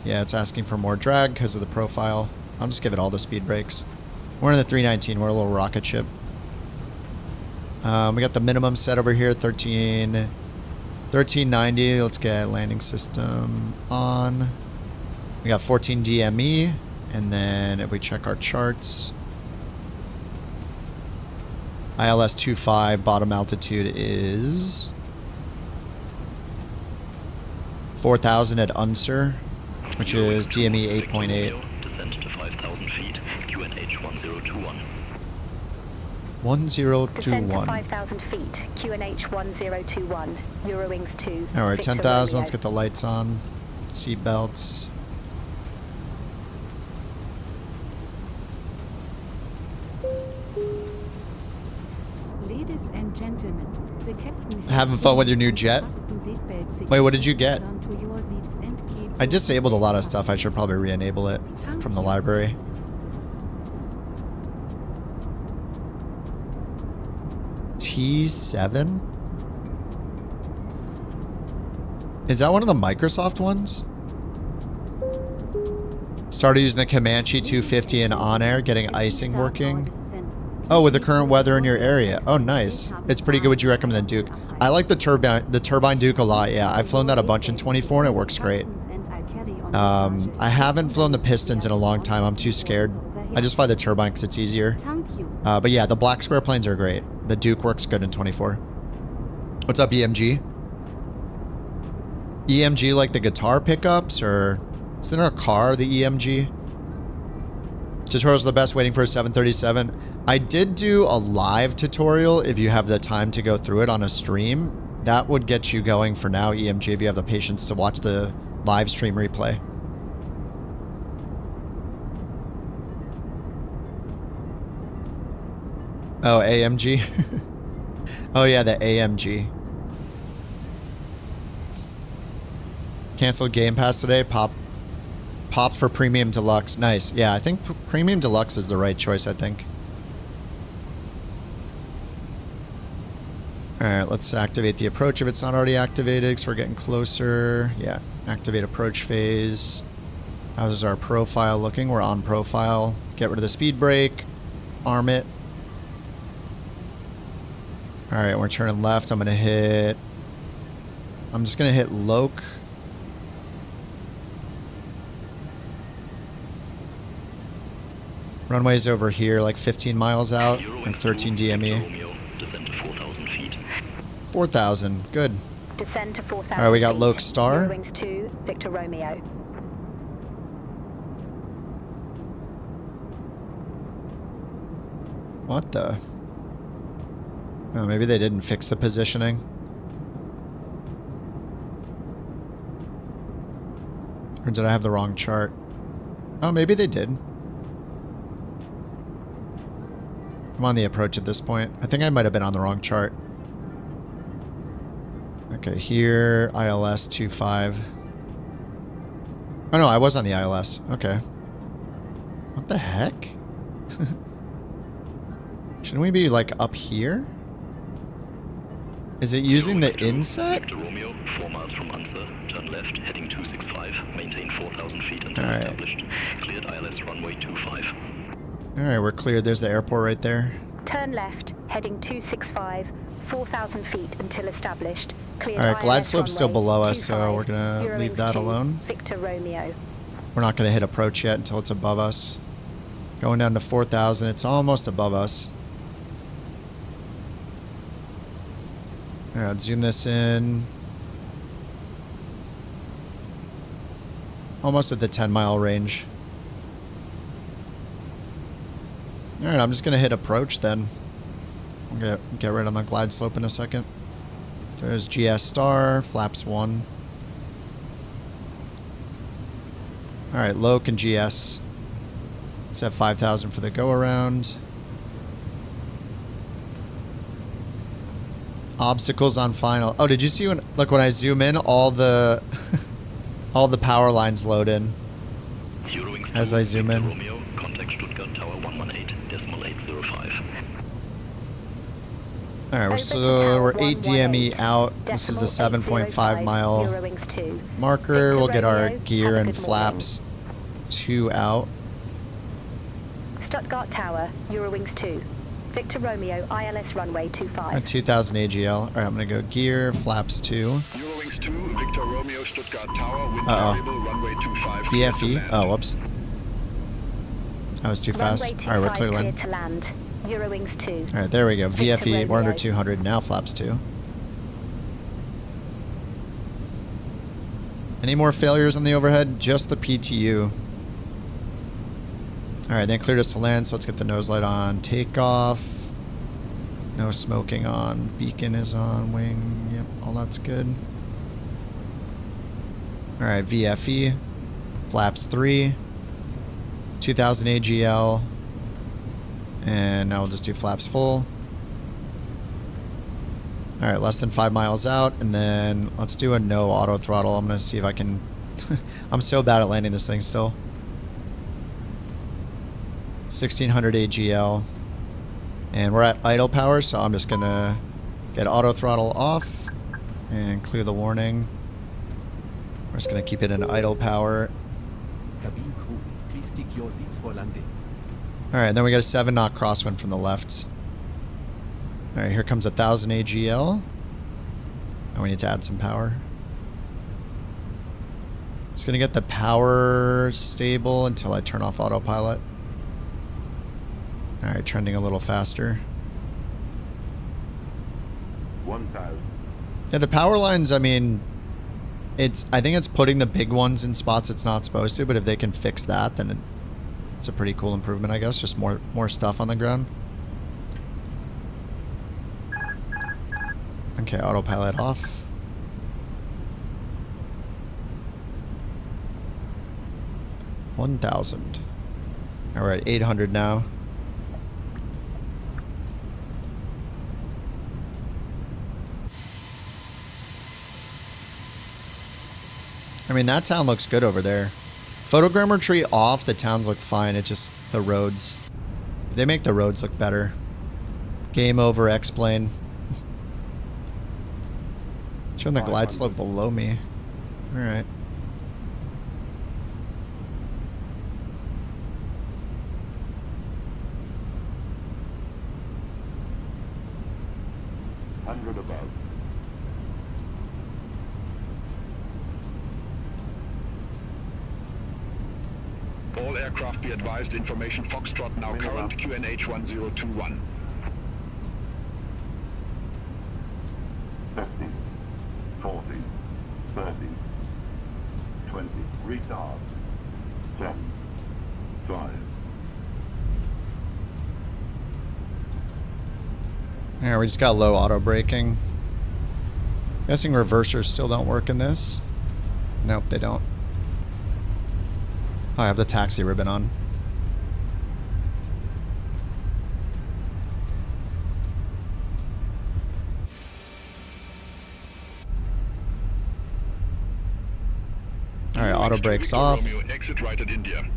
Yeah, it's asking for more drag because of the profile. I'll just give it all the speed brakes. We're in the 319, we're a little rocket ship. We got the minimum set over here, 1390. Let's get landing system on. We got 14 DME, and then if we check our charts, ILS 25 bottom altitude is 4,000 at Unser, which is DME 8.8. Descent to 5,000 feet, QNH 1021. 1021. Descend to 5,000 feet, QNH 1021, Eurowings 2. All right, Victor 10,000. Let's Romeo. get the lights on. Seat belts. Ladies and gentlemen, the captain has Having fun with your new jet? fasten seatbelt signs. Wait, what did you get? Turn to your seats and keep I disabled a lot of stuff. I should probably re-enable it from the library. T7? Is that one of the Microsoft ones? Started using the Comanche 250 and On Air, getting icing working. Oh, with the current weather in your area. Oh, nice. It's pretty good. Would you recommend the Duke? I like the turbine Duke a lot. Yeah, I've flown that a bunch in 24 and it works great. I haven't flown the Pistons in a long time. I'm too scared. I just fly the turbine because it's easier. But yeah, the black square planes are great. The Duke works good in 24. What's up, EMG? EMG like the guitar pickups, or is it in our car, the EMG? Tutorials are the best, waiting for a 737. I did do a live tutorial if you have the time to go through it on a stream. That would get you going for now, EMG, if you have the patience to watch the live stream replay. Oh, AMG? Oh yeah, the AMG. Canceled Game Pass today. Popped for Premium Deluxe. Nice. Yeah, I think Premium Deluxe is the right choice, I think. Alright, let's activate the approach if it's not already activated, because we're getting closer. Yeah, activate approach phase. How's our profile looking? We're on profile. Get rid of the speed brake. Arm it. Alright, we're turning left. I'm just going to hit Loke. Runway's over here, like 15 miles out, and 13 DME. 4,000, good. Descend to 4,000. Alright, we got Loke Star. Eurowings 2, Victor Romeo. What the? Oh, maybe they didn't fix the positioning. Or did I have the wrong chart? Oh, maybe they did. I'm on the approach at this point. I think I might have been on the wrong chart. Okay, here, ILS 25. Oh no, I was on the ILS. Okay. What the heck? Shouldn't we be like up here? Is it using the inset? Victor Romeo, 4 miles from Unser, turn left, heading 265, maintain 4,000 feet until established. Cleared ILS runway 25. Alright, we're cleared. There's the airport right there. Turn left, heading 265, 4,000 feet until established. Cleared Alright, glide ILS slope's still runway below us, 25, so we're gonna leave that 2, alone. Victor Romeo. We're not gonna hit approach yet until it's above us. Going down to 4,000, it's almost above us. Alright, let's zoom this in. Almost at the 10-mile range. Alright, I'm just gonna hit approach then. We'll get right on the glide slope in a second. There's GS star, flaps 1. Alright, Loke and GS. Let's have 5,000 for the go-around. Obstacles on final. Oh, did you see when, look, when I zoom in, all the all the power lines load in as I zoom in. Romeo, contact Stuttgart Tower 118.805. Alright, so we're 8 DME out. This is the 7.5 mile marker. We'll get our gear and flaps 2 out. Stuttgart Tower, Eurowings 2. Victor Romeo, ILS runway 25. 2000 AGL. All right, I'm going to go gear, flaps 2. Eurowings 2, Victor Romeo, Stuttgart Tower, wind Uh-oh. variable, runway 25. VFE. Oh, whoops. That was too fast. Runway All right, we're 25 clear clear land. to land. Eurowings 2. All right, there we go. Victor VFE, we're under Romeo. 200. Now flaps 2. Any more failures on the overhead? Just the PTU. All right, they cleared us to land, so let's get the nose light on. Takeoff. No smoking on. Beacon is on. Wing. Yep, all that's good. All right, VFE. Flaps 3. 2000 AGL. And now we'll just do flaps full. All right, less than 5 miles out, and then let's do a no auto throttle. I'm gonna see if I can. I'm so bad at landing this thing still. 1600 AGL, and we're at idle power, so I'm just gonna get auto throttle off and clear the warning. We're just gonna keep it in idle power. Cabine crew, please stick your seats for landing. All right, then we got a 7-knot crosswind from the left. All right, here comes 1000 AGL. And we need to add some power. Just gonna get the power stable until I turn off autopilot. All right, trending a little faster. 1000. Yeah, the power lines, I mean, I think it's putting the big ones in spots it's not supposed to, but if they can fix that, then it's a pretty cool improvement, I guess. Just more stuff on the ground. Okay, autopilot off. $1,000. All right, 800 now. I mean, that town looks good over there. Photogrammetry off, the towns look fine. It's just the roads. They make the roads look better. Game over, X-Plane. Showing the glide slope below me. Alright. Above. All aircraft be advised, information Foxtrot now current QNH 1021. 50, 40, 30, 20, retard, 10, 5. Yeah, we just got low auto braking. Guessing reversers still don't work in this. Nope, they don't. Oh, I have the taxi ribbon on. Alright, auto brakes off. Exit right at India.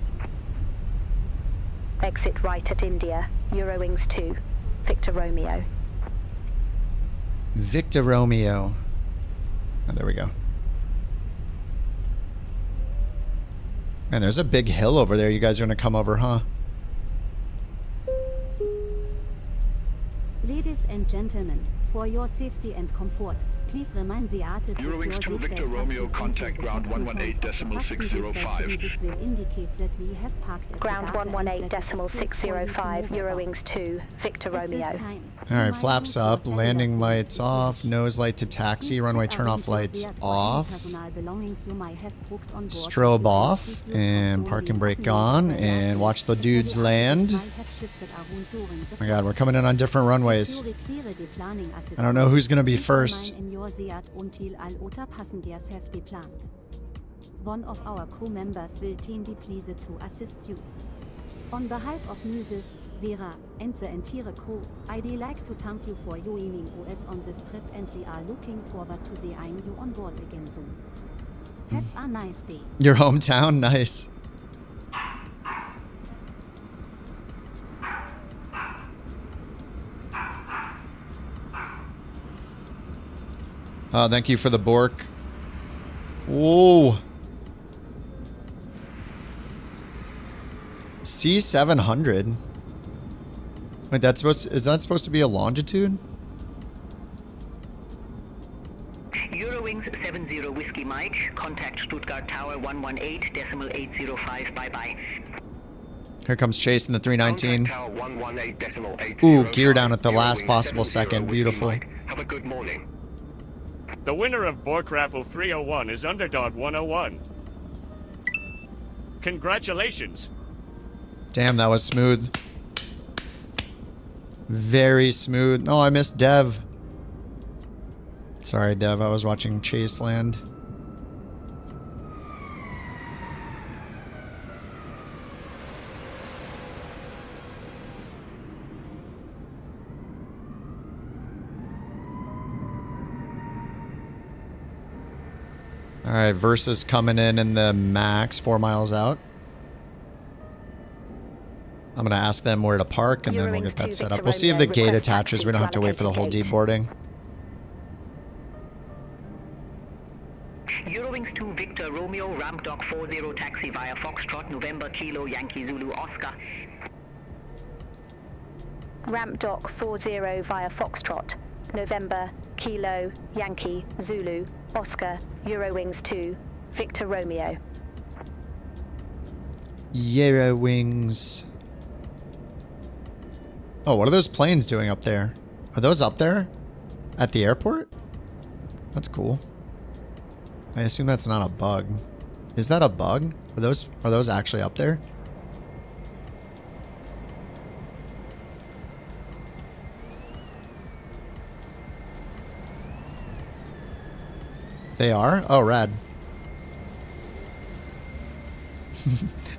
Exit right at India. Eurowings 2. Victor Romeo. Victor Romeo. Oh, there we go. Man, there's a big hill over there. You guys are going to come over, huh? Ladies and gentlemen, for your safety and comfort, please remain seated with your Eurowings 2 Victor seatbelt Romeo, fastened contact into the ground cabin points of the 118.605. fasten seatbelts. This will indicate that we have parked at Ground the data and that it is safe for you to 118.605, move about. Eurowings 2, Victor At this Romeo. time, Alright, remind flaps you up, to landing cellular lights phones off, secure. nose light to taxi, Please runway check turn our off lights enthusiast or off, personal belongings you might have booked on board. strobe Please off, use and console parking in brake button on, for and watch the landing. dudes Several land. might have shifted around during the Oh my god, we're coming in on different runways. I don't know who's gonna be first. In your Seat until all other passengers have deplanet. One of our crew members will be pleased to assist you. On behalf of Muse, Vera, and the entire crew, I'd like to thank you for joining us on this trip, and we are looking forward to seeing you on board again soon. Have a nice day. Your hometown? Nice. Thank you for the Bork. Whoa. C700. Wait, is that supposed to be a longitude? Eurowings 70 Whiskey Mike, contact Stuttgart Tower 118.805, bye-bye. Here comes Chase in the 319. Tower 118.805. Ooh, gear down at the last possible second. Beautiful. Have a good morning. The winner of Bork Raffle 301 is Underdog 101. Congratulations. Damn, that was smooth. Very smooth. Oh, I missed Dev. Sorry, Dev. I was watching Chase land. All right, Versus coming in the max, 4 miles out. I'm going to ask them where to park, and then we'll get that set up. We'll see if the gate attaches. We don't have to wait for the whole deboarding. Eurowings 2 Victor Romeo, ramp dock 40 taxi via Foxtrot, November Kilo Yankee Zulu Oscar. Ramp dock 40 via Foxtrot, November Kilo Yankee Zulu Oscar, Eurowings 2 Victor Romeo. Eurowings. Oh, what are those planes doing up there? Are those up there? At the airport? That's cool. I assume that's not a bug. Is that a bug? Are those actually up there? They are? Oh, rad.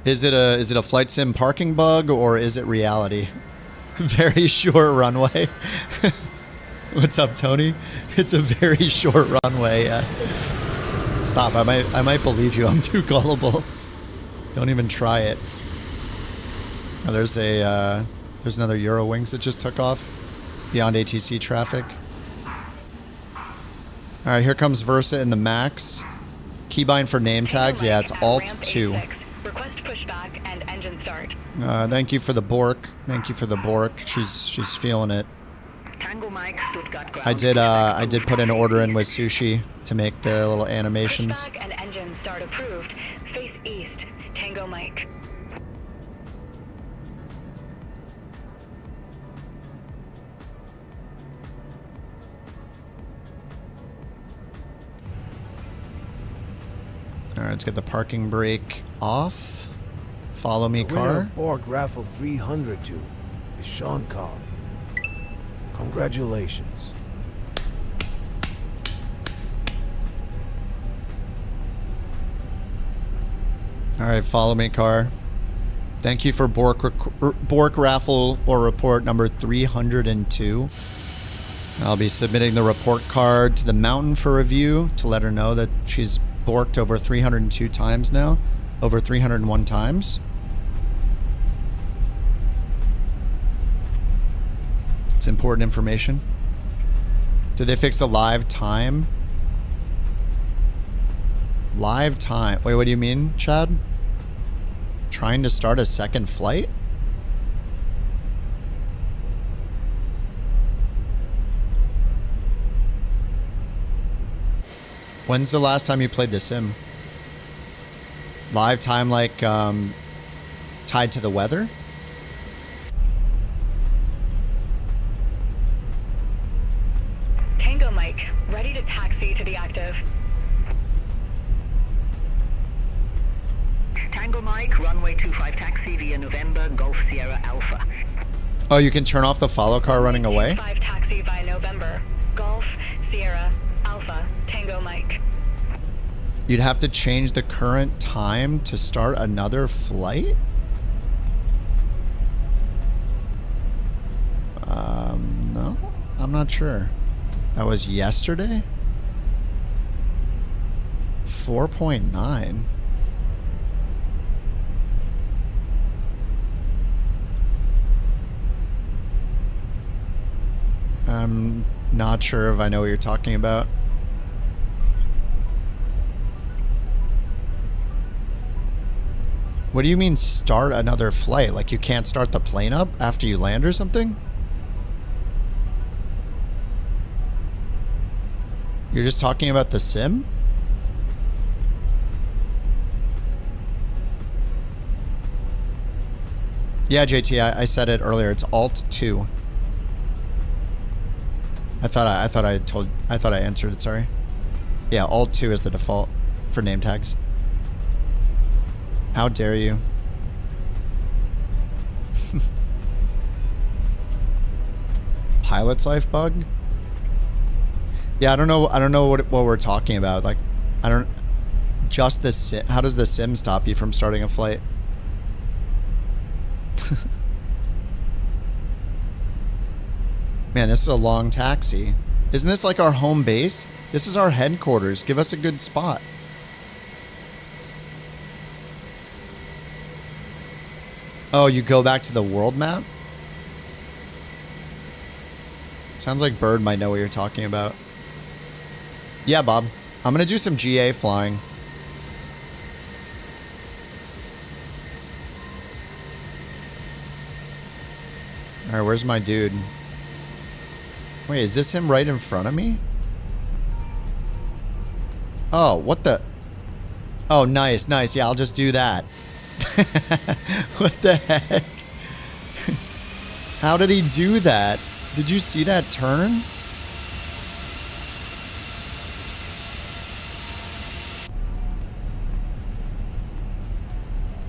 Is it a flight sim parking bug or is it reality? Very short runway. What's up, Tony? It's a very short runway. Stop. I might believe you. I'm too gullible. Don't even try it. Oh, there's another Eurowings that just took off beyond ATC traffic. All right, here comes Versa in the max. Keybind for name tags. Yeah, it's Alt 2. Request pushback and engine start. Thank you for the Bork. Thank you for the Bork. She's feeling it. Tango Mike, Stuttgart ground. I did put an order in with Sushi to make the little animations. Pushback and engine start approved. Face east. Tango Mike. All right, let's get the parking brake off. Follow me, car. Bork Raffle 302 is Sean Cobb. Congratulations. All right, follow me, car. Thank you for Bork Raffle or report number 302. I'll be submitting the report card to the mountain for review to let her know that she's borked over 302 times now, over 301 times. It's important information. Did they fix a live time? Live time. Wait, what do you mean, Chad? Trying to start a second flight? When's the last time you played the sim? Live time, like, tied to the weather? Tango Mike, ready to taxi to the active. Tango Mike, runway 25 taxi via November, Golf Sierra Alpha. Oh, you can turn off the follow car running away? 25 taxi via November, Golf Sierra Alpha, Tango Mike. You'd have to change the current time to start another flight? No, I'm not sure. That was yesterday? 4.9. I'm not sure if I know what you're talking about. What do you mean start another flight? Like you can't start the plane up after you land or something? You're just talking about the sim? Yeah, JT, I said it earlier. It's Alt 2. I thought I answered it, sorry. Yeah, Alt 2 is the default for name tags. How dare you? Pilot's life bug? Yeah, I don't know what we're talking about. Like, I don't... Just the sim... How does the sim stop you from starting a flight? Man, this is a long taxi. Isn't this like our home base? This is our headquarters. Give us a good spot. Oh, you go back to the world map? Sounds like Bird might know what you're talking about. Yeah, Bob. I'm gonna do some GA flying. Alright, where's my dude? Wait, is this him right in front of me? Oh, what the... Oh, nice, nice. Yeah, I'll just do that. What the heck? How did he do that? Did you see that turn?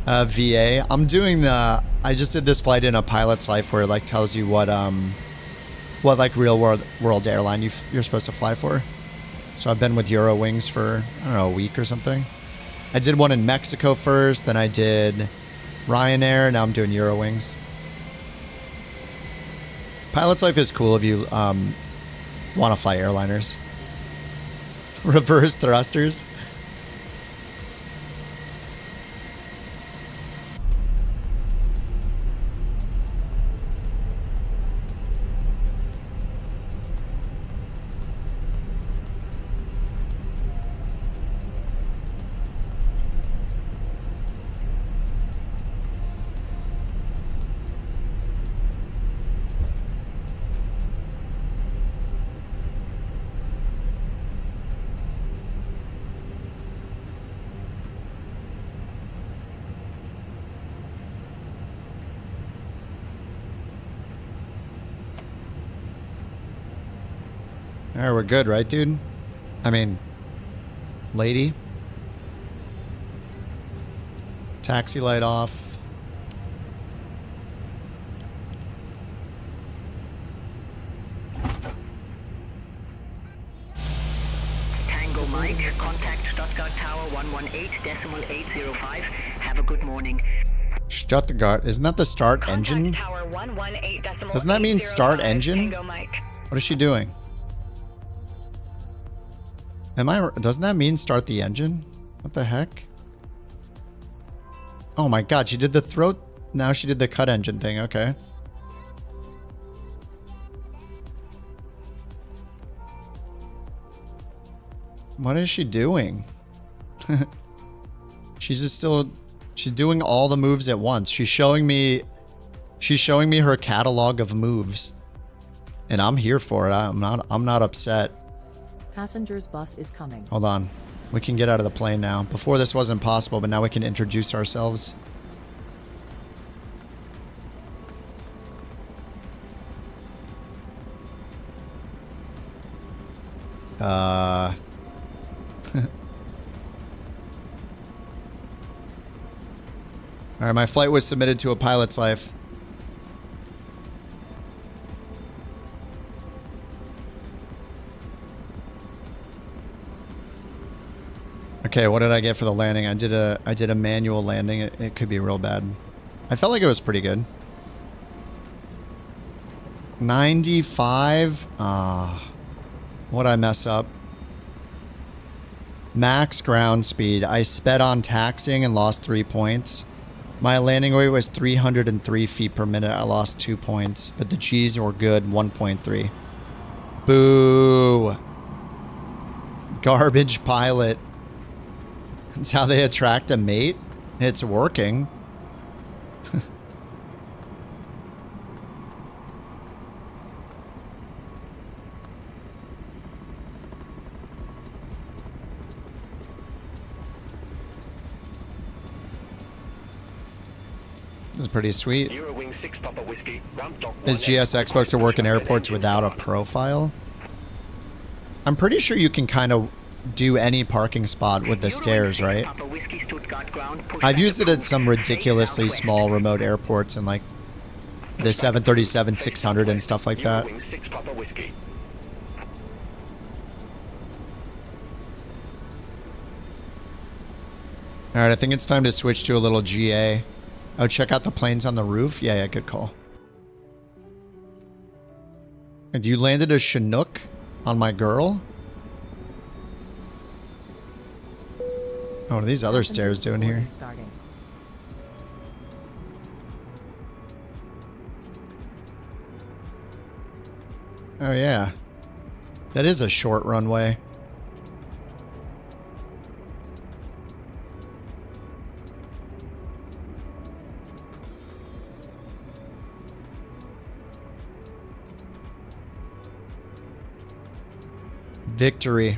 VA. I'm doing the... I just did this flight in a pilot's life where it like tells you what like real world airline you're supposed to fly for. So I've been with Eurowings for, I don't know, a week or something. I did one in Mexico first, then I did Ryanair, now I'm doing Eurowings. Pilot's life is cool if you want to fly airliners. Reverse thrusters. Alright, we're good, right, dude? I mean, lady. Taxi light off. Tango Mike, contact Stuttgart Tower 118.805. Have a good morning. Stuttgart, isn't that the start engine? Doesn't that mean start engine? What is she doing? Doesn't that mean start the engine? What the heck? Oh my god, she did the throat. Now she did the cut engine thing, okay. What is she doing? She's doing all the moves at once. She's showing me her catalog of moves. And I'm here for it. I'm not upset. Passenger's bus is coming. Hold on. We can get out of the plane now. Before this wasn't possible, but now we can introduce ourselves. Alright, my flight was submitted to a pilot's life. Okay, what did I get for the landing? I did a manual landing. It could be real bad. I felt like it was pretty good. 95? What'd I mess up? Max ground speed. I sped on taxiing and lost 3 points. My landing weight was 303 feet per minute. I lost 2 points, but the G's were good, 1.3. Boo. Garbage pilot. That's how they attract a mate? It's working. This is pretty sweet. Is GSX supposed to work in airports without a profile? I'm pretty sure you can kind of do any parking spot with the stairs, right? I've used it at some ridiculously small remote airports and like the 737-600 and stuff like that. Alright, I think it's time to switch to a little GA. Oh, check out the planes on the roof? Yeah, good call. And you landed a Chinook on my girl? Oh, what are these other stairs doing here? Oh, yeah. That is a short runway. Victory.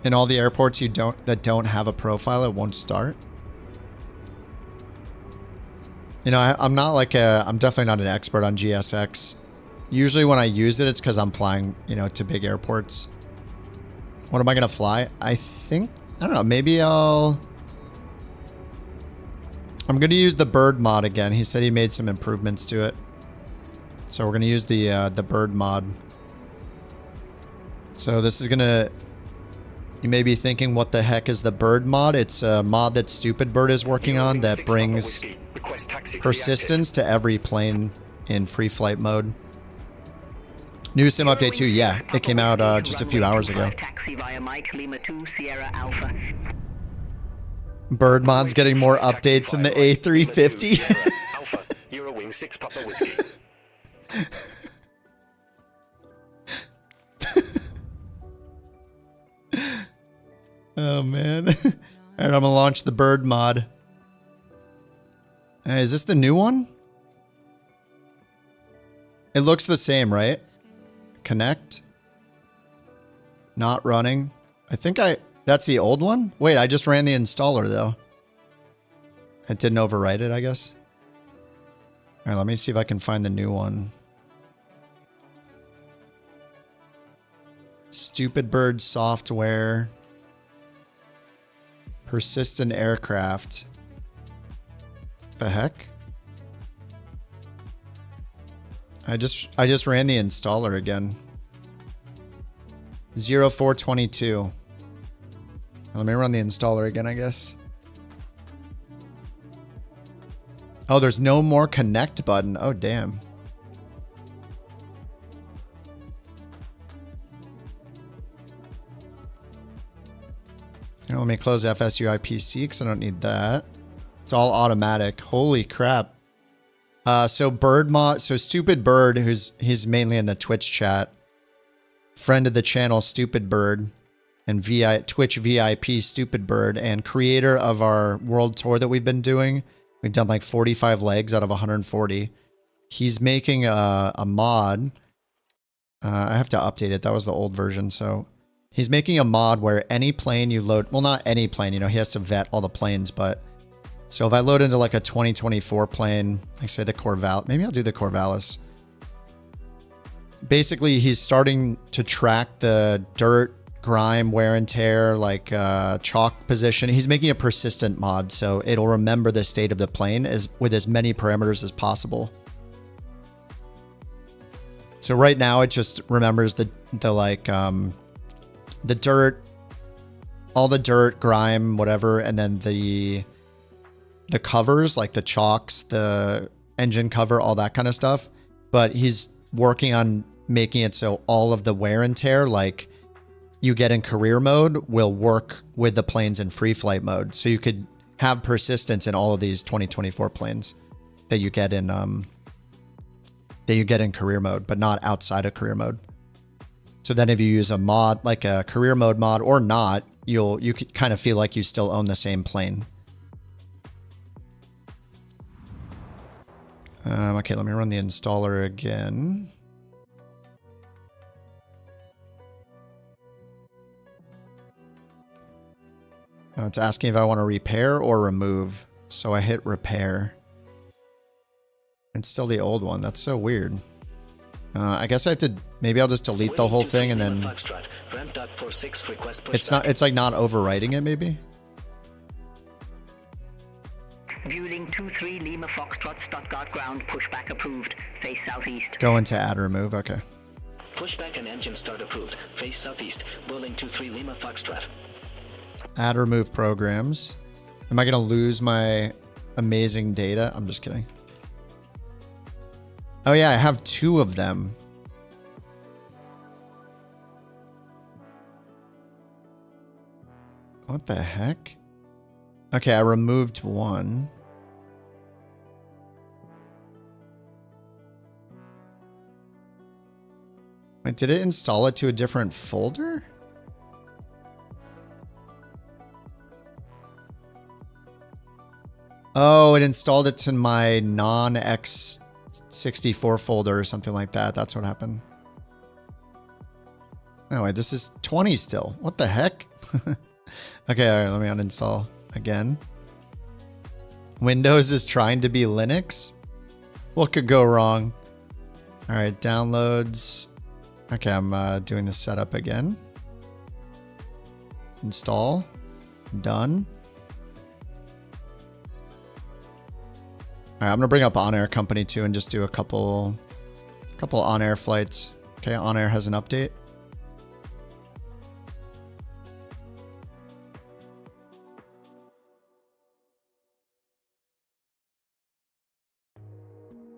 In all the airports that don't have a profile, it won't start. You know, I'm not like I'm definitely not an expert on GSX. Usually when I use it, it's because I'm flying, you know, to big airports. What am I gonna fly? I don't know, maybe I'm gonna use the bird mod again. He said he made some improvements to it. So we're gonna use the bird mod. So this is gonna... You may be thinking, what the heck is the bird mod? It's a mod that Stupid Bird is working on that brings persistence to every plane in free flight mode. New sim update 2, yeah. It came out just a few hours ago. Bird mod's getting more updates in the A350. Oh, man. Alright, I'm gonna launch the bird mod. Hey, is this the new one? It looks the same, right? Connect. Not running. I think that's the old one? Wait, I just ran the installer, though. It didn't overwrite it, I guess. Alright, let me see if I can find the new one. Stupid Bird software. Persistent aircraft. The heck? I just ran the installer again. 0422. Let me run the installer again, I guess. Oh, there's no more connect button. Oh, damn. Let me close FSUI PC because I don't need that. It's all automatic. Holy crap. So Stupid Bird, he's mainly in the Twitch chat. Friend of the channel, Stupid Bird. And Twitch VIP, Stupid Bird. And creator of our world tour that we've been doing. We've done like 45 legs out of 140. He's making a mod. I have to update it. That was the old version, so... He's making a mod where any plane you load... Well, not any plane, you know, he has to vet all the planes, but... So if I load into like a 2024 plane, like say the Corvallis... Maybe I'll do the Corvallis. Basically, he's starting to track the dirt, grime, wear and tear, like chalk position. He's making a persistent mod, so it'll remember the state of the plane with as many parameters as possible. So right now, it just remembers the dirt, all the dirt, grime, whatever, and then the covers, like the chocks, the engine cover, all that kind of stuff. But he's working on making it so all of the wear and tear, like you get in career mode, will work with the planes in free flight mode. So you could have persistence in all of these 2024 planes that you get in career mode, but not outside of career mode. So then if you use a mod, like a career mode mod or not, you could kind of feel like you still own the same plane. Okay, let me run the installer again. Oh, it's asking if I want to repair or remove. So I hit repair. It's still the old one. That's so weird. I guess I have to, maybe I'll just delete the whole thing and then it's like not overwriting it maybe. Viewing 23 Lima Foxtrot Stuttgart ground, pushback approved, face southeast. Go into add remove, okay. Pushback and engine start approved, face southeast, building 23 Lima Foxtrot. Add remove programs. Am I going to lose my amazing data? I'm just kidding. Oh yeah, I have 2 of them. What the heck? Okay, I removed 1. Wait, did it install it to a different folder? Oh, it installed it to my non-x64 folder or something like that. That's what happened. Anyway, this is 20 still. What the heck? Okay, all right, let me uninstall again. Windows is trying to be Linux? What could go wrong? All right, downloads. Okay, I'm doing the setup again. Install. Done. All right, I'm gonna bring up On Air Company too and just do a couple On Air flights. Okay, On Air has an update.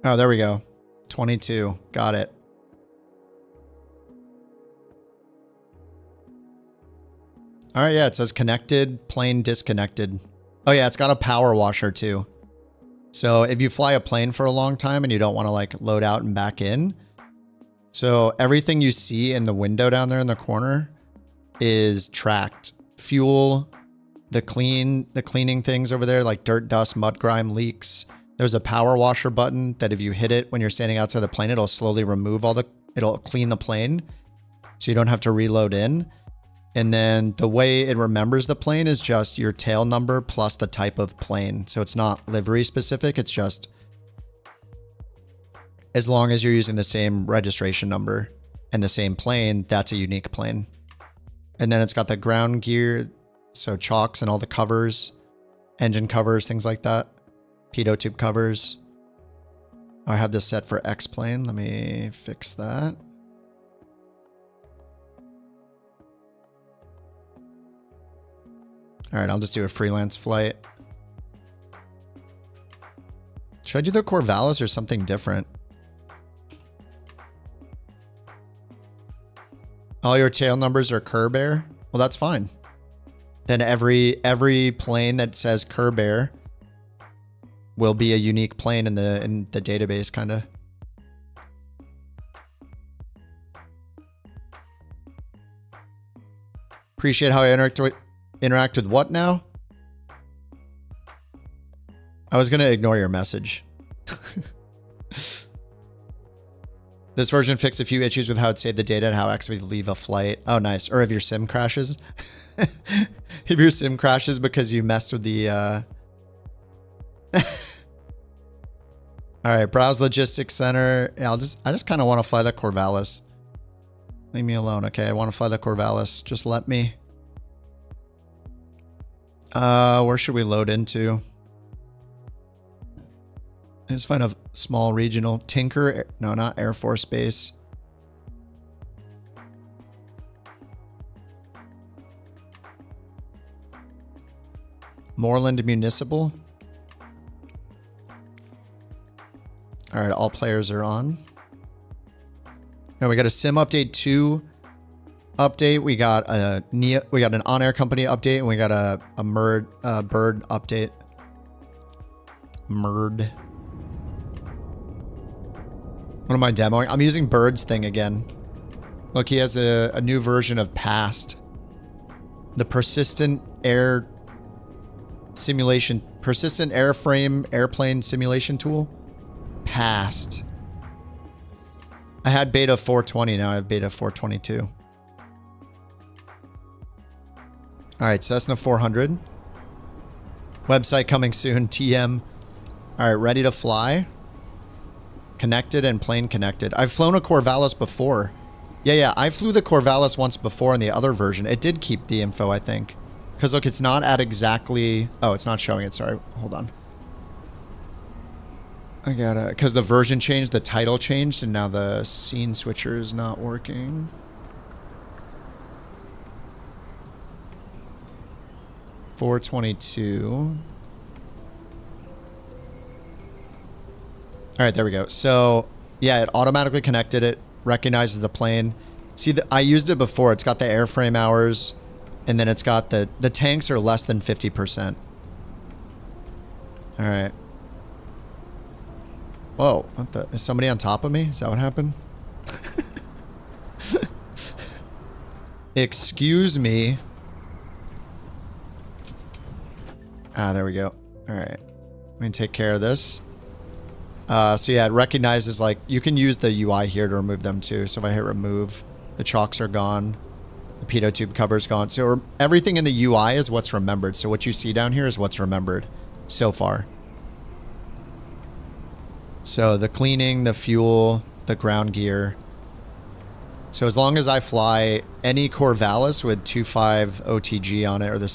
Oh, there we go. 22. Got it. All right, yeah, it says connected, plane disconnected. Oh yeah, it's got a power washer too. So if you fly a plane for a long time and you don't want to like load out and back in, so everything you see in the window down there in the corner is tracked. Fuel, the cleaning things over there, like dirt, dust, mud, grime, leaks. There's a power washer button that if you hit it when you're standing outside the plane, it'll slowly remove it'll clean the plane so you don't have to reload in. And then the way it remembers the plane is just your tail number plus the type of plane. So it's not livery specific. It's just as long as you're using the same registration number and the same plane, that's a unique plane. And then it's got the ground gear. So chocks and all the covers, engine covers, things like that. Pitot tube covers. I have this set for X plane. Let me fix that. All right, I'll just do a freelance flight. Should I do the Corvallis or something different? All your tail numbers are Curb Air? Well, that's fine. Then every plane that says Curb Air will be a unique plane in the database, kind of. Appreciate how I interact with what now? I was going to ignore your message. This version fixed a few issues with how it saved the data and how it actually leave a flight. Oh, nice. Or if your sim crashes. If your sim crashes because you messed with the... All right, browse logistics center. Yeah, I just kind of want to fly the Corvallis. Leave me alone. Okay, I want to fly the Corvallis. Just let me. Where should we load into? Let's find a small regional. Tinker. No, not Air Force Base. Moreland Municipal. All right, all players are on. Now we got a Sim Update 2 update. We got an On Air Company update, and we got a Bird update. Murd. What am I demoing? I'm using Bird's thing again. Look, he has a new version of Past. The persistent airframe airplane simulation tool. passed. I had beta 420, now I have beta 422. Alright, Cessna 400. Website coming soon, TM. Alright, ready to fly. Connected and plane connected. I've flown a Corvallis before. Yeah, I flew the Corvallis once before in the other version. It did keep the info, I think. Because look, it's not at exactly... Oh, it's not showing it, sorry. Hold on. I gotta... Because the version changed, the title changed, and now the scene switcher is not working. $422. All right, there we go. So, yeah, it automatically connected. It recognizes the plane. See, I used it before. It's got the airframe hours, and then it's got the tanks are less than 50%. All right. Whoa, what the? Is somebody on top of me? Is that what happened? Excuse me. Ah, there we go. All right. Let me take care of this. So yeah, it recognizes, like, you can use the UI here to remove them too. So if I hit remove, the chocks are gone. The pitot tube cover is gone. So everything in the UI is what's remembered. So what you see down here is what's remembered so far. So the cleaning, the fuel, the ground gear. So as long as I fly any Corvallis with 2.5 OTG on it, or the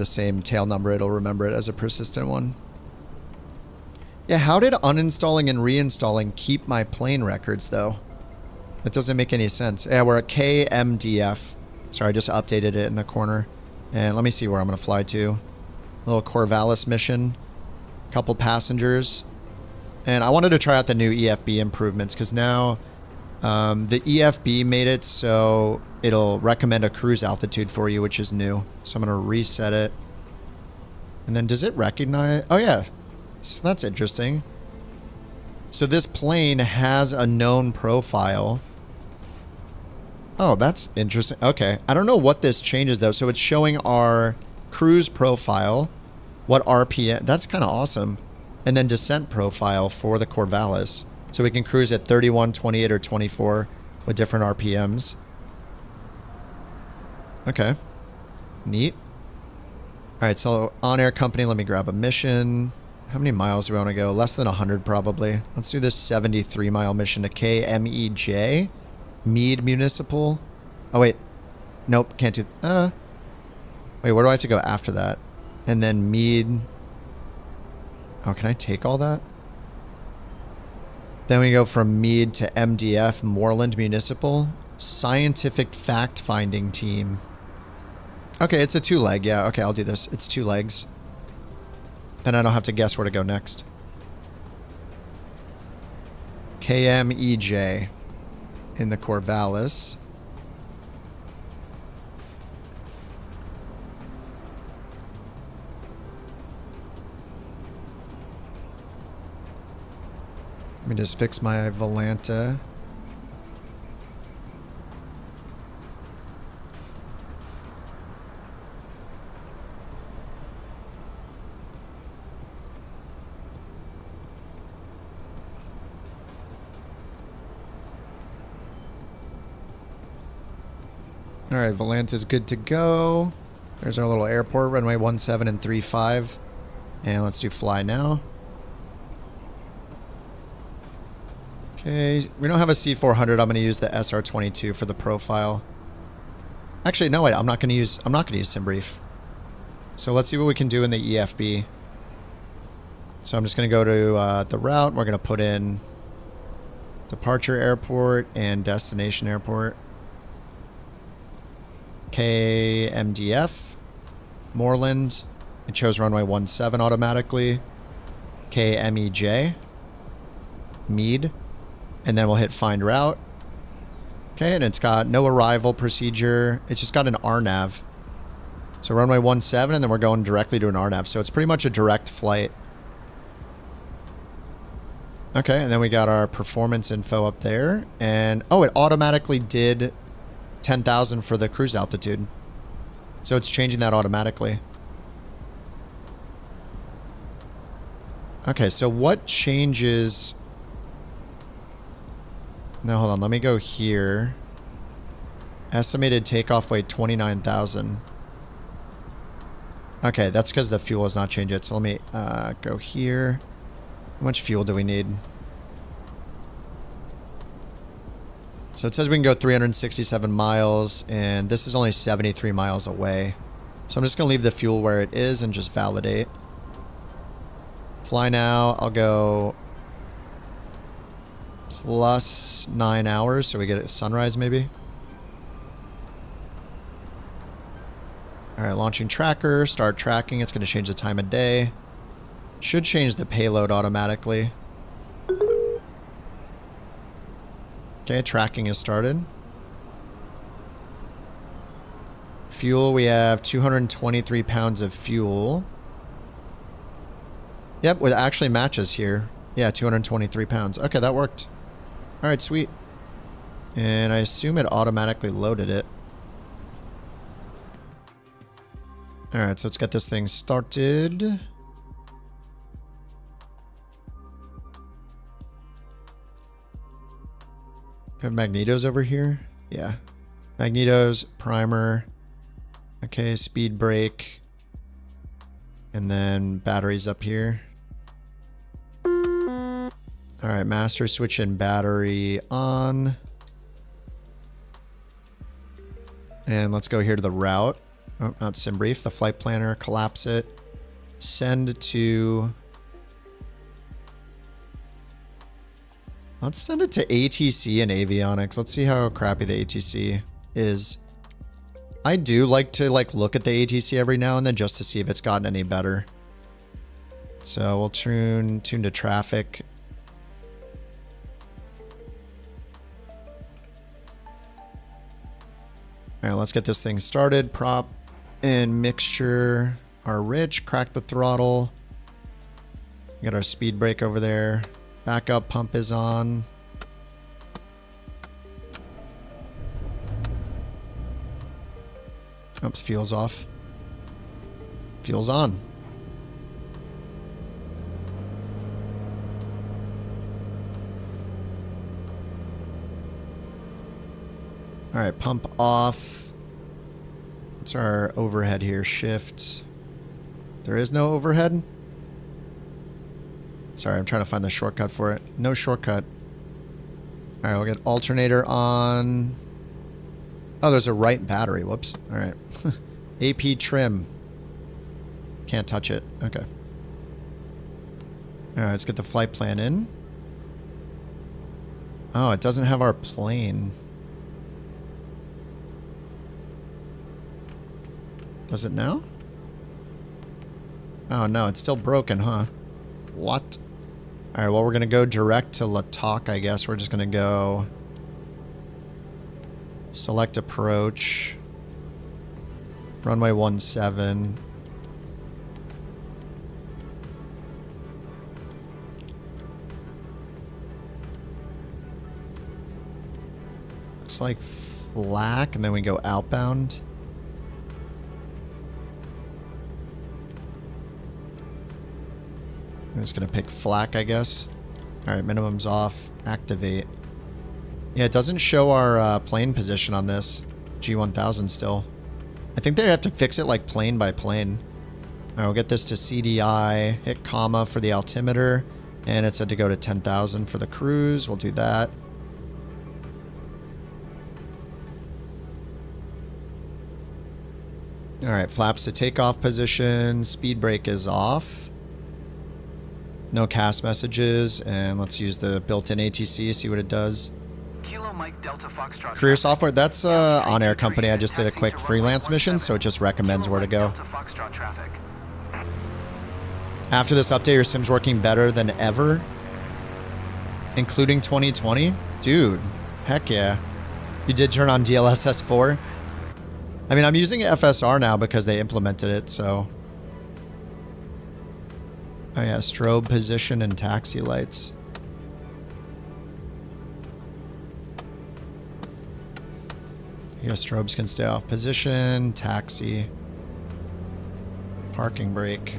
same tail number, it'll remember it as a persistent one. Yeah, how did uninstalling and reinstalling keep my plane records, though? That doesn't make any sense. Yeah, we're at KMDF. Sorry, I just updated it in the corner. And let me see where I'm going to fly to. A little Corvallis mission. Couple passengers. And I wanted to try out the new EFB improvements, because now the EFB made it so it'll recommend a cruise altitude for you, which is new. So I'm going to reset it. And then does it recognize... Oh, yeah. So that's interesting. So this plane has a known profile. Oh, that's interesting. Okay. I don't know what this changes, though. So it's showing our cruise profile, what RPM... That's kind of awesome. And then descent profile for the Corvallis. So we can cruise at 31, 28, or 24 with different RPMs. Okay. Neat. All right, so on-air company, let me grab a mission. How many miles do we want to go? Less than 100, probably. Let's do this 73-mile mission to KMEJ. Mead Municipal. Oh, wait. Nope, can't do... Wait, where do I have to go after that? And then Mead... Oh, can I take all that? Then we go from Mead to MDF, Moreland Municipal. Scientific Fact-Finding Team. Okay, it's a 2-leg. Yeah, okay, I'll do this. It's 2 legs. Then I don't have to guess where to go next. KMEJ in the Corvallis. Let me just fix my Volanta. All right, Volanta's good to go. There's our little airport, runway 17 and 35. And let's do fly now. Okay, we don't have a C400. I'm going to use the SR22 for the profile. Actually, no, wait, I'm not going to use SimBrief. So let's see what we can do in the EFB. So I'm just going to go to the route, and we're going to put in departure airport and destination airport. KMDF, Moreland. It chose runway 17 automatically. KMEJ, Mead. And then we'll hit find route. Okay, and it's got no arrival procedure. It's just got an RNAV. So runway 17, and then we're going directly to an RNAV. So it's pretty much a direct flight. Okay, and then we got our performance info up there. And, oh, it automatically did 10,000 for the cruise altitude. So it's changing that automatically. Okay, so what changes... No, hold on. Let me go here. Estimated takeoff weight 29,000. Okay, that's because the fuel has not changed yet. So let me go here. How much fuel do we need? So it says we can go 367 miles, and this is only 73 miles away. So I'm just going to leave the fuel where it is and just validate. Fly now. I'll go plus 9 hours, so we get a sunrise maybe. Alright, launching tracker, start tracking. It's going to change the time of day. Should change the payload automatically. Okay, tracking is started. Fuel, we have 223 pounds of fuel. Yep, it actually matches here. Yeah, 223 pounds. Okay, that worked. Alright, sweet. And I assume it automatically loaded it. Alright, so let's get this thing started. Have magnetos over here? Yeah. Magnetos, primer. Okay, speed brake. And then batteries up here. Alright, master switch and battery on. And let's go here to the route. Oh, not sim brief. The flight planner. Collapse it. Send to... Let's send it to ATC and avionics. Let's see how crappy the ATC is. I do like to look at the ATC every now and then just to see if it's gotten any better. So we'll tune to traffic. Alright, let's get this thing started. Prop and mixture are rich. Crack the throttle. We got our speed brake over there. Backup pump is on. Oops, fuel's off. Fuel's on. Alright, pump off. What's our overhead here? Shift. There is no overhead? Sorry, I'm trying to find the shortcut for it. No shortcut. Alright, we'll get alternator on. Oh, there's a right battery. Whoops. Alright. AP trim. Can't touch it. Okay. Alright, let's get the flight plan in. Oh, it doesn't have our plane. Does it now? Oh no, it's still broken, huh? What? Alright, well we're gonna go direct to Latak, I guess. We're just gonna go... Select approach. Runway 17. Looks like flak, and then we go outbound. I'm just gonna pick flak, I guess. Alright, minimum's off. Activate. Yeah, it doesn't show our plane position on this G1000 still. I think they have to fix it like plane by plane. Alright, we'll get this to CDI. Hit comma for the altimeter. And it said to go to 10,000 for the cruise. We'll do that. Alright, flaps to takeoff position. Speed brake is off. No cast messages. And let's use the built-in ATC, see what it does. Kilo Mike Delta Foxtrot Career software, that's on-air company. I just did a quick freelance mission, so it just recommends where to go. After this update, your sim's working better than ever, including 2020. Dude, heck yeah. You did turn on DLSS 4. I mean, I'm using FSR now because they implemented it, so... Oh yeah, strobe position and taxi lights. Here, strobes can stay off position, taxi, parking brake.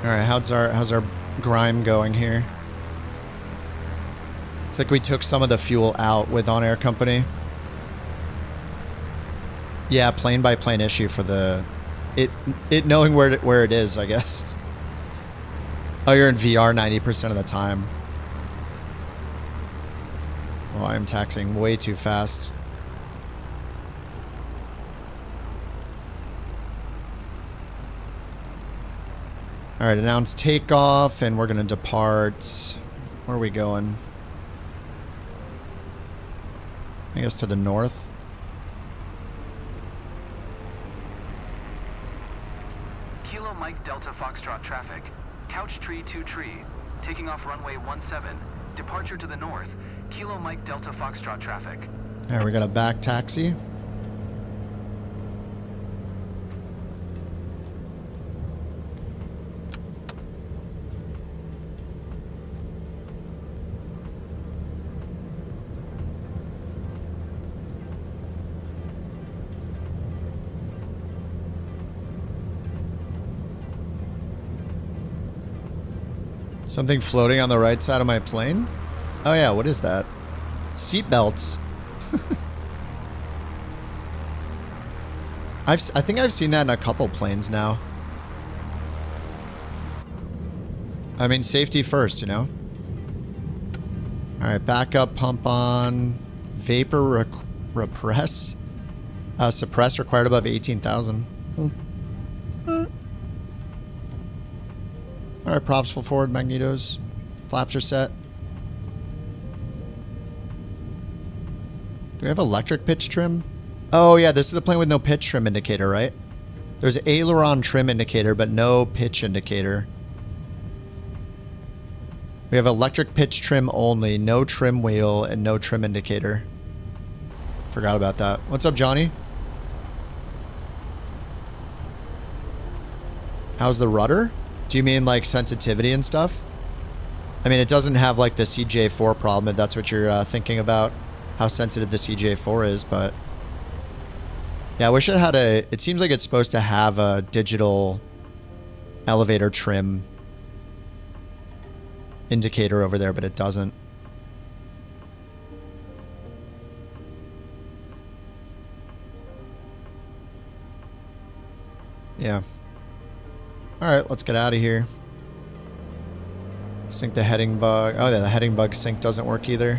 All right, how's our grime going here? It's like we took some of the fuel out with On Air Company. Yeah, plane by plane issue for the it knowing where it is, I guess. Oh, you're in VR 90% of the time. Oh, I'm taxing way too fast. All right, announce takeoff, and we're gonna depart. Where are we going? I guess to the north. Kilo Mike Delta Foxtrot traffic. Couch tree to tree. Taking off runway 17. Departure to the north. Kilo Mike Delta Foxtrot traffic. All right, we got a back taxi. Something floating on the right side of my plane? Oh yeah, what is that? Seat belts. I think I've seen that in a couple planes now. I mean, safety first, you know? Alright, backup pump on. Vapor repress. Suppress required above 18,000. Alright, props full forward, magnetos. Flaps are set. Do we have electric pitch trim? Oh yeah, this is the plane with no pitch trim indicator, right? There's aileron trim indicator, but no pitch indicator. We have electric pitch trim only, no trim wheel, and no trim indicator. Forgot about that. What's up, Johnny? How's the rudder? Do you mean like sensitivity and stuff? I mean, it doesn't have like the CJ4 problem if that's what you're thinking about. How sensitive the CJ4 is, but... Yeah, I wish it had a... It seems like it's supposed to have a digital elevator trim indicator over there, but it doesn't. Yeah. Alright, let's get out of here. Sync the heading bug. Oh, yeah, the heading bug sync doesn't work either.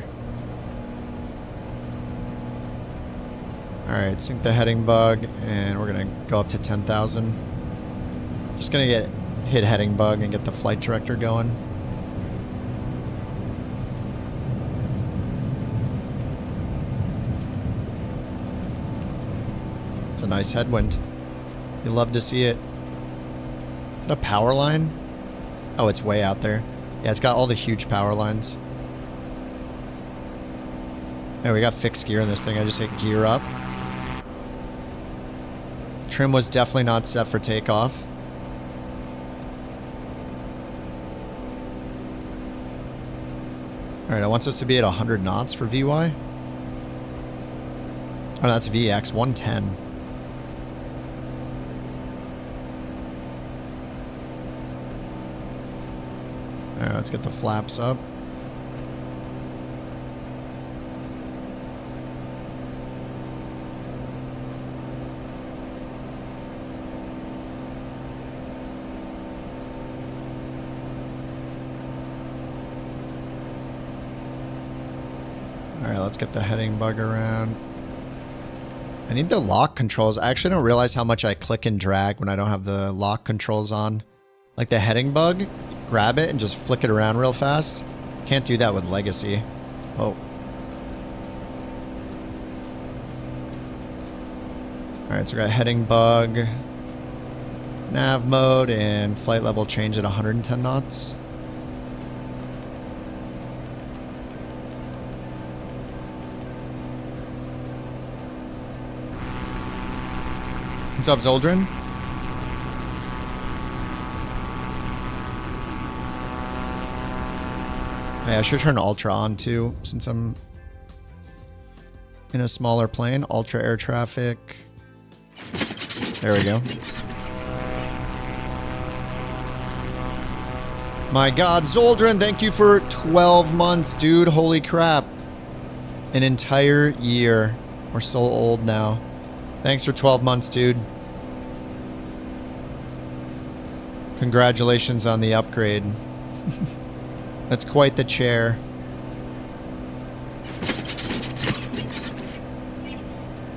Alright, sync the heading bug, and we're going to go up to 10,000. Just going to hit heading bug and get the flight director going. It's a nice headwind. You love to see it. Is it a power line? Oh, it's way out there. Yeah, it's got all the huge power lines. Yeah, we got fixed gear in this thing. I just hit gear up. Trim was definitely not set for takeoff. Alright, it wants us to be at 100 knots for VY. Oh, that's VX, 110. Alright, let's get the flaps up. Alright, let's get the heading bug around. I need the lock controls. I actually don't realize how much I click and drag when I don't have the lock controls on. Like the heading bug, grab it and just flick it around real fast. Can't do that with Legacy. Oh. Alright, so we got heading bug, nav mode, and flight level change at 110 knots. What's up, Zoldrin? Yeah, I should turn Ultra on too, since I'm in a smaller plane. Ultra air traffic. There we go. My God, Zoldrin, thank you for 12 months, dude. Holy crap. An entire year. We're so old now. Thanks for 12 months, dude. Congratulations on the upgrade. That's quite the chair.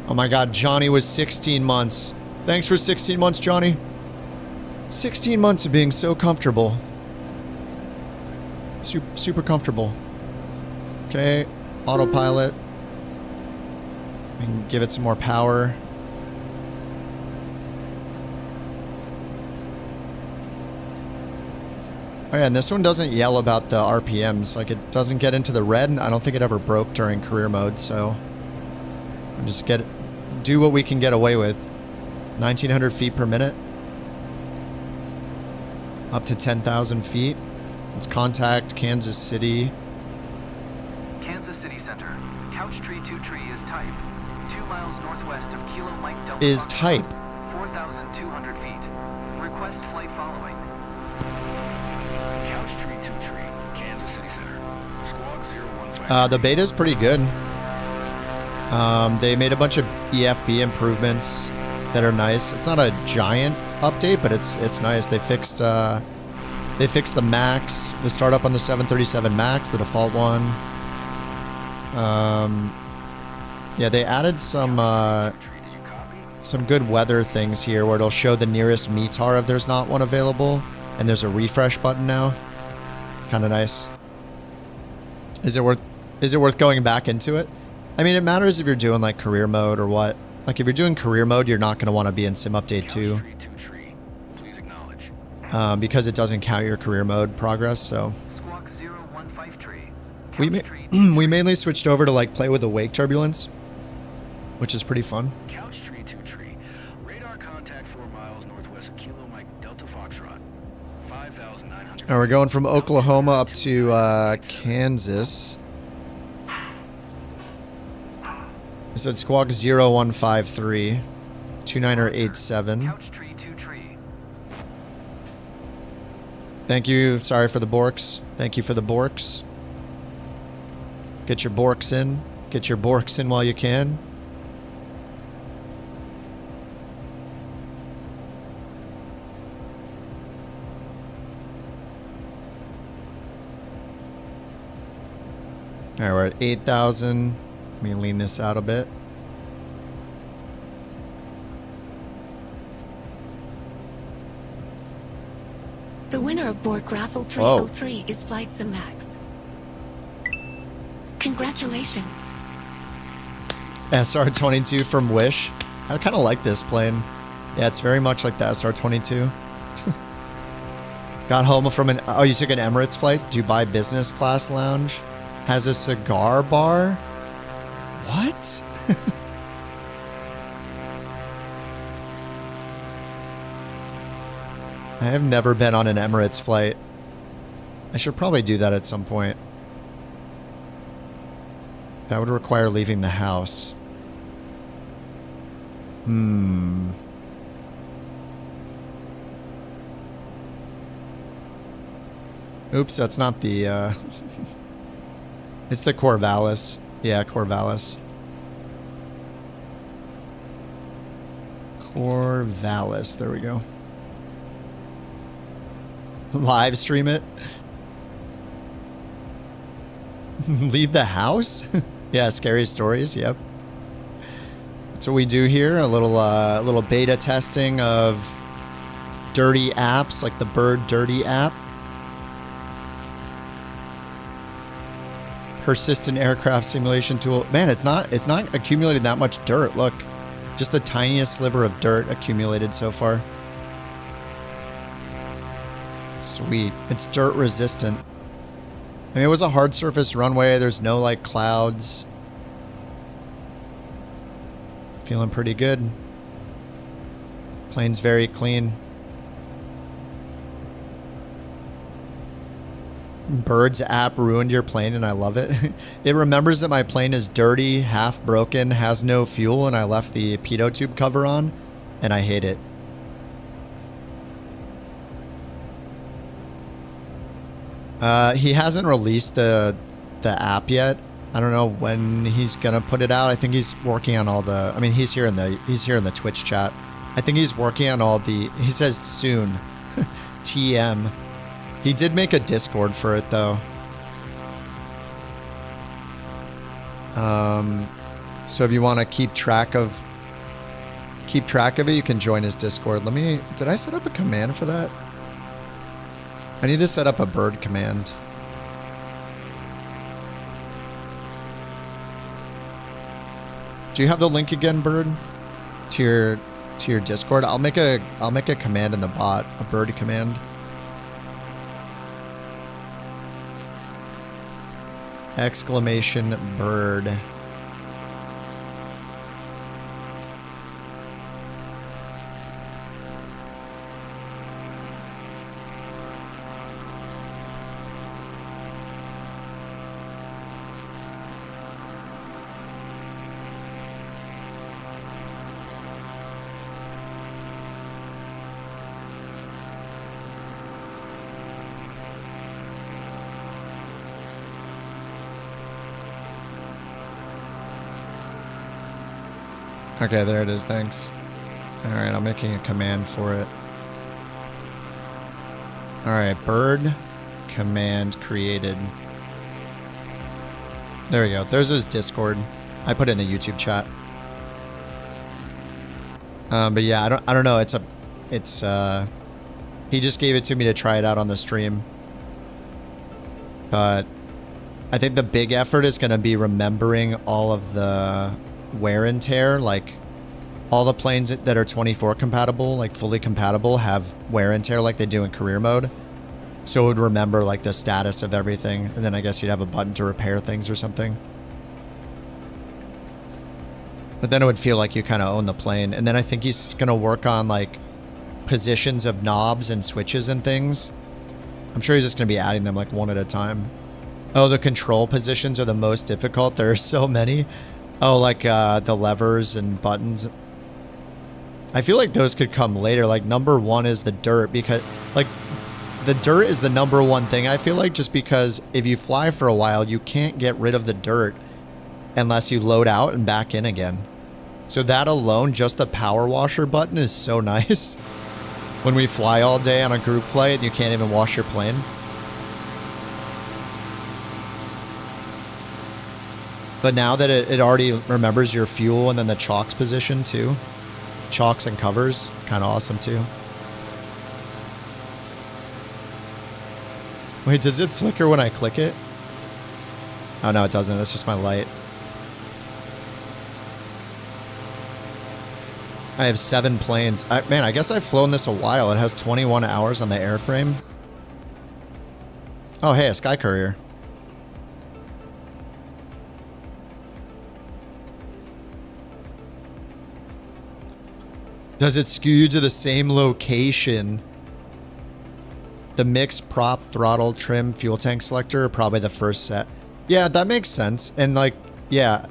Oh my God, Johnny was 16 months. Thanks for 16 months, Johnny. 16 months of being so comfortable. Super comfortable. Okay, autopilot. We can give it some more power. Oh yeah, and this one doesn't yell about the RPMs. Like, it doesn't get into the red, and I don't think it ever broke during career mode, so we'll just do what we can get away with. 1,900 feet per minute. Up to 10,000 feet. Let's contact Kansas City. Kansas City Center. Couch tree 2 tree is type. 2 miles northwest of Kilo Mike Delta. Is type. 4,200 feet. Request flight following. Couch tree 2 tree, Kansas City Center. Squawk 015. The beta is pretty good. They made a bunch of EFB improvements that are nice. It's not a giant update, but it's nice. They fixed the Max, the startup on the 737 Max, the default one. Yeah, they added some good weather things here where it'll show the nearest METAR if there's not one available, and there's a refresh button now. Kind of nice. Is it worth going back into it? I mean, it matters if you're doing like career mode or what. Like, if you're doing career mode, you're not going to want to be in Sim Update 2. Because it doesn't count your career mode progress, so. We mainly switched over to like play with the wake turbulence, which is pretty fun. Couch tree 2 tree. Radar contact 4 miles northwest of Kilo Mike Delta Foxtrot. 5,900. And we're going from Oklahoma up to Kansas. I said squawk 0153 2987. Couch tree 2 tree. Thank you. Sorry for the Borks. Thank you for the Borks. Get your Borks in. Get your Borks in while you can. Alright, we're at 8,000. Let me lean this out a bit. The winner of Bork Raffle 303 is Flight Sim Max. Congratulations. SR-22 from Wish. I kind of like this plane. Yeah, it's very much like the SR-22. Got home from an... Oh, you took an Emirates flight? Dubai business class lounge. Has a cigar bar? What? I have never been on an Emirates flight. I should probably do that at some point. That would require leaving the house. Oops, that's not the... It's the Corvallis. Yeah, Corvallis. Corvallis. There we go. Live stream it. Leave the house? Yeah, scary stories. Yep. That's what we do here. A little beta testing of dirty apps, like the Bird Dirty app. Persistent aircraft simulation tool. Man, it's not accumulated that much dirt. Look, just the tiniest sliver of dirt accumulated so far. Sweet. It's dirt resistant. I mean, it was a hard surface runway. There's no like clouds. Feeling pretty good. Plane's very clean. Bird's app ruined your plane and I love it. It remembers that my plane is dirty, half broken, has no fuel, and I left the pitot tube cover on, and I hate it. He hasn't released the app yet. I don't know when he's gonna put it out. I think he's working on all the. I mean, he's here in the Twitch chat. I think he's working on all the. He says soon. TM. He did make a Discord for it though. So if you want to keep track of it, you can join his Discord. Did I set up a command for that? I need to set up a bird command. Do you have the link again, Bird? To your Discord? I'll make a command in the bot, a bird command. Exclamation bird. Okay, there it is, thanks. Alright, I'm making a command for it. Alright, bird command created. There we go. There's his Discord. I put it in the YouTube chat. But yeah, I don't know. He just gave it to me to try it out on the stream. But I think the big effort is going to be remembering all of the wear and tear. Like all the planes that are 24 compatible, like fully compatible, have wear and tear like they do in career mode. So it would remember like the status of everything, and then I guess you'd have a button to repair things or something. But then it would feel like you kind of own the plane. And then I think he's going to work on like positions of knobs and switches and things. I'm sure he's just going to be adding them like one at a time. Oh, the control positions are the most difficult. There are so many. Oh, like the levers and buttons. I feel like those could come later. Like number one is the dirt, because like the dirt is the number one thing, I feel like, just because if you fly for a while, you can't get rid of the dirt unless you load out and back in again. So that alone, just the power washer button is so nice. When we fly all day on a group flight and you can't even wash your plane. But now that it already remembers your fuel and then the chocks position too. Chocks and covers, kind of awesome too. Wait, does it flicker when I click it? Oh no, it doesn't. That's just my light. I have 7 planes. Man, I guess I've flown this a while. It has 21 hours on the airframe. Oh, hey, a Sky Courier. Does it skew you to the same location? The mix, prop, throttle, trim, fuel tank selector are probably the first set. Yeah, that makes sense. And like, yeah.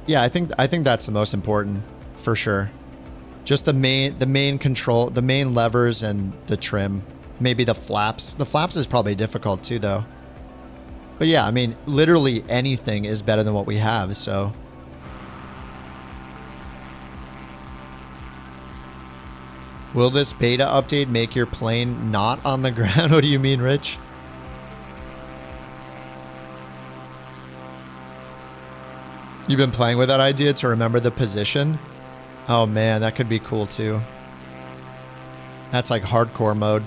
Yeah, I think that's the most important, for sure. Just the main control, the main levers and the trim. Maybe the flaps. The flaps is probably difficult too, though. But yeah, I mean, literally anything is better than what we have, so. Will this beta update make your plane not on the ground? What do you mean, Rich? You've been playing with that idea to remember the position? Oh man, that could be cool too. That's like hardcore mode.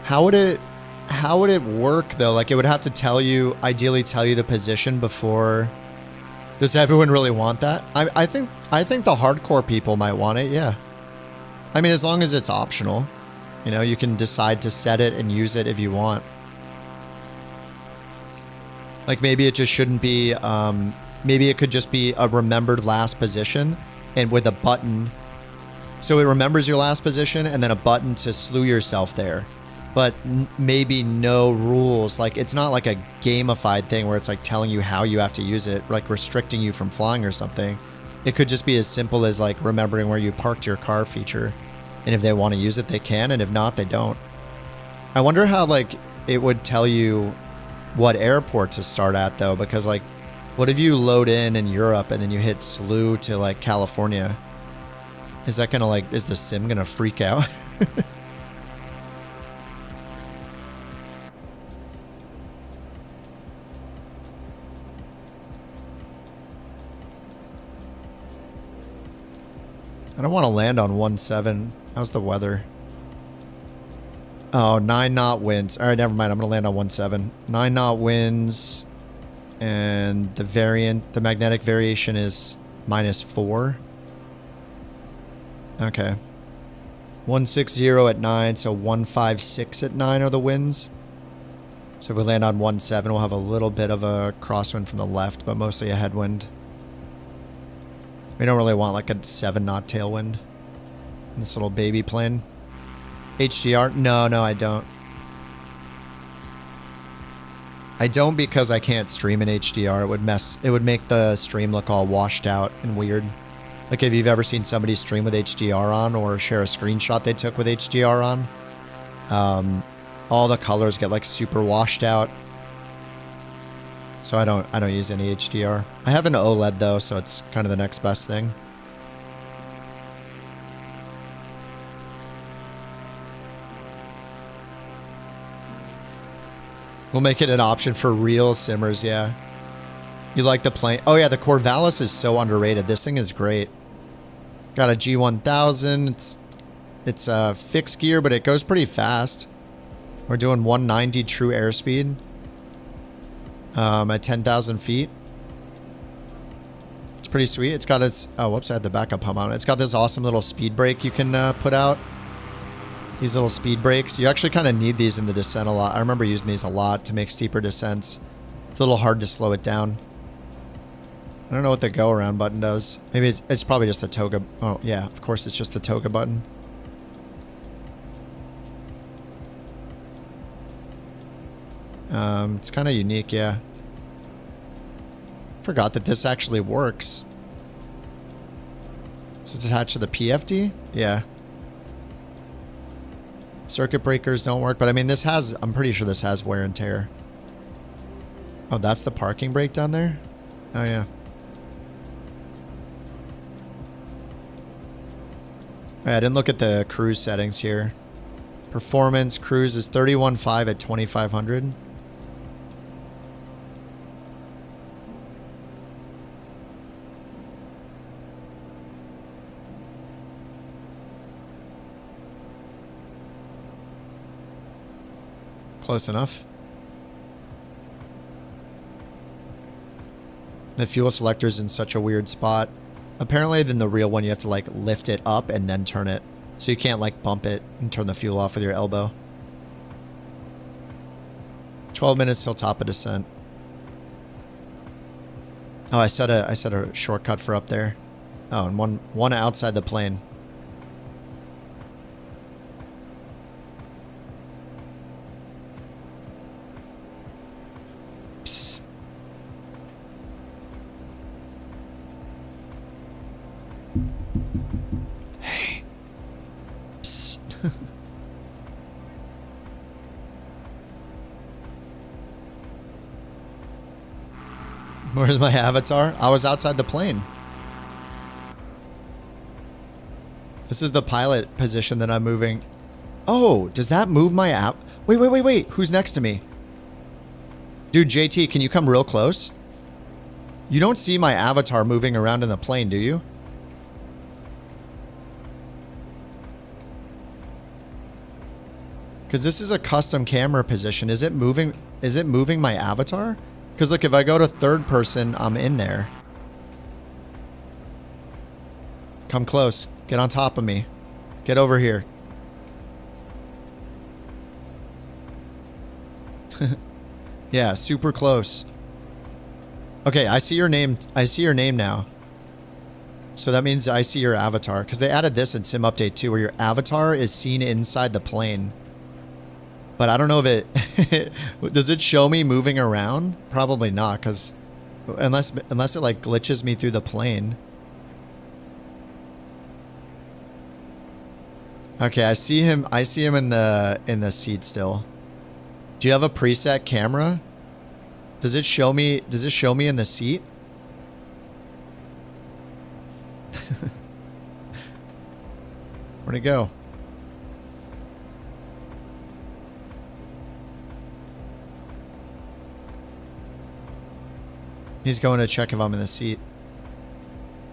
How would it work though? Like it would have to tell you, ideally tell you the position before. Does everyone really want that? I think the hardcore people might want it, yeah. I mean, as long as it's optional. You know, you can decide to set it and use it if you want. Like maybe it just shouldn't be, maybe it could just be a remembered last position and with a button. So it remembers your last position and then a button to slew yourself there. But maybe no rules. Like it's not like a gamified thing where it's like telling you how you have to use it, like restricting you from flying or something. It could just be as simple as like remembering where you parked your car feature. And if they want to use it, they can. And if not, they don't. I wonder how like it would tell you what airport to start at though. Because like, what if you load in Europe and then you hit SLU to like California? Is that gonna like, is the sim gonna freak out? I don't want to land on 1.7. How's the weather? Oh, 9 knot winds. All right, never mind. I'm going to land on 1.7. 9 knot winds. And the magnetic variation is -4. Okay. 160 at 9, so 156 at 9 are the winds. So if we land on 1.7, we'll have a little bit of a crosswind from the left, but mostly a headwind. We don't really want like a 7 knot tailwind in this little baby plane. HDR? No, I don't. I don't because I can't stream in HDR. It would make the stream look all washed out and weird. Like if you've ever seen somebody stream with HDR on or share a screenshot they took with HDR on, all the colors get like super washed out. So I don't use any HDR. I have an OLED though, so it's kind of the next best thing. We'll make it an option for real simmers, yeah. You like the plane? Oh yeah, the Corvallis is so underrated. This thing is great. Got a G1000. It's fixed gear, but it goes pretty fast. We're doing 190 true airspeed. At 10,000 feet. It's pretty sweet. It's got its... Oh, whoops, I had the backup hum on it. It's got this awesome little speed brake you can put out. These little speed brakes. You actually kind of need these in the descent a lot. I remember using these a lot to make steeper descents. It's a little hard to slow it down. I don't know what the go around button does. Maybe it's probably just the toga... Oh, yeah, of course it's just the toga button. It's kind of unique, yeah. Forgot that this actually works. Is it attached to the PFD? Yeah. Circuit breakers don't work, but I mean, this has... I'm pretty sure this has wear and tear. Oh, that's the parking brake down there? Oh, yeah. I didn't look at the cruise settings here. Performance cruise is 31.5 at 2,500. Close enough. The fuel selector is in such a weird spot. Apparently, then the real one, you have to like lift it up and then turn it. So you can't like bump it and turn the fuel off with your elbow. 12 minutes till top of descent. Oh, I set a shortcut for up there. Oh, and one outside the plane. Psst. Hey. Psst. Where's my avatar? I was outside the plane. This is the pilot position that I'm moving. Oh, does that move my app? Wait. Who's next to me? Dude, JT, can you come real close? You don't see my avatar moving around in the plane, do you? Because this is a custom camera position. Is it moving my avatar? Because look, if I go to third person, I'm in there. Come close. Get on top of me. Get over here. Yeah, super close. Okay, I see your name. I see your name now. So that means I see your avatar. Because they added this in Sim Update 2 where your avatar is seen inside the plane. But I don't know if it... Does it show me moving around? Probably not, because... Unless it, like, glitches me through the plane. Okay, I see him in the seat still. Do you have a preset camera? Does it show me in the seat? Where'd it go? He's going to check if I'm in the seat.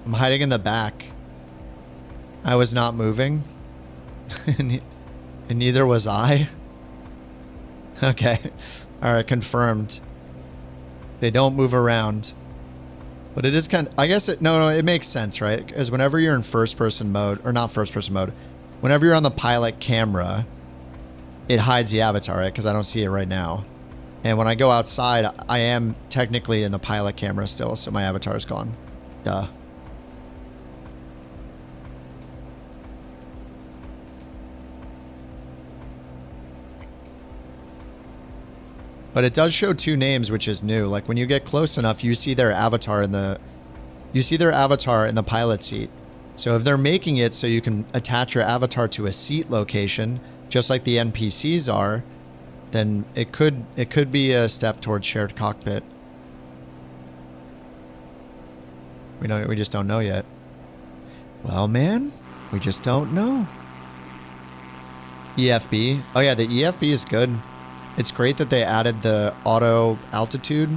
I'm hiding in the back. I was not moving. And neither was I. Okay. Alright, confirmed. They don't move around. But it is kind of... I guess it... No, it makes sense, right? Because whenever you're in first-person mode... Or not first-person mode. Whenever you're on the pilot camera, it hides the avatar, right? Because I don't see it right now. And when I go outside, I am technically in the pilot camera still, so my avatar is gone. Duh. But it does show two names, which is new. Like when you get close enough, you see their avatar in the pilot seat. So if they're making it so you can attach your avatar to a seat location, just like the NPCs are, then it could be a step towards shared cockpit. We just don't know yet. Well, man, we just don't know. EFB. Oh yeah, the EFB is good. It's great that they added the auto altitude.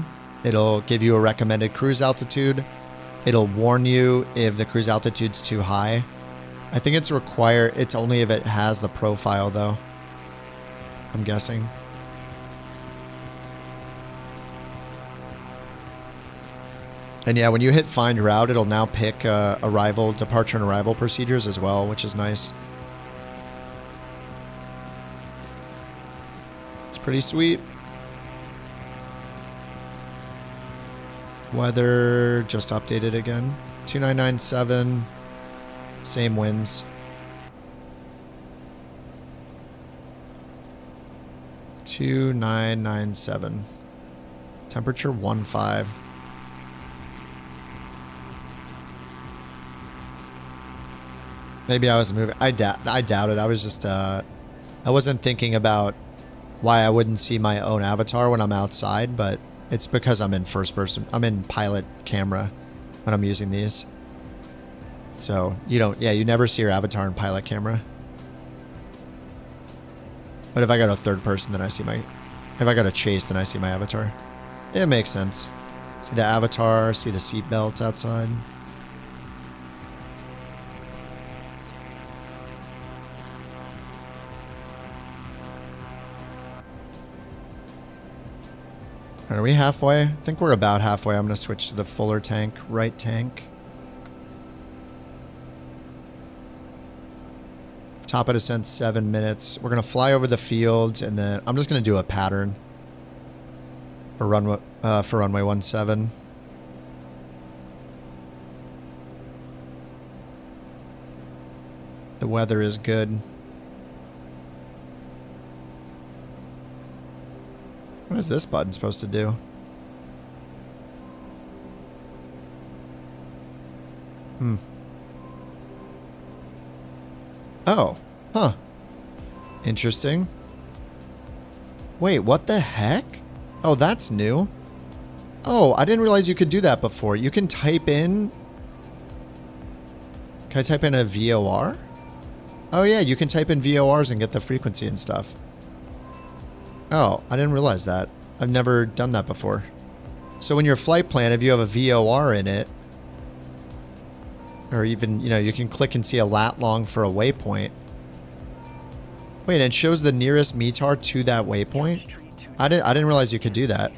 It'll give you a recommended cruise altitude. It'll warn you if the cruise altitude's too high. I think it's required. It's only if it has the profile though, I'm guessing. And yeah, when you hit find route, it'll now pick arrival, departure and arrival procedures as well, which is nice. It's pretty sweet. Weather just updated again. 2997. Same winds. 2997. Temperature 15. Maybe I was moving. I doubt it. I was just I wasn't thinking about why I wouldn't see my own avatar when I'm outside, but it's because I'm in first person. I'm in pilot camera when I'm using these. So you never see your avatar in pilot camera. But if I go to third person, then if I go to chase, then I see my avatar. It makes sense. See the avatar, see the seatbelt outside. Are we halfway? I think we're about halfway. I'm going to switch to the fuller tank, right tank. Top of descent, 7 minutes. We're going to fly over the field, and then I'm just going to do a pattern for runway 17. The weather is good. What is this button supposed to do? Oh. Huh. Interesting. Wait, what the heck? Oh, that's new. Oh, I didn't realize you could do that before. You can type in... Can I type in a VOR? Oh yeah, you can type in VORs and get the frequency and stuff. Oh, I didn't realize that. I've never done that before. So in your flight plan, if you have a VOR in it, or even, you can click and see a lat long for a waypoint. Wait, it shows the nearest METAR to that waypoint? I didn't realize you could do that.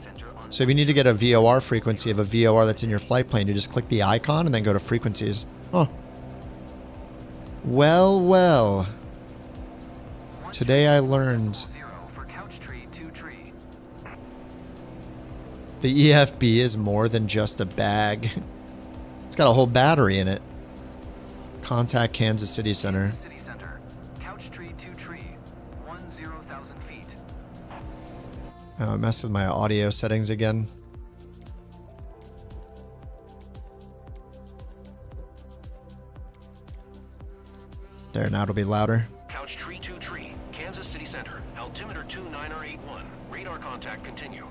So if you need to get a VOR frequency of a VOR that's in your flight plan, you just click the icon and then go to frequencies. Oh. Well, well. Today I learned... The EFB is more than just a bag. It's got a whole battery in it. Contact Kansas City Center. Oh, I messed with my audio settings again. There, now it'll be louder. Altimeter 2981. Radar contact continue.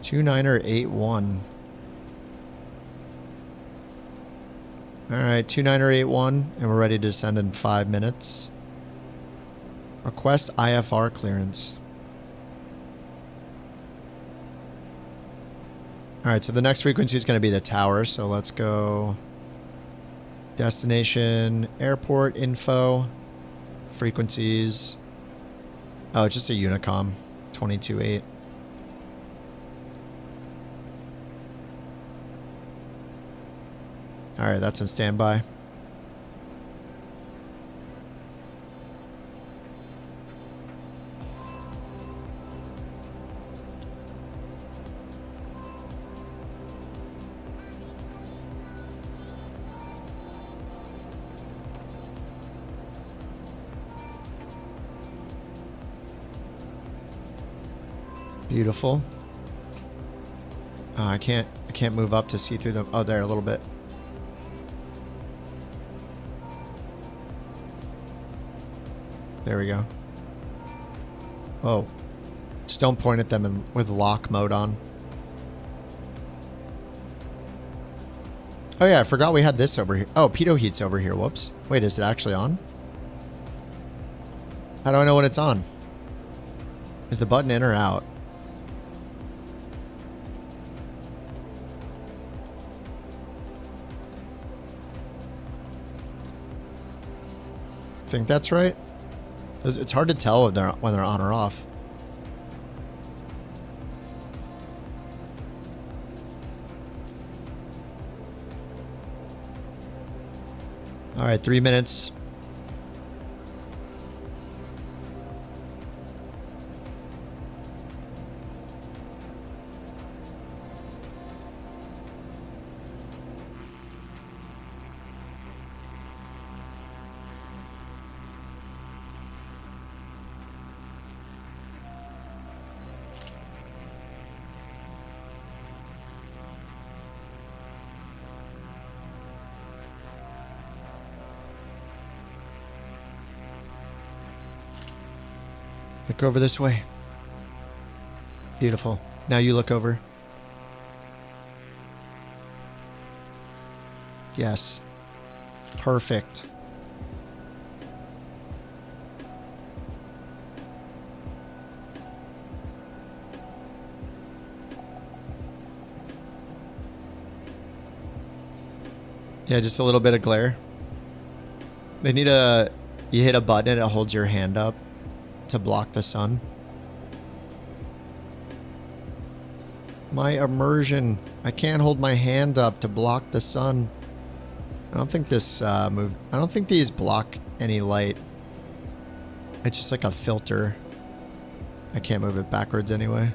2981. Alright, 2981, and we're ready to descend in 5 minutes. Request IFR clearance. Alright, so the next frequency is going to be the tower, so let's go destination, airport info, frequencies. Oh, it's just a Unicom, 22.8. Alright, that's in standby. Beautiful. Oh, I can't move up to see through them. Oh, there a little bit. There we go. Oh. Just don't point at them with lock mode on. Oh yeah, I forgot we had this over here. Oh, pitot heat's over here. Whoops. Wait, is it actually on? How do I know when it's on? Is the button in or out? Think that's right? It's hard to tell when they're on or off. All right, 3 minutes. Look over this way. Beautiful. Now you look over. Yes. Perfect. Yeah, just a little bit of glare. They need a... You hit a button and it holds your hand up to block the sun. My immersion. I can't hold my hand up to block the sun. I don't think this I don't think these block any light. It's just like a filter. I can't move it backwards anyway.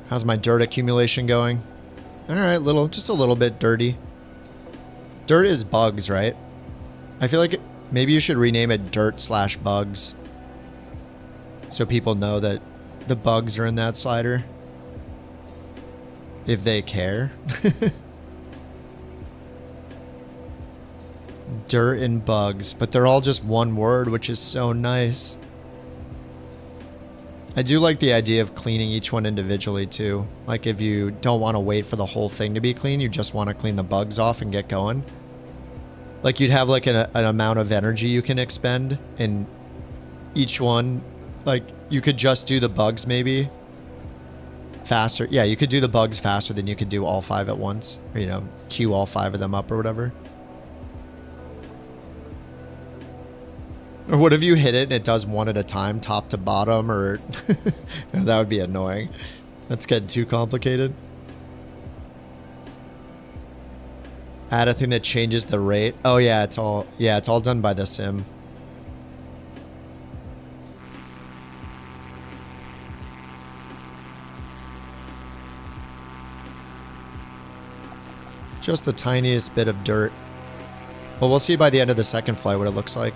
How's my dirt accumulation going? Alright, just a little bit dirty. Dirt is bugs, right? I feel like maybe you should rename it dirt/bugs. So people know that the bugs are in that slider. If they care. Dirt and bugs. But they're all just one word, which is so nice. I do like the idea of cleaning each one individually too. Like if you don't want to wait for the whole thing to be clean, you just want to clean the bugs off and get going. Like you'd have like an amount of energy you can expend in each one. Like you could just do the bugs maybe faster. Yeah, you could do the bugs faster than you could do all 5 at once. Or, you know, queue all 5 of them up or whatever. Or what if you hit it and it does one at a time, top to bottom, or... That would be annoying. That's getting too complicated. Add a thing that changes the rate. Oh yeah, it's all done by the sim. Just the tiniest bit of dirt. Well, we'll see by the end of the second flight what it looks like.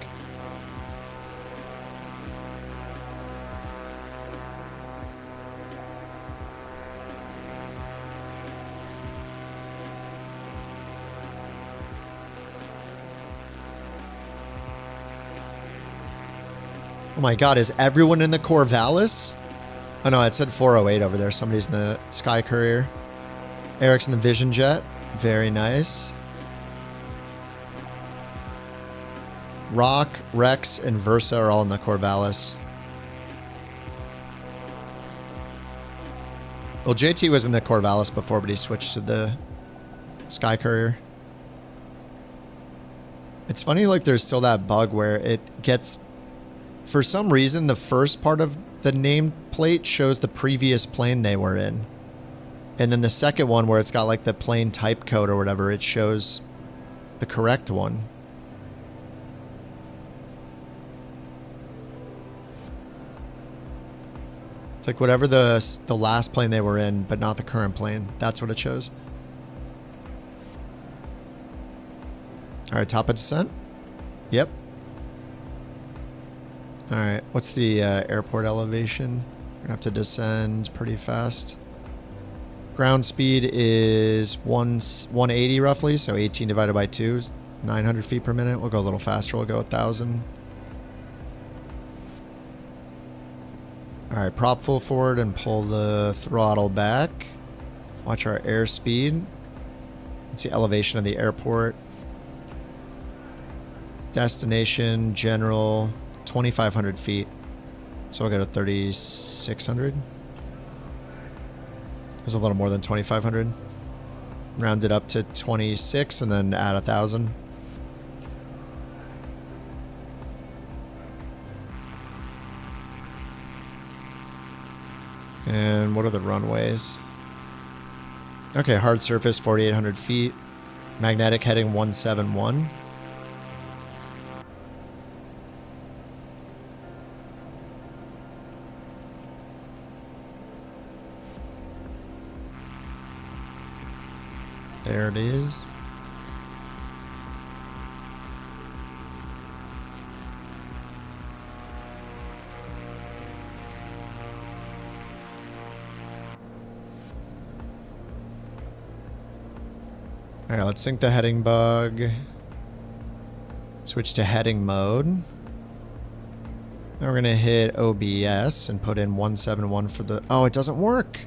Oh my god, is everyone in the Corvallis? Oh no, it said 408 over there. Somebody's in the Sky Courier. Eric's in the Vision Jet. Very nice. Rock, Rex, and Versa are all in the Corvallis. Well, JT was in the Corvallis before, but he switched to the Sky Courier. It's funny, like, there's still that bug where it gets... For some reason, the first part of the nameplate shows the previous plane they were in. And then the second one, where it's got, like, the plane type code or whatever, it shows the correct one. It's like whatever the last plane they were in, but not the current plane. That's what it shows. Alright, top of descent? Yep. Alright, what's the airport elevation? We're gonna have to descend pretty fast. Ground speed is 180 roughly, so 18 divided by 2 is 900 feet per minute. We'll go a little faster, we'll go 1,000. Alright, prop full forward and pull the throttle back. Watch our airspeed. It's the elevation of the airport. Destination, general, 2,500 feet. So we'll go to 3,600. It was a little more than 2,500. Round it up to 26 and then add 1,000. And what are the runways? Okay, hard surface, 4,800 feet. Magnetic heading 171. There it is. Alright, let's sync the heading bug. Switch to heading mode. Now we're going to hit OBS and put in 171 for the... Oh, it doesn't work!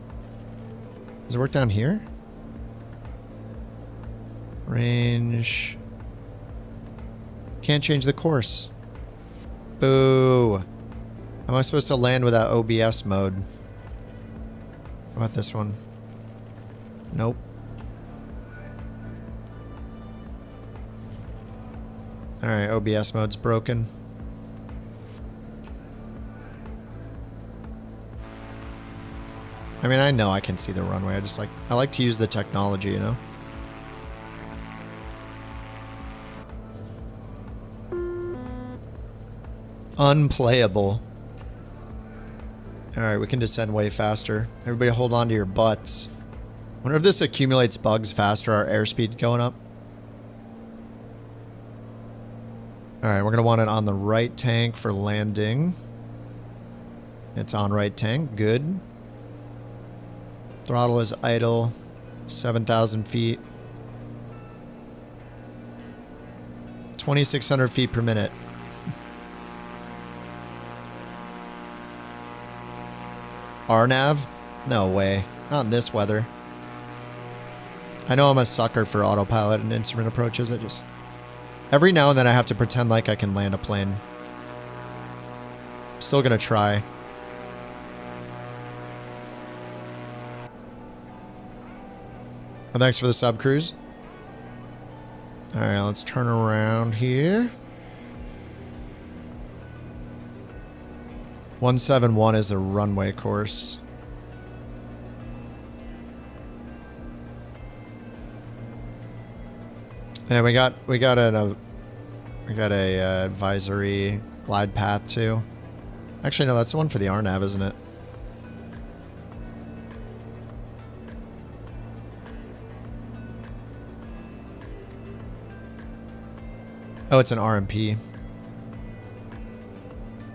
Does it work down here? Range. Can't change the course. Boo. How am I supposed to land without OBS mode? How about this one? Nope. Alright, OBS mode's broken. I mean, I know I can see the runway. I like to use the technology, you know? Unplayable. Alright, we can descend way faster. Everybody hold on to your butts. Wonder if this accumulates bugs faster, our airspeed going up. Alright, we're going to want it on the right tank for landing. It's on right tank. Good. Throttle is idle. 7,000 feet. 2,600 feet per minute. RNAV? No way. Not in this weather. I know I'm a sucker for autopilot and instrument approaches. Every now and then I have to pretend like I can land a plane. I'm still gonna try. Oh, thanks for the sub, Cruise. Alright, let's turn around here. 171 is the runway course. And we got a advisory glide path too. Actually, no, that's the one for the RNAV, isn't it? Oh, it's an RMP.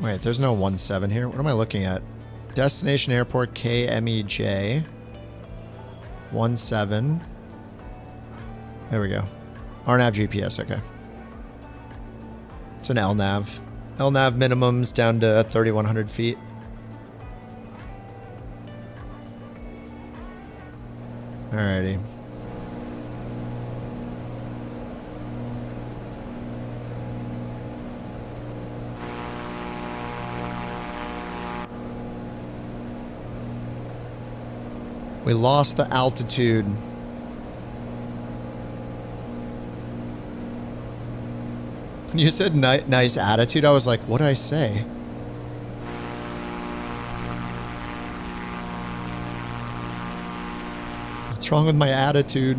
Wait, there's no 17 here. What am I looking at? Destination Airport KMEJ. 17. There we go. RNAV GPS, okay. It's an LNAV. LNAV minimums down to 3,100 feet. Alrighty. We lost the altitude. You said nice attitude. I was like, what did I say? What's wrong with my attitude?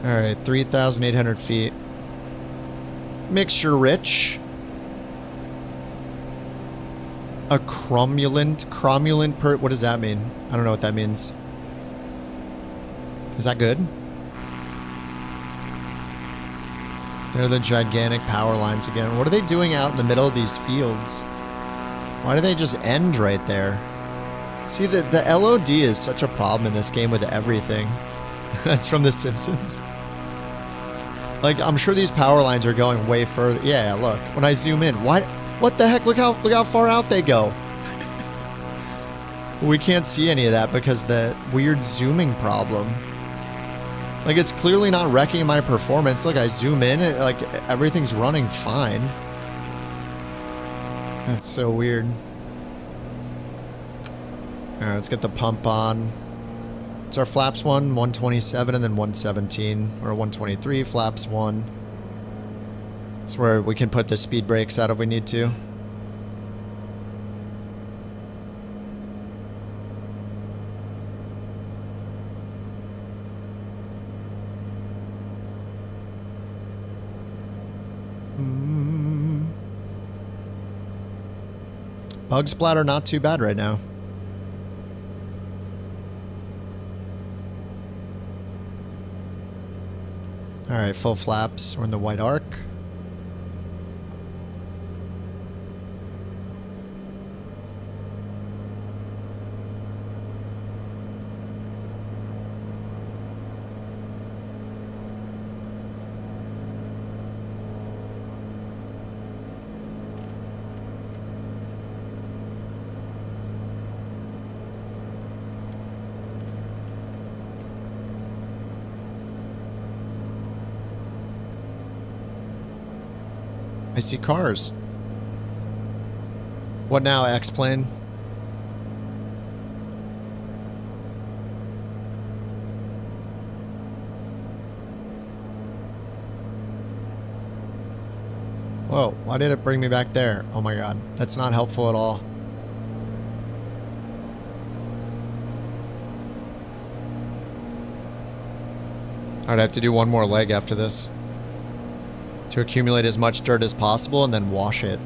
All right, 3,800 feet. Mixture rich. A cromulent what does that mean? I don't know what that means. Is that good? They're the gigantic power lines again. What are they doing out in the middle of these fields? Why do they just end right there? See, the LOD is such a problem in this game with everything. That's from The Simpsons. Like, I'm sure these power lines are going way further. Yeah, look. When I zoom in, what the heck? Look how far out they go. We can't see any of that because the weird zooming problem. Like, it's clearly not wrecking my performance. Look, I zoom in, like, everything's running fine. That's so weird. All right, let's get the pump on. It's our flaps 127, and then 117, or 123, flaps 1. That's where we can put the speed brakes out if we need to. Bug splatter not too bad right now. Alright, full flaps. We're in the white arc. I see cars. What now, X-Plane? Whoa, why did it bring me back there? Oh my god, that's not helpful at all. I'd have to do one more leg after this to accumulate as much dirt as possible and then wash it.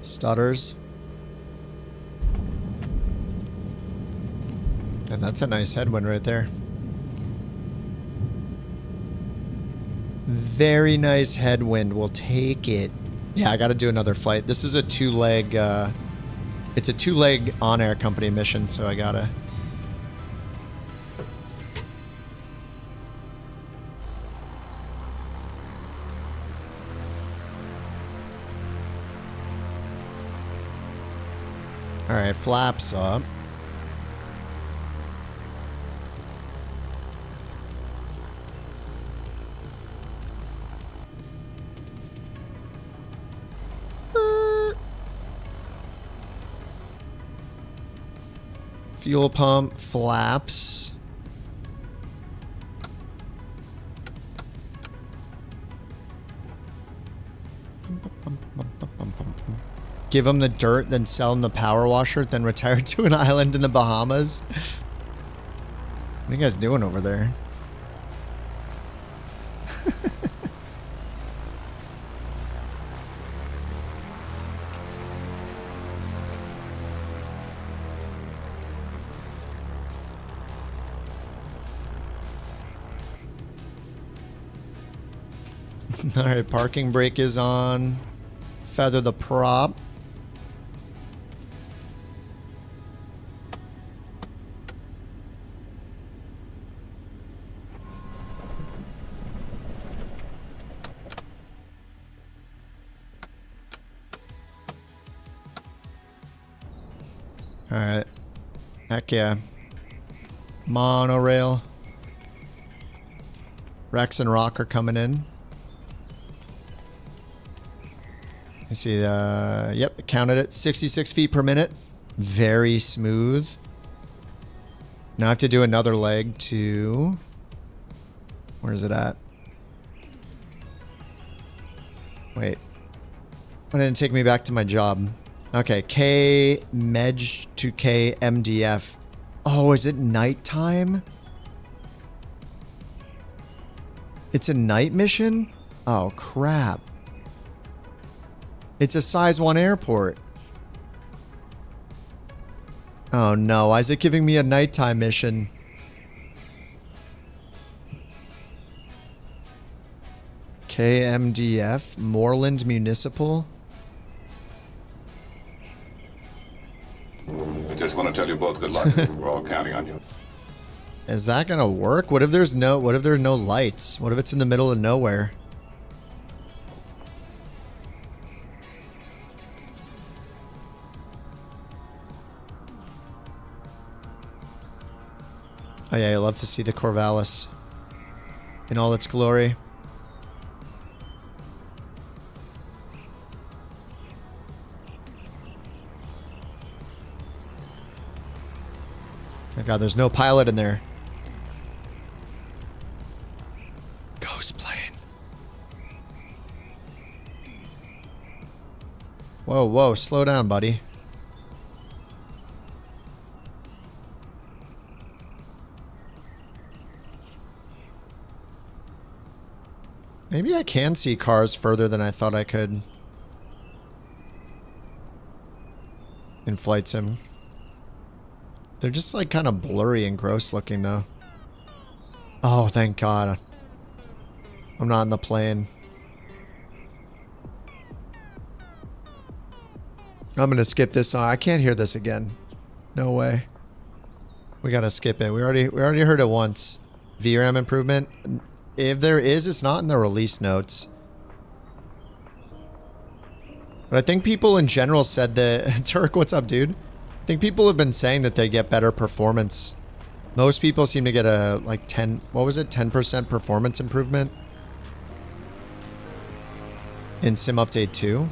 Stutters. And that's a nice headwind right there. Very nice headwind. We'll take it. Yeah, I got to do another flight. This is a two-leg, it's a two-leg on-air company mission, so I gotta... Alright, flaps up. Fuel pump, flaps. Give him the dirt, then sell him the power washer, then retire to an island in the Bahamas. What are you guys doing over there? Alright, parking brake is on. Feather the prop. Alright. Heck yeah. Monorail. Rex and Rock are coming in. I see, yep, counted it. 66 feet per minute. Very smooth. Now I have to do another leg to... Where is it at? Wait. Why didn't it take me back to my job? Okay, K Medj to K MDF. Oh, is it nighttime? It's a night mission? Oh, crap. It's a size 1 airport. Oh no, why is it giving me a nighttime mission? KMDF, Moreland Municipal. I just want to tell you both good luck. We're all counting on you. Is that gonna work? What if there's no lights? What if it's in the middle of nowhere? Oh yeah, I love to see the Corvallis in all its glory. Oh god, there's no pilot in there. Ghost plane. Whoa, whoa, slow down, buddy. Maybe I can see cars further than I thought I could in Flight Sim. They're just like kind of blurry and gross looking though. Oh, thank God. I'm not in the plane. I'm gonna skip this song. I can't hear this again. No way. We gotta skip it. We already heard it once. VRAM improvement. If there is, it's not in the release notes. But I think people in general said that... Turk, what's up, dude? I think people have been saying that they get better performance. Most people seem to get a, like, 10... What was it? 10% performance improvement? In Sim Update 2?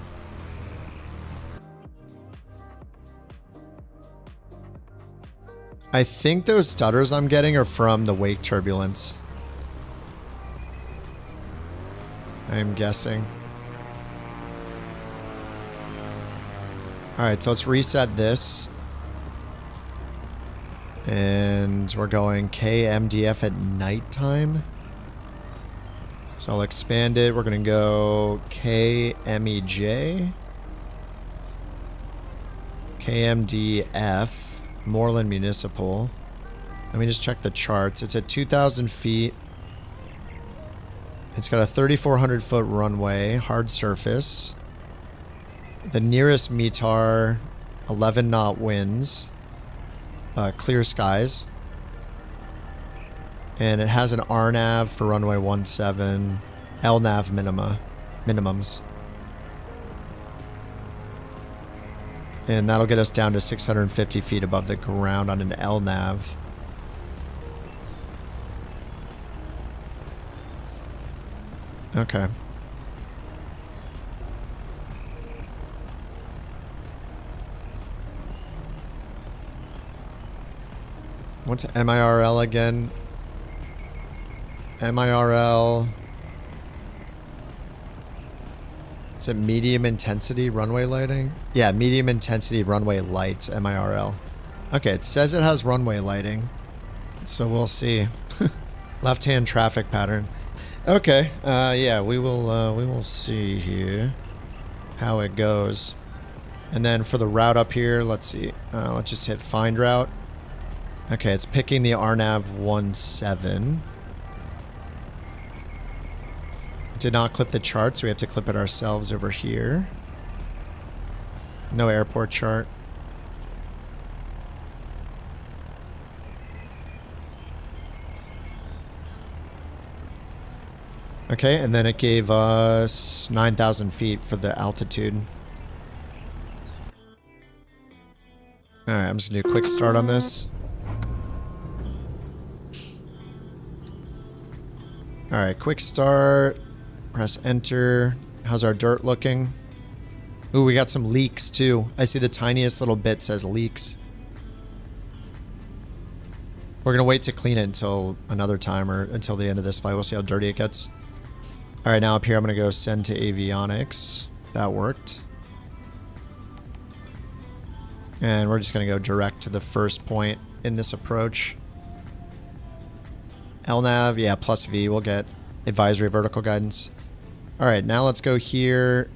I think those stutters I'm getting are from the wake turbulence. I'm guessing. Alright, so let's reset this. And we're going KMDF at nighttime. So I'll expand it. We're going to go KMEJ. KMDF. Moreland Municipal. Let me just check the charts. It's at 2,000 feet. It's got a 3,400 foot runway, hard surface. The nearest METAR, 11 knot winds, clear skies. And it has an RNAV for runway 17, LNAV minimums. And that'll get us down to 650 feet above the ground on an LNAV. Okay. What's MIRL again? MIRL. Is it medium intensity runway lighting? Yeah, medium intensity runway lights, MIRL. Okay, it says it has runway lighting. So we'll see. Left-hand traffic pattern. Okay, yeah, we will see here how it goes. And then for the route up here, let's see. Let's just hit find route. Okay, it's picking the RNAV 17. Did not clip the chart, so we have to clip it ourselves over here. No airport chart. Okay, and then it gave us 9,000 feet for the altitude. Alright, I'm just gonna do a quick start on this. Alright, quick start. Press enter. How's our dirt looking? Ooh, we got some leaks too. I see the tiniest little bit says leaks. We're gonna wait to clean it until another time or until the end of this fight. We'll see how dirty it gets. Alright, now up here I'm gonna go send to avionics. That worked. And we're just gonna go direct to the first point in this approach. LNAV, yeah, plus V. We'll get advisory vertical guidance. Alright, now let's go here.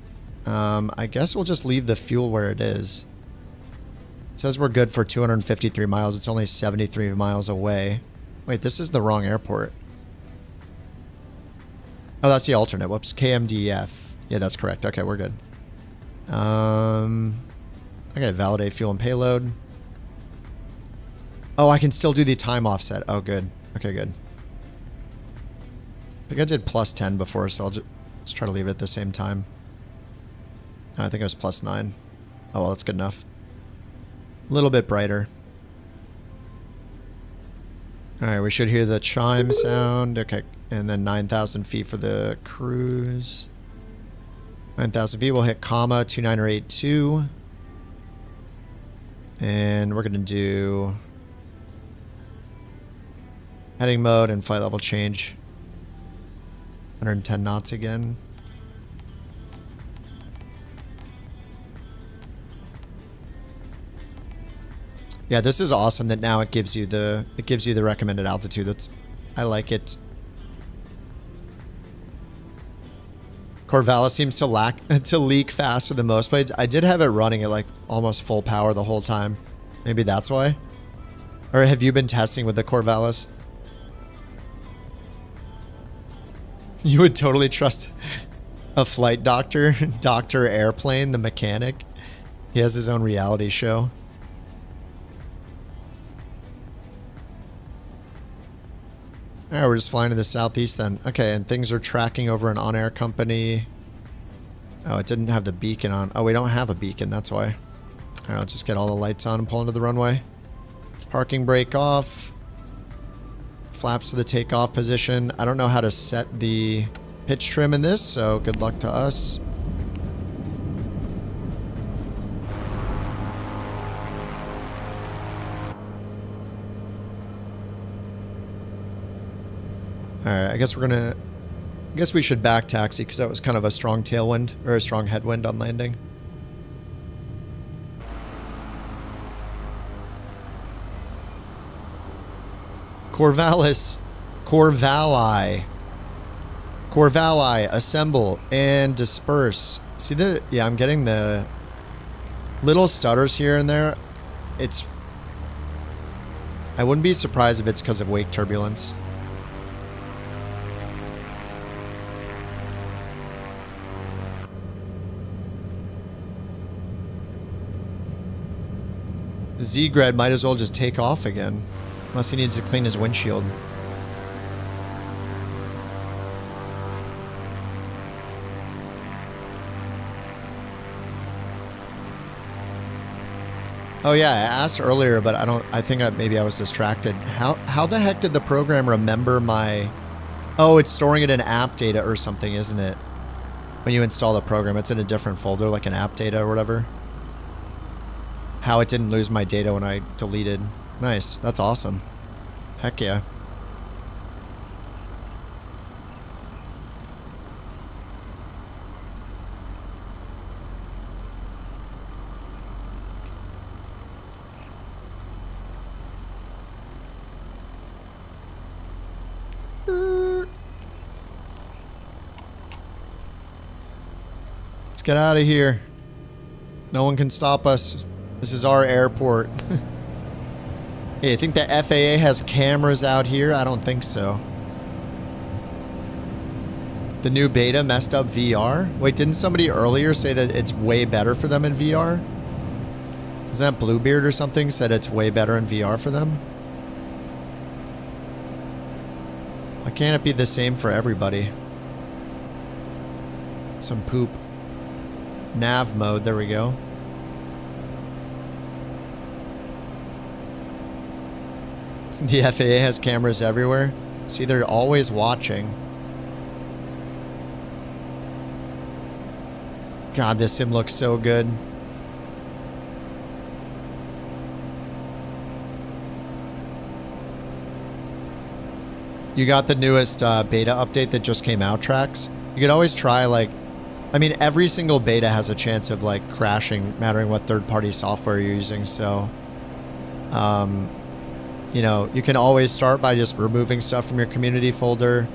I guess we'll just leave the fuel where it is. It says we're good for 253 miles. It's only 73 miles away. Wait, this is the wrong airport. Oh, that's the alternate. Whoops. KMDF. Yeah, that's correct. Okay, we're good. Okay, validate fuel and payload. Oh, I can still do the time offset. Oh, good. Okay, good. I think I did plus 10 before, so I'll just try to leave it at the same time. I think it was plus 9. Oh, well, that's good enough. A little bit brighter. Alright, we should hear the chime sound. Okay, and then 9,000 feet for the cruise. 9,000 feet, we'll hit comma 2982. And we're going to do heading mode and flight level change. 110 knots again. Yeah, this is awesome that now it gives you the recommended altitude. That's, I like it. Corvallis seems to leak faster than most planes. I did have it running at like almost full power the whole time. Maybe that's why. Or have you been testing with the Corvallis? You would totally trust a flight doctor, Dr. Airplane, the mechanic. He has his own reality show. Alright, we're just flying to the southeast then. Okay, and things are tracking over an on-air company. Oh, it didn't have the beacon on. Oh, we don't have a beacon, that's why. Alright, let's just get all the lights on and pull into the runway. Parking brake off. Flaps to the takeoff position. I don't know how to set the pitch trim in this, so good luck to us. Alright, I guess we should back taxi because that was kind of a strong tailwind or a strong headwind on landing. Corvallis. Corvalli, assemble and disperse. See the, yeah, I'm getting the little stutters here and there. I wouldn't be surprised if it's because of wake turbulence. Zegred might as well just take off again. Unless he needs to clean his windshield. Oh yeah, I asked earlier, but I think maybe I was distracted. How the heck did the program remember my... Oh, it's storing it in app data or something, isn't it? When you install the program, it's in a different folder, like an app data or whatever. How it didn't lose my data when I deleted. Nice, that's awesome. Heck yeah. Let's get out of here. No one can stop us. This is our airport. Hey, I think the FAA has cameras out here. I don't think so. The new beta messed up VR? Wait, didn't somebody earlier say that it's way better for them in VR? Is that Bluebeard or something said it's way better in VR for them? Why can't it be the same for everybody? Some poop. Nav mode, there we go. The FAA has cameras everywhere. See, they're always watching. God, this sim looks so good. You got the newest beta update that just came out, Trax? You could always try, like... I mean, every single beta has a chance of, like, crashing, mattering what third-party software you're using, so... you know, you can always start by just removing stuff from your community folder.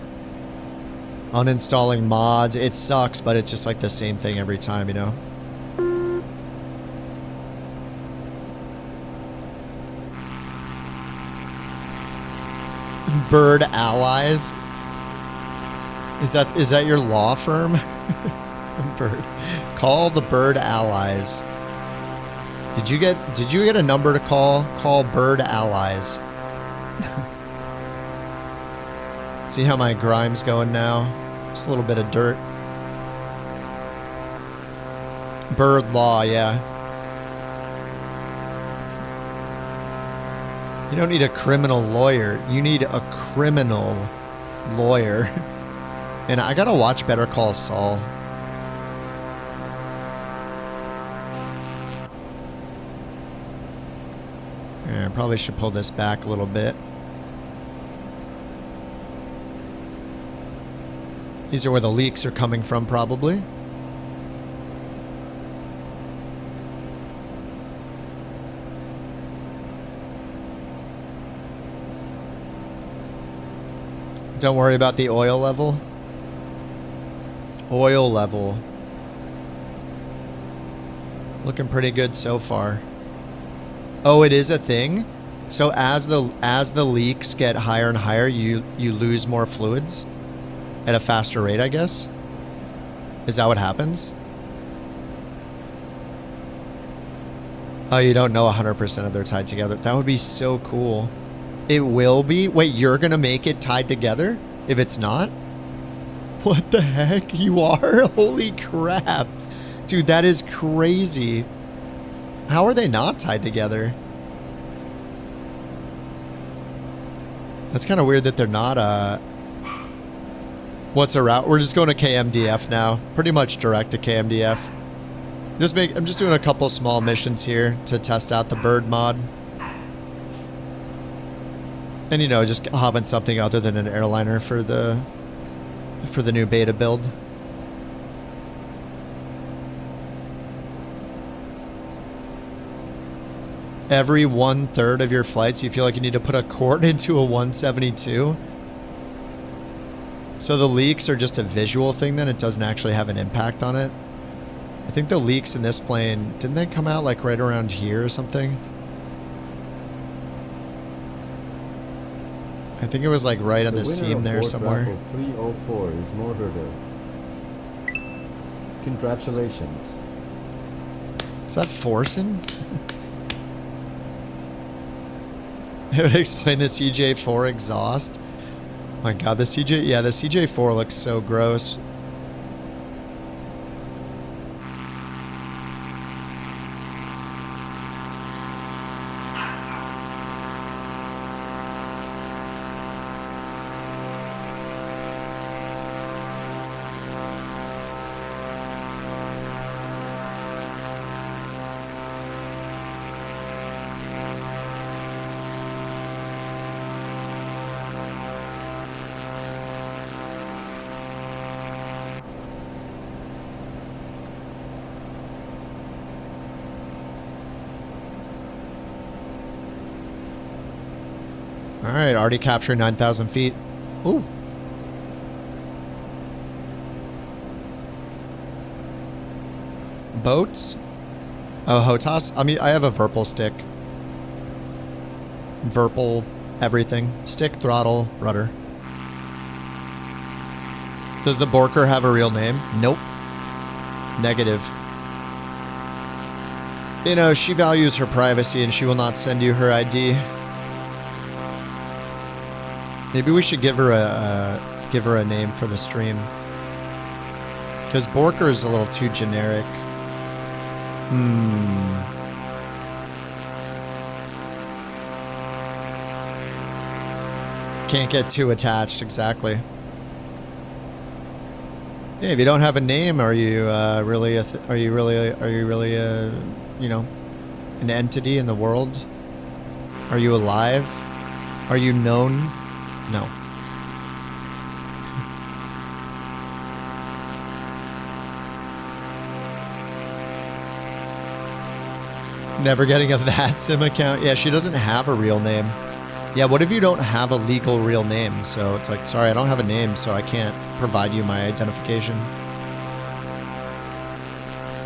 Uninstalling mods. It sucks, but it's just like the same thing every time, you know? Bird Allies. Is that your law firm? Bird. Call the Bird Allies. Did you get a number to call? Call Bird Allies. See how my grime's going now? Just a little bit of dirt. Bird law, yeah. You don't need a criminal lawyer. You need a criminal lawyer. And I gotta watch Better Call Saul. I probably should pull this back a little bit. These are where the leaks are coming from, probably. Don't worry about the oil level. Oil level. Looking pretty good so far. Oh, it is a thing? So as the leaks get higher and higher, you lose more fluids at a faster rate, I guess? Is that what happens? Oh, you don't know 100% if they're tied together. That would be so cool. It will be? Wait, you're gonna make it tied together? If it's not? What the heck? You are? Holy crap. Dude, that is crazy. How are they not tied together? That's kind of weird that they're not, what's a route? We're just going to KMDF now. Pretty much direct to KMDF. I'm just doing a couple small missions here to test out the bird mod. And, you know, just hopping something other than an airliner for the new beta build. Every 1/3 of your flights, you feel like you need to put a cord into a 172. So the leaks are just a visual thing then? It doesn't actually have an impact on it? I think the leaks in this plane, didn't they come out like right around here or something? I think it was like right on the seam there somewhere. 304 is Mortarder. Congratulations. Is that Forsen? It would explain the CJ4 exhaust. Oh my god, the CJ4 looks so gross. All right, already captured 9,000 feet. Ooh. Boats. Oh, HOTAS. I mean, I have a Verpal stick. Verpal, everything. Stick, throttle, rudder. Does the Borker have a real name? Nope. Negative. You know, she values her privacy and she will not send you her ID. Maybe we should give her a name for the stream. Because Borker is a little too generic. Can't get too attached, exactly. Yeah, if you don't have a name, are you really you know, an entity in the world? Are you alive? Are you known? No. Never getting a VATSIM account. Yeah, she doesn't have a real name. Yeah, what if you don't have a legal real name? So it's like, sorry, I don't have a name, so I can't provide you my identification.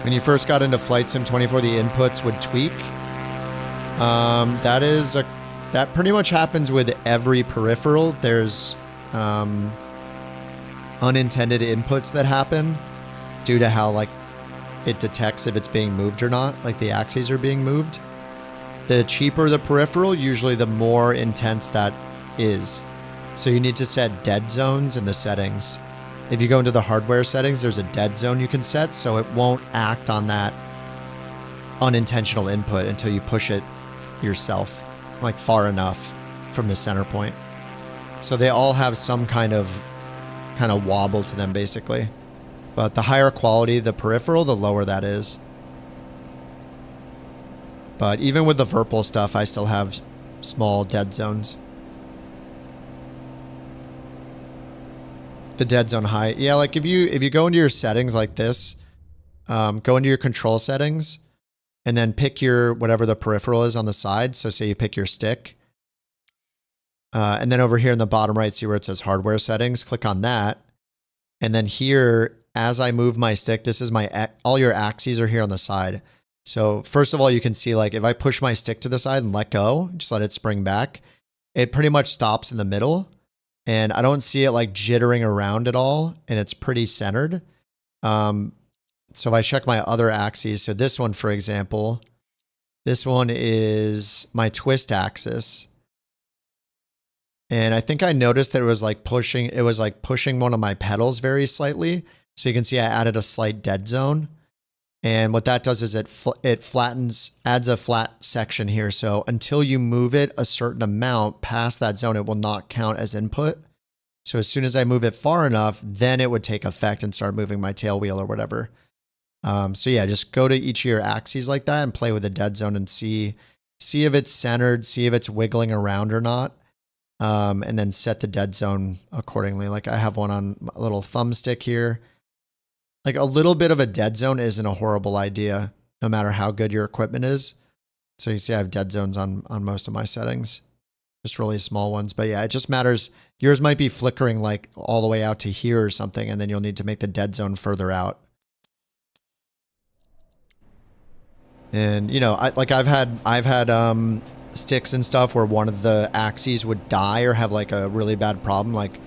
When you first got into Flight Sim 24, the inputs would tweak. That pretty much happens with every peripheral. There's unintended inputs that happen due to how like it detects if it's being moved or not, like the axes are being moved. The cheaper the peripheral, usually the more intense that is. So you need to set dead zones in the settings. If you go into the hardware settings, there's a dead zone you can set, so it won't act on that unintentional input until you push it yourself, like far enough from the center point. So they all have some kind of wobble to them, basically. But the higher quality the peripheral, the lower that is. But even with the Verpal stuff, I still have small dead zones. The dead zone height. Yeah, like if you go into your settings like this, go into your control settings, and then pick your whatever the peripheral is on the side. So say you pick your stick. And then over here in the bottom right, see where it says hardware settings? Click on that. And then here, as I move my stick, this is my, all your axes are here on the side. So first of all, you can see like if I push my stick to the side and let go, just let it spring back, it pretty much stops in the middle. And I don't see it like jittering around at all. And it's pretty centered. So if I check my other axes, so this one, for example, this one is my twist axis. And I think I noticed that it was like pushing one of my pedals very slightly. So you can see I added a slight dead zone. And what that does is it flattens, adds a flat section here. So until you move it a certain amount past that zone, it will not count as input. So as soon as I move it far enough, then it would take effect and start moving my tail wheel or whatever. So yeah, just go to each of your axes like that and play with the dead zone and see if it's centered, see if it's wiggling around or not. And then set the dead zone accordingly. Like I have one on a little thumbstick here. Like a little bit of a dead zone isn't a horrible idea, no matter how good your equipment is. So you see I have dead zones on most of my settings, just really small ones. But yeah, it just matters. Yours might be flickering like all the way out to here or something, and then you'll need to make the dead zone further out. And you know, I've had sticks and stuff where one of the axes would die or have like a really bad problem. Like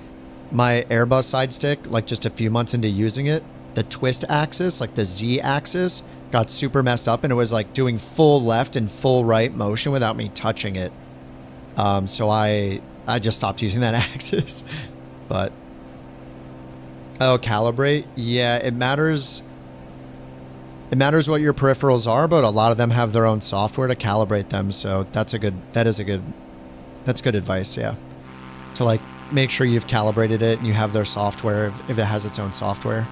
my Airbus side stick, like just a few months into using it, the twist axis, like the Z axis, got super messed up and it was like doing full left and full right motion without me touching it. So I just stopped using that axis. But oh, calibrate. Yeah, it matters. It matters what your peripherals are, but a lot of them have their own software to calibrate them. So that's good advice. Yeah. So like make sure you've calibrated it and you have their software if it has its own software.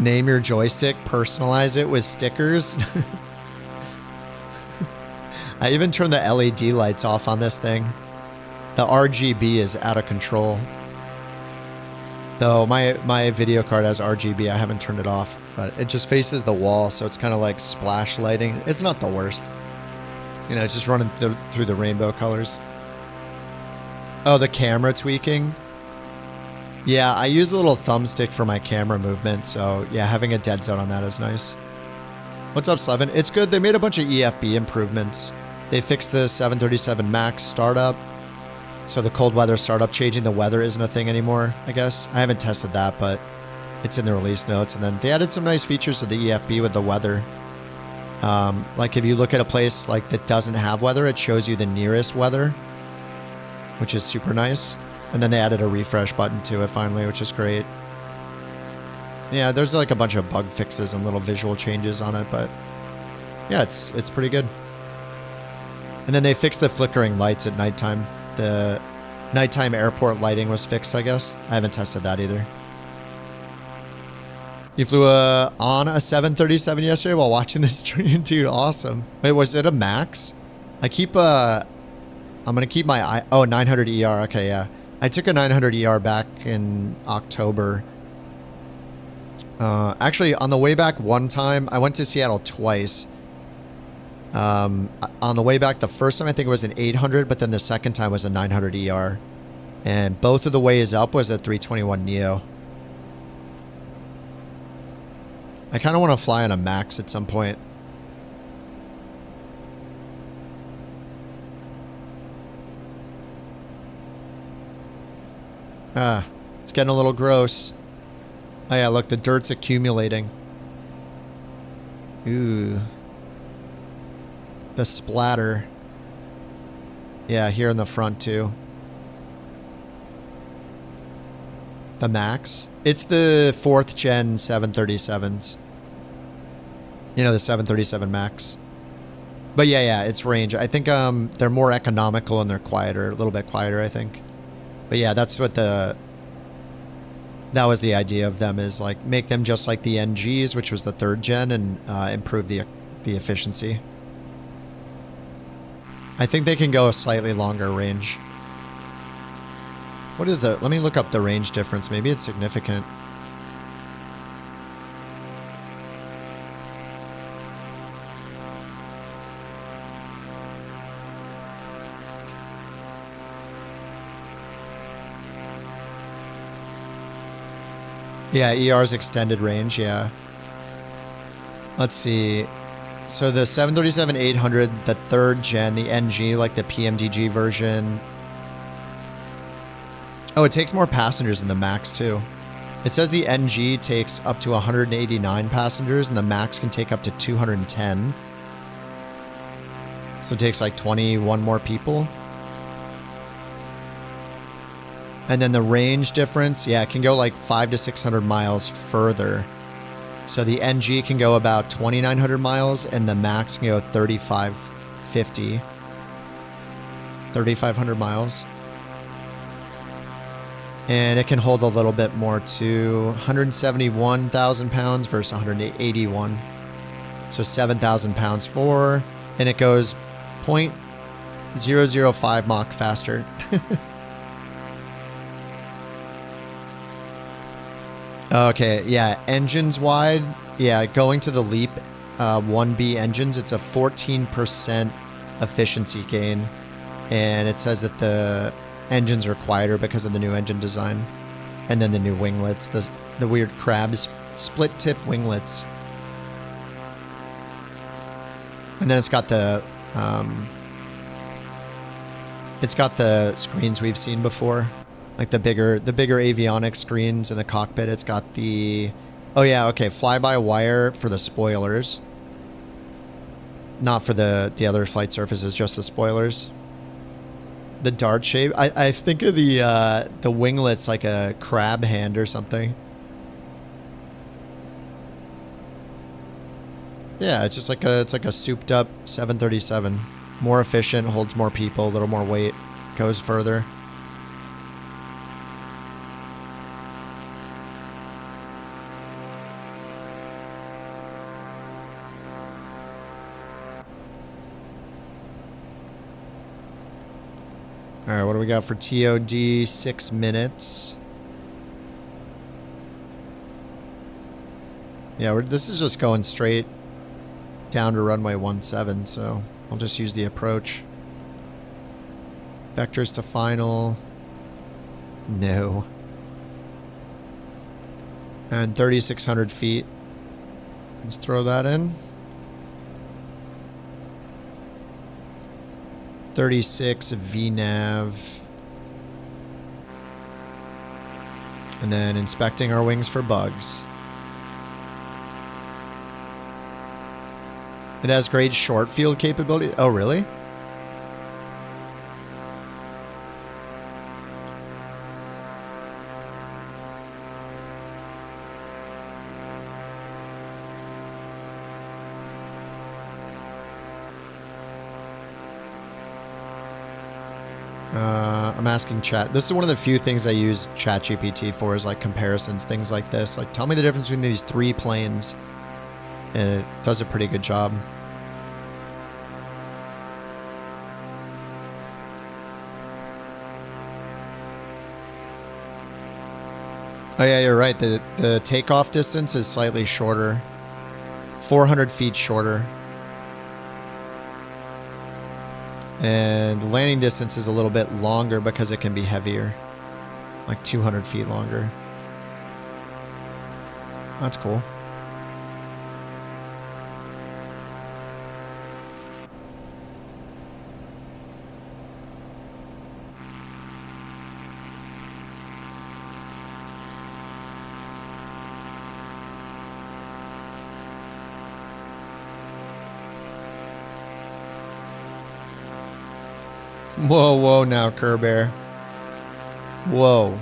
Name your joystick, personalize it with stickers. I even turned the LED lights off on this thing. The RGB is out of control. Though my video card has RGB, I haven't turned it off, but it just faces the wall, so it's kind of like splash lighting. It's not the worst. You know, just running through the rainbow colors. Oh, the camera tweaking. Yeah, I use a little thumbstick for my camera movement, so yeah, having a dead zone on that is nice. What's up, Slevin? It's good. They made a bunch of EFB improvements. They fixed the 737 MAX startup. So the cold weather startup, changing the weather isn't a thing anymore, I guess. I haven't tested that, but it's in the release notes. And then they added some nice features to the EFB with the weather. Like if you look at a place like that doesn't have weather, it shows you the nearest weather, which is super nice. And then they added a refresh button to it finally, which is great. Yeah, there's like a bunch of bug fixes and little visual changes on it, but yeah, it's pretty good. And then they fixed the flickering lights at nighttime. The nighttime airport lighting was fixed, I guess. I haven't tested that either. You flew on a 737 yesterday while watching the stream? Dude, awesome. Wait, was it a MAX? I keep, I'm going to keep my, 900 ER. Okay, yeah. I took a 900 ER back in October. Actually, on the way back one time, I went to Seattle twice. On the way back, the first time I think it was an 800, but then the second time was a 900 ER. And both of the ways up was a 321 Neo. I kind of want to fly on a MAX at some point. It's getting a little gross. Oh yeah, look, the dirt's accumulating. Ooh. The splatter. Yeah, here in the front too. The MAX. It's the 4th gen 737s. You know, the 737 MAX. But yeah, it's range. I think they're more economical and they're quieter, a little bit quieter, I think. But yeah, that's what that was the idea of them, is like make them just like the NGs, which was the 3rd gen, and improve the efficiency. I think they can go a slightly longer range. What is the... Let me look up the range difference. Maybe it's significant. Yeah, ER's extended range, yeah. Let's see. So the 737-800, the 3rd gen, the NG, like the PMDG version. Oh, it takes more passengers than the MAX too. It says the NG takes up to 189 passengers and the MAX can take up to 210. So it takes like 21 more people. And then the range difference, yeah, it can go like 500 to 600 miles further. So the NG can go about 2,900 miles and the MAX can go 3,550. 3,500 miles. And it can hold a little bit more to 171,000 pounds versus 181. So 7,000 pounds for, and it goes 0.005 Mach faster. Okay, yeah, engines wide. Yeah, going to the LEAP 1B engines, it's a 14% efficiency gain. And it says that the engines are quieter because of the new engine design. And then the new winglets, the weird crabs, split tip winglets. And then it's got the screens we've seen before. Like the bigger avionics screens in the cockpit. It's got the... Oh yeah, okay, fly-by-wire for the spoilers. Not for the other flight surfaces, just the spoilers. The dart shape. I think of the winglets like a crab hand or something. Yeah, it's just like a souped up 737. More efficient, holds more people, a little more weight, goes further. All right, what do we got for TOD? 6 minutes. Yeah, this is just going straight down to runway 17, so I'll just use the approach. Vectors to final. No. And 3,600 feet. Let's throw that in. 36 VNAV. And then inspecting our wings for bugs. It has great short field capability. Oh, really? I'm asking chat. This is one of the few things I use ChatGPT for, is like comparisons, things like this. Like, tell me the difference between these 3 planes. And it does a pretty good job. Oh yeah, you're right. The takeoff distance is slightly shorter. 400 feet shorter. And the landing distance is a little bit longer because it can be heavier. Like 200 feet longer. That's cool. Whoa, whoa now, Kerbear. Whoa.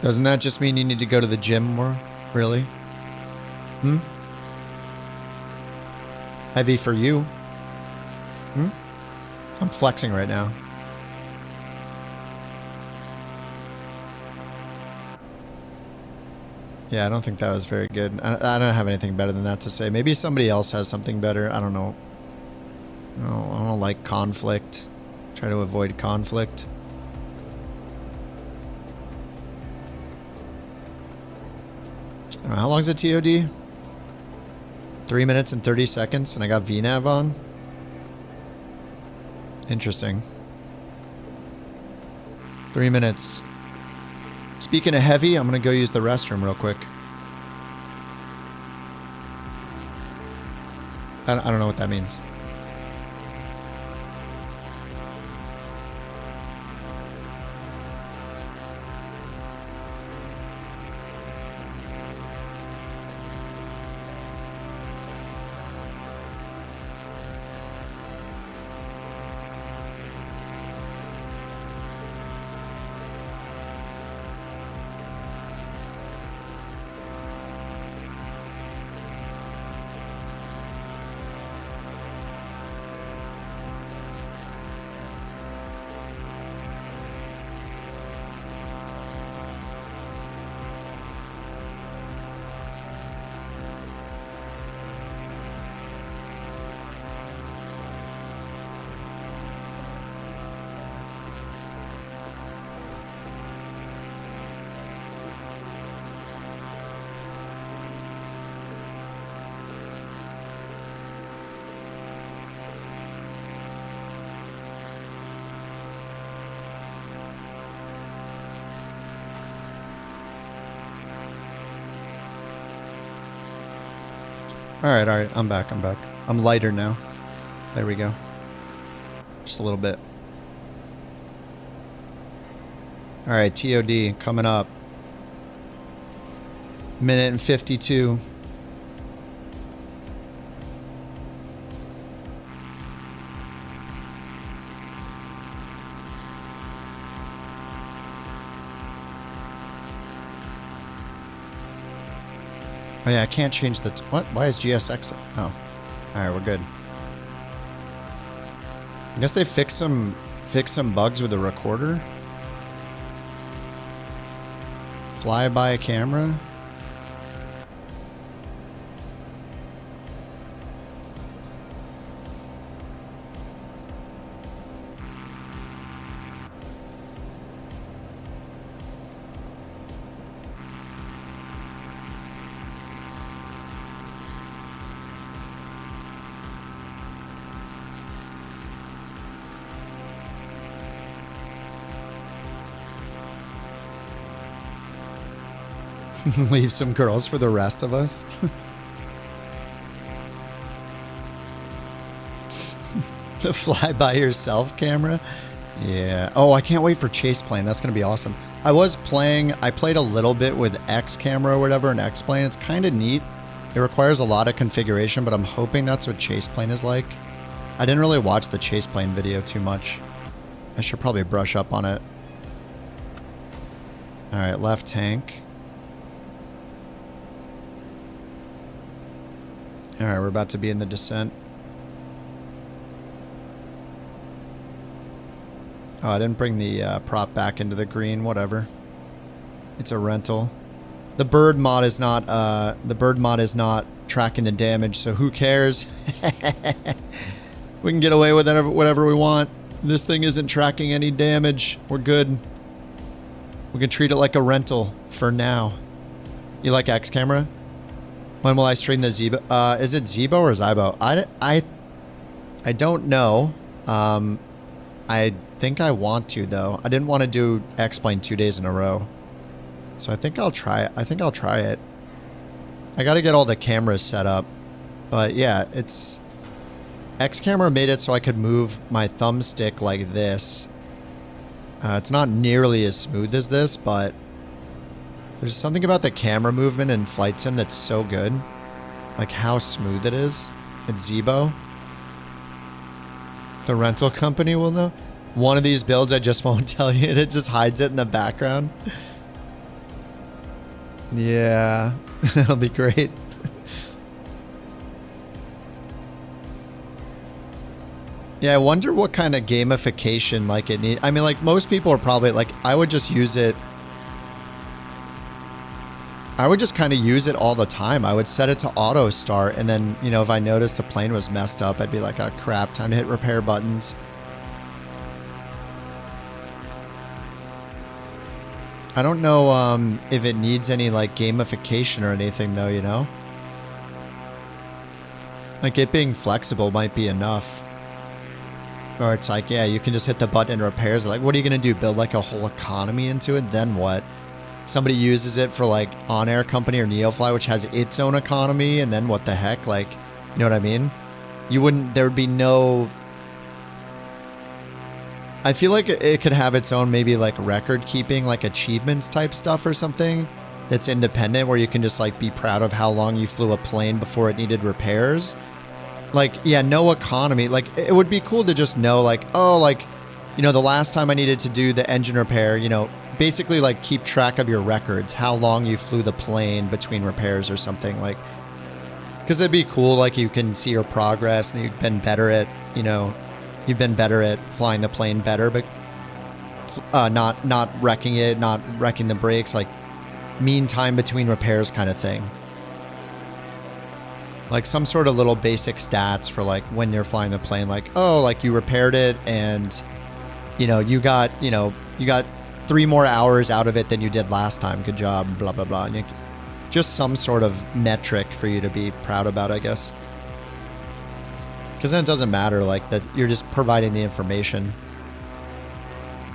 Doesn't that just mean you need to go to the gym more? Really? Hmm? Heavy for you? Hmm? I'm flexing right now. Yeah, I don't think that was very good. I don't have anything better than that to say. Maybe somebody else has something better. I don't know. I don't like conflict. Try to avoid conflict. How long is it, TOD? 3 minutes and 30 seconds, and I got VNAV on? Interesting. 3 minutes. Speaking of heavy, I'm going to go use the restroom real quick. I don't know what that means. Alright, I'm back. I'm lighter now. There we go. Just a little bit. Alright, TOD coming up. Minute and 52. Oh yeah, I can't change the... what? Why is GSX... oh. Alright, we're good. I guess they fixed some bugs with the recorder. Fly by a camera. Leave some girls for the rest of us. The fly by yourself camera. Yeah. Oh, I can't wait for chase plane. That's going to be awesome. I played a little bit with X camera or whatever, and X plane. It's kind of neat. It requires a lot of configuration, but I'm hoping that's what chase plane is like. I didn't really watch the chase plane video too much. I should probably brush up on it. All right, left tank. All right, we're about to be in the descent. Oh, I didn't bring the prop back into the green. Whatever. It's a rental. The bird mod is not tracking the damage, so who cares? We can get away with whatever we want. This thing isn't tracking any damage. We're good. We can treat it like a rental for now. You like X camera? When will I stream the Zebo? Is it Zebo or Zybo? I don't know. I think I want to, though. I didn't want to do X-Plane 2 days in a row. So I think I'll try it. I got to get all the cameras set up. But yeah, it's... X-Camera made it so I could move my thumbstick like this. It's not nearly as smooth as this, but... There's something about the camera movement in Flight Sim that's so good. Like how smooth it is. It's Zebo. The rental company will know. One of these builds I just won't tell you. It just hides it in the background. Yeah. That'll be great. Yeah, I wonder what kind of gamification like it needs. I mean, like most people are probably like, I would just use it. I would just kind of use it all the time. I would set it to auto start, and then, you know, if I noticed the plane was messed up, I'd be like, oh crap, time to hit repair buttons. I don't know if it needs any like gamification or anything though, you know? Like it being flexible might be enough. Or it's like, yeah, you can just hit the button and repairs. Like, what are you going to do? Build like a whole economy into it? Then what? Somebody uses it for like On Air Company or Neofly, which has its own economy, and then what the heck? Like, you know what I mean? You wouldn't, there would be no... I feel like it could have its own maybe like record keeping, like achievements type stuff or something that's independent, where you can just like be proud of how long you flew a plane before it needed repairs. Like, yeah, no economy. Like, it would be cool to just know like, oh, like, you know, the last time I needed to do the engine repair, you know, basically like keep track of your records, how long you flew the plane between repairs or something, like, because it'd be cool, like you can see your progress and you've been better at, you know, you've been better at flying the plane better, but not wrecking it, not wrecking the brakes, like mean time between repairs kind of thing. Like some sort of little basic stats for like when you're flying the plane, like, oh, like you repaired it and, you know, you got 3 more hours out of it than you did last time. Good job, blah, blah, blah. And just some sort of metric for you to be proud about, I guess. Because then it doesn't matter, like, that you're just providing the information.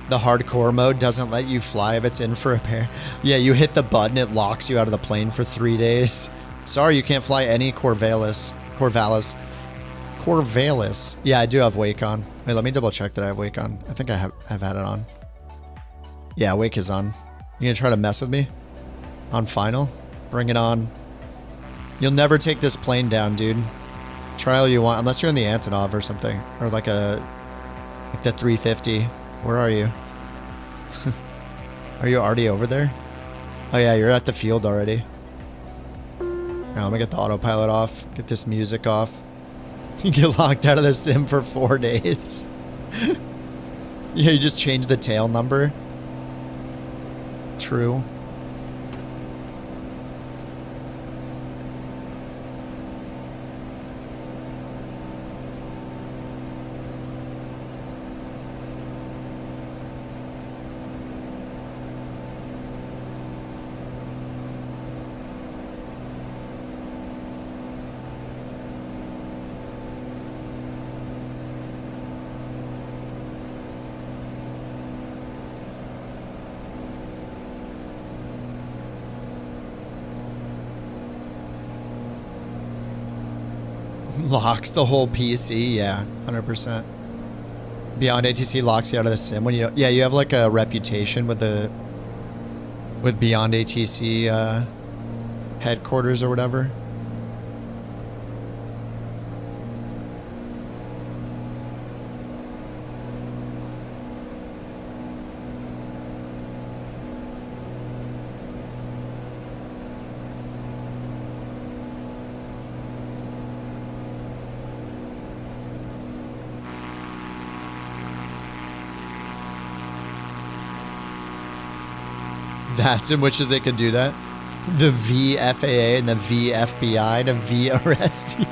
The hardcore mode doesn't let you fly if it's in for repair. Yeah, you hit the button, it locks you out of the plane for 3 days. Sorry, you can't fly any Corvallis. Yeah, I do have Wake on. Wait, let me double check that I have Wake on. I think I have had it on. Yeah, Wake is on. You gonna try to mess with me? On final? Bring it on. You'll never take this plane down, dude. Try all you want, unless you're in the Antonov or something. Or like the 350. Where are you? Are you already over there? Oh yeah, you're at the field already. Now, let me get the autopilot off. Get this music off. You get locked out of the sim for 4 days. Yeah, you just change the tail number. True. Locks the whole PC, yeah, 100%. Beyond ATC locks you out of the sim when you, yeah, you have like a reputation with Beyond ATC headquarters or whatever. That's in which they could do that. The VFAA and the VFBI to V-arrest you.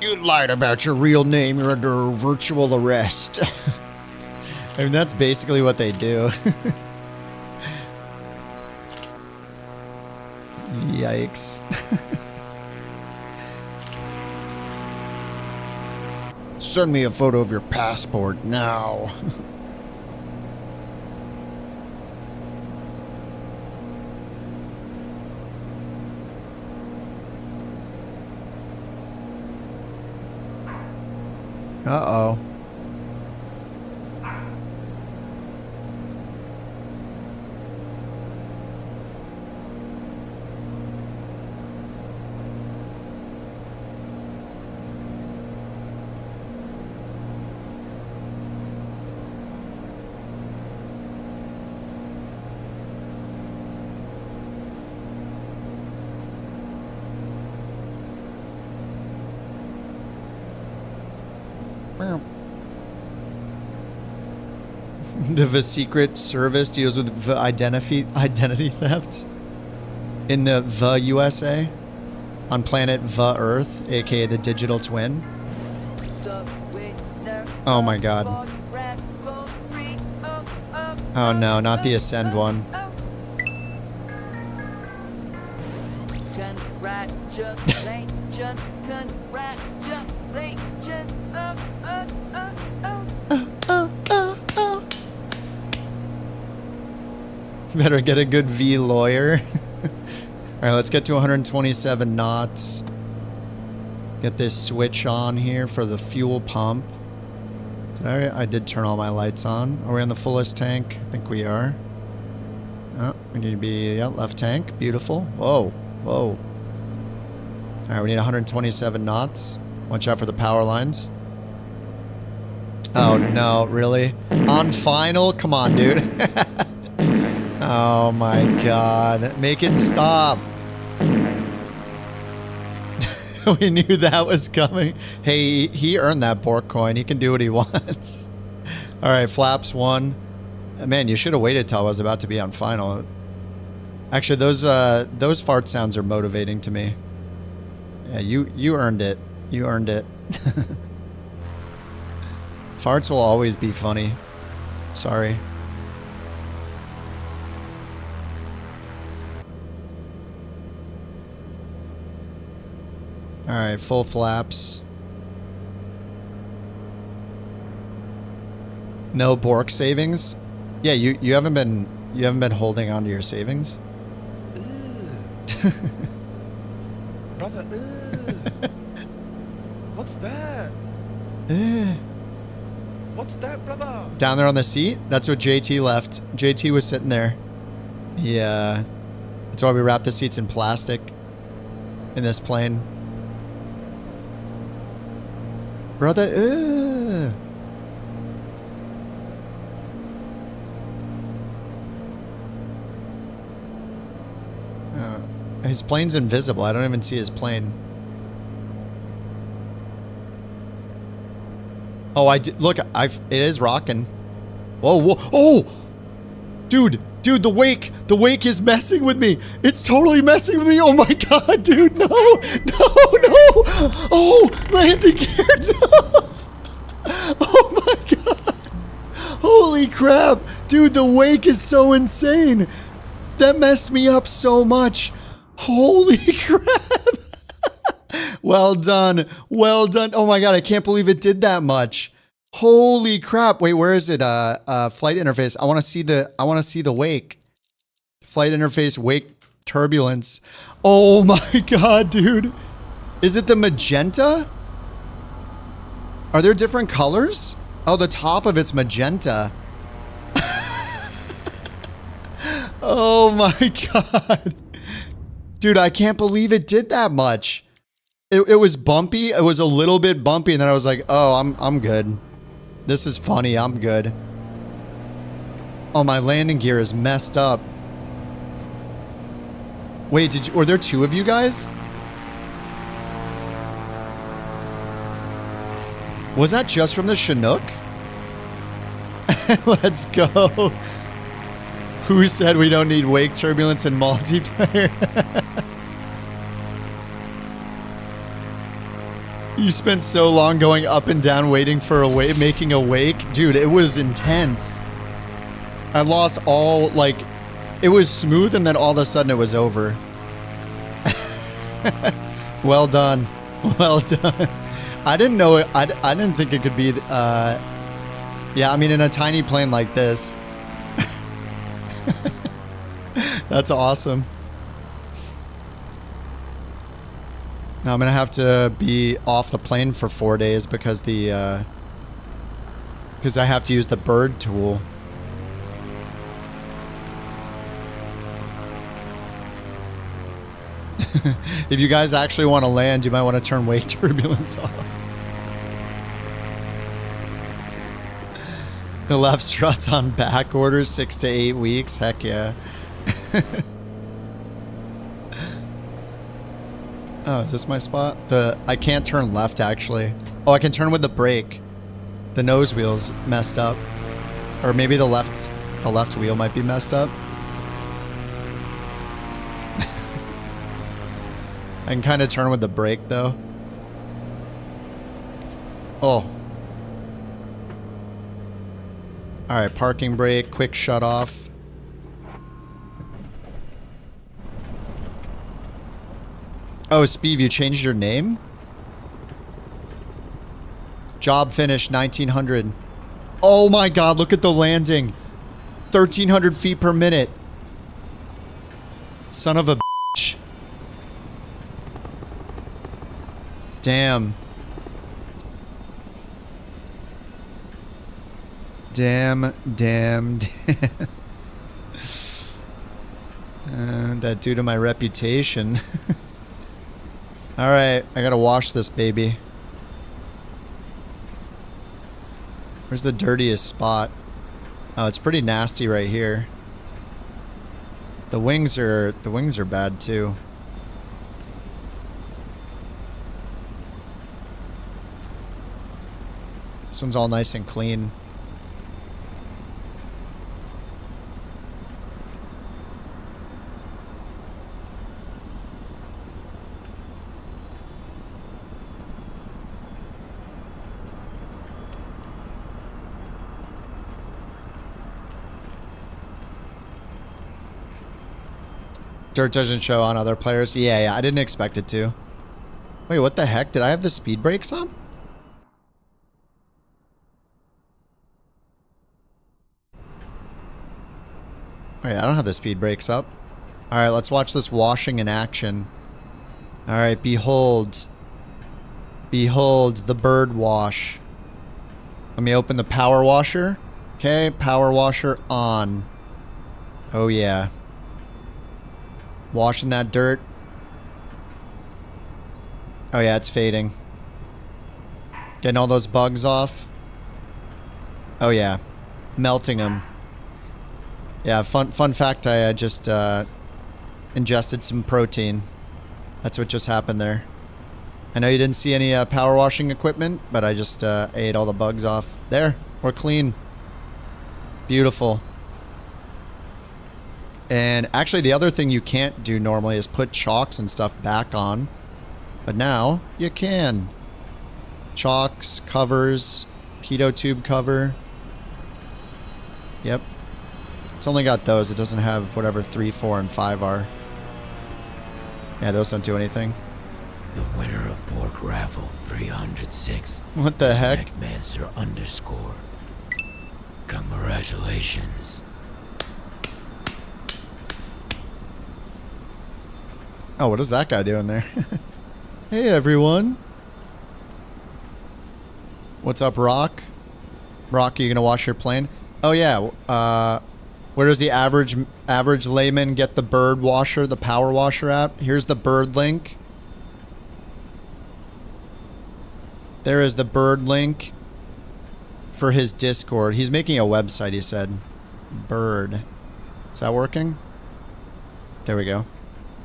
You lied about your real name. You're under virtual arrest. I mean, that's basically what they do. Yikes. Send me a photo of your passport now. Uh-oh. The Secret Service deals with the identity theft in the USA on planet the Earth, aka the digital twin. Oh my god. Oh no, not the Ascend one. Better get a good V lawyer. Alright, let's get to 127 knots. Get this switch on here for the fuel pump. I did turn all my lights on. Are we on the fullest tank? I think we are. Oh, we need to be, yeah, left tank. Beautiful. Whoa, whoa. Alright, we need 127 knots. Watch out for the power lines. Oh no, really? On final? Come on, dude. Oh my god. Make it stop. We knew that was coming. Hey, he earned that BorkCoin. He can do what he wants. Alright, flaps 1. Man, you should have waited till I was about to be on final. Actually, those fart sounds are motivating to me. Yeah, you earned it. You earned it. Farts will always be funny. Sorry. Alright, full flaps. No Bork savings? Yeah, you haven't been holding on to your savings? Brother, what's that? What's that, brother? Down there on the seat? That's what JT left. JT was sitting there. Yeah. That's why we wrap the seats in plastic in this plane. Brother, his plane's invisible. I don't even see his plane. Oh, I did. Look, it is rocking. Whoa, whoa, oh! Dude, the wake is messing with me. It's totally messing with me. Oh my god, dude, no. Oh, landing gear, no. Oh my god. Holy crap. Dude, the wake is so insane. That messed me up so much. Holy crap. Well done. Well done. Oh my god, I can't believe it did that much. Holy crap. Wait, where is it? Flight interface. I want to see the wake. Flight interface wake Turbulence. Oh my god, dude. Is it the magenta? Are there different colors? Oh, the top of it's magenta. Oh my god. Dude, I can't believe it did that much. It was bumpy. It was a little bit bumpy, and then I was like, oh, I'm good. This is funny. I'm good. Oh, my landing gear is messed up. Wait, were there two of you guys? Was that just from the Chinook? Let's go. Who said we don't need wake turbulence in multiplayer? You spent so long going up and down waiting for a wake, making a wake. Dude, it was intense. I lost all, like, it was smooth and then all of a sudden it was over. Well done. Well done. I didn't know it. I didn't think it could be, yeah, I mean, in a tiny plane like this. That's awesome. Now I'm gonna have to be off the plane for 4 days because I have to use the bird tool. If you guys actually want to land, you might want to turn wake turbulence off. The left strut's on back orders, 6 to 8 weeks. Heck yeah. Oh, is this my spot? I can't turn left actually. Oh, I can turn with the brake. The nose wheel's messed up. Or maybe the left wheel might be messed up. I can kind of turn with the brake though. Oh. Alright, parking brake, quick shut off. Oh, Speeve, you changed your name? Job finish 1900. Oh my god, look at the landing. 1300 feet per minute. Son of a bitch. Damn. Damn. That due to my reputation. Alright, I gotta wash this baby. Where's the dirtiest spot? Oh, it's pretty nasty right here. The wings are bad too. This one's all nice and clean. Dirt doesn't show on other players. Yeah, I didn't expect it to. Wait, what the heck? Did I have the speed brakes on? Wait, I don't have the speed brakes up. Alright, let's watch this washing in action. Alright, behold. Behold the bird wash. Let me open the power washer. Okay, power washer on. Oh yeah. Washing that dirt. Oh yeah, it's fading. Getting all those bugs off. Oh yeah. Melting them. Yeah, fun fact, I just ingested some protein. That's what just happened there. I know you didn't see any power washing equipment, but I just ate all the bugs off. There, we're clean. Beautiful. And actually the other thing you can't do normally is put chocks and stuff back on. But now you can. Chocks, covers, pitot tube cover. Yep. It's only got those. It doesn't have whatever 3, 4, and 5 are. Yeah, those don't do anything. The winner of Bork Raffle 306. What the heck? Mancer _ Congratulations. Oh, what is that guy doing there? Hey, everyone. What's up, Rock? Rock, are you going to wash your plane? Oh, yeah. Where does the average layman get the bird washer, the power washer app? Here's the bird link. There is the bird link for his Discord. He's making a website, he said. Bird. Is that working? There we go.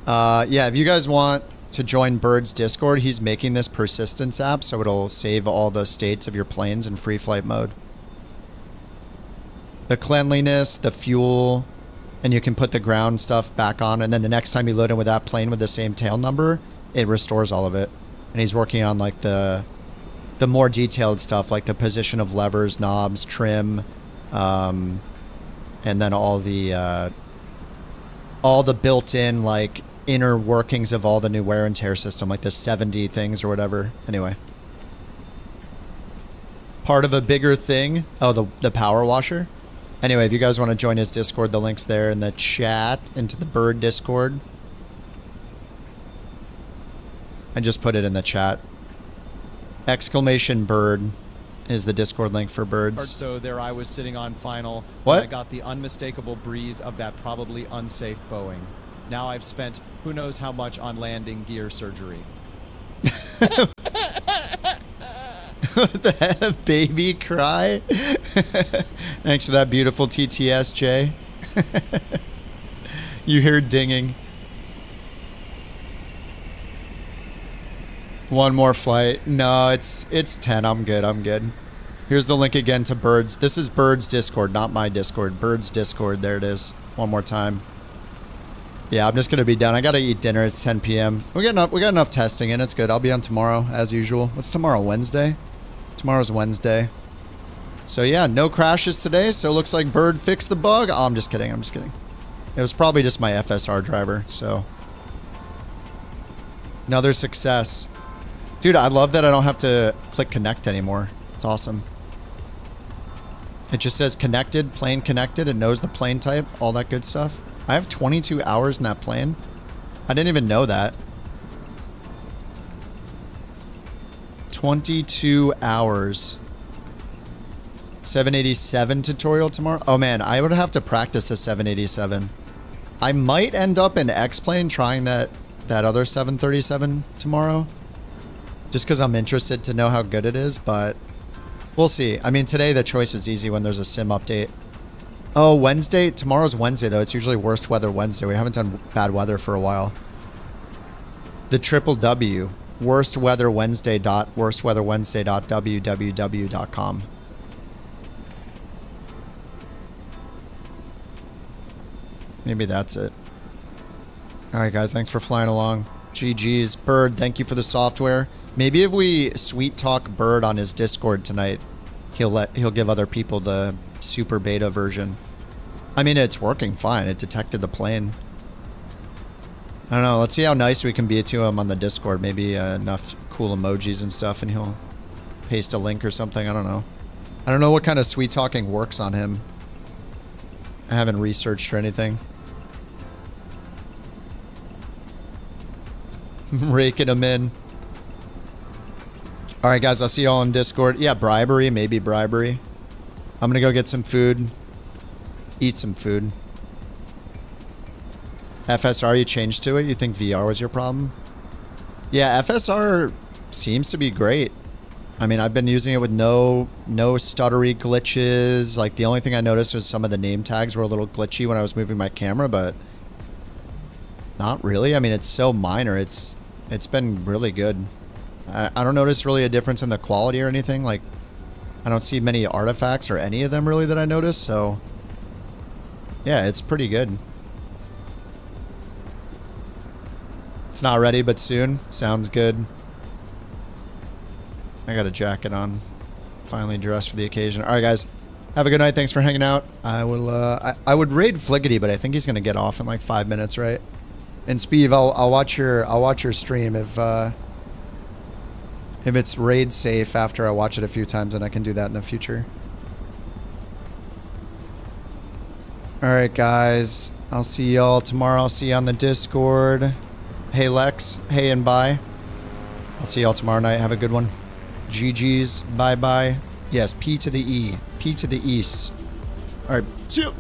Yeah, if you guys want to join Bird's Discord, he's making this persistence app, so it'll save all the states of your planes in free flight mode. The cleanliness, the fuel, and you can put the ground stuff back on, and then the next time you load in with that plane with the same tail number, it restores all of it. And he's working on like the more detailed stuff, like the position of levers, knobs, trim, and then all the built-in like inner workings of all the new wear and tear system, like the 70 things or whatever. Anyway, part of a bigger thing. Oh, the power washer. Anyway, if you guys want to join his Discord, the link's there in the chat into the Bird Discord. I just put it in the chat. Exclamation bird is the Discord link for birds. So there I was sitting on final. What? I got the unmistakable breeze of that probably unsafe Boeing. Now I've spent who knows how much on landing gear surgery. What the heck? Baby cry? Thanks for that beautiful TTS, Jay. You hear dinging. One more flight. No, it's 10. I'm good. I'm good. Here's the link again to Bird's. This is Bird's Discord, not my Discord. Bird's Discord. There it is. One more time. Yeah, I'm just going to be done. I got to eat dinner. It's 10 p.m. We got enough testing in. It's good. I'll be on tomorrow, as usual. What's tomorrow? Wednesday? Tomorrow's Wednesday. So, yeah, no crashes today. So, it looks like Bird fixed the bug. Oh, I'm just kidding. I'm just kidding. It was probably just my FSR driver. So, another success. Dude, I love that I don't have to click connect anymore. It's awesome. It just says connected, plane connected. It knows the plane type, all that good stuff. I have 22 hours in that plane. I didn't even know that. 22 hours. 787 tutorial tomorrow. Oh man, I would have to practice the 787. I might end up in X-Plane trying that other 737 tomorrow. Just because I'm interested to know how good it is, but we'll see. I mean, today the choice was easy when there's a sim update. Oh, Wednesday? Tomorrow's Wednesday, though. It's usually worst weather Wednesday. We haven't done bad weather for a while. The triple W. worstweatherwednesday.www.com. Maybe that's it. Alright, guys. Thanks for flying along. GG's. Bird, thank you for the software. Maybe if we sweet talk Bird on his Discord tonight, he'll give other people the super beta version. I mean, it's working fine. It detected the plane. I don't know. Let's see how nice we can be to him on the Discord. Maybe enough cool emojis and stuff, and he'll paste a link or something. I don't know. I don't know what kind of sweet talking works on him. I haven't researched or anything. Raking him in. Alright, guys. I'll see you all on Discord. Yeah, bribery. Maybe bribery. I'm gonna go get some food. Eat some food. FSR, you changed to it? You think VR was your problem? Yeah, FSR seems to be great. I mean, I've been using it with no stuttery glitches. Like, the only thing I noticed was some of the name tags were a little glitchy when I was moving my camera, but not really. I mean, it's so minor. It's been really good. I don't notice really a difference in the quality or anything. Like, I don't see many artifacts or any of them really that I notice, so yeah, it's pretty good. It's not ready, but soon. Sounds good. I got a jacket on. Finally dressed for the occasion. Alright, guys. Have a good night. Thanks for hanging out. I will I would raid Fliggity, but I think he's gonna get off in like 5 minutes, right? And Speeve, I'll watch your stream if it's raid safe after I watch it a few times, and I can do that in the future. Alright, guys. I'll see y'all tomorrow. I'll see you on the Discord. Hey, Lex. Hey and bye. I'll see y'all tomorrow night. Have a good one. GG's. Bye-bye. Yes, P to the E. P to the East. All right. See you.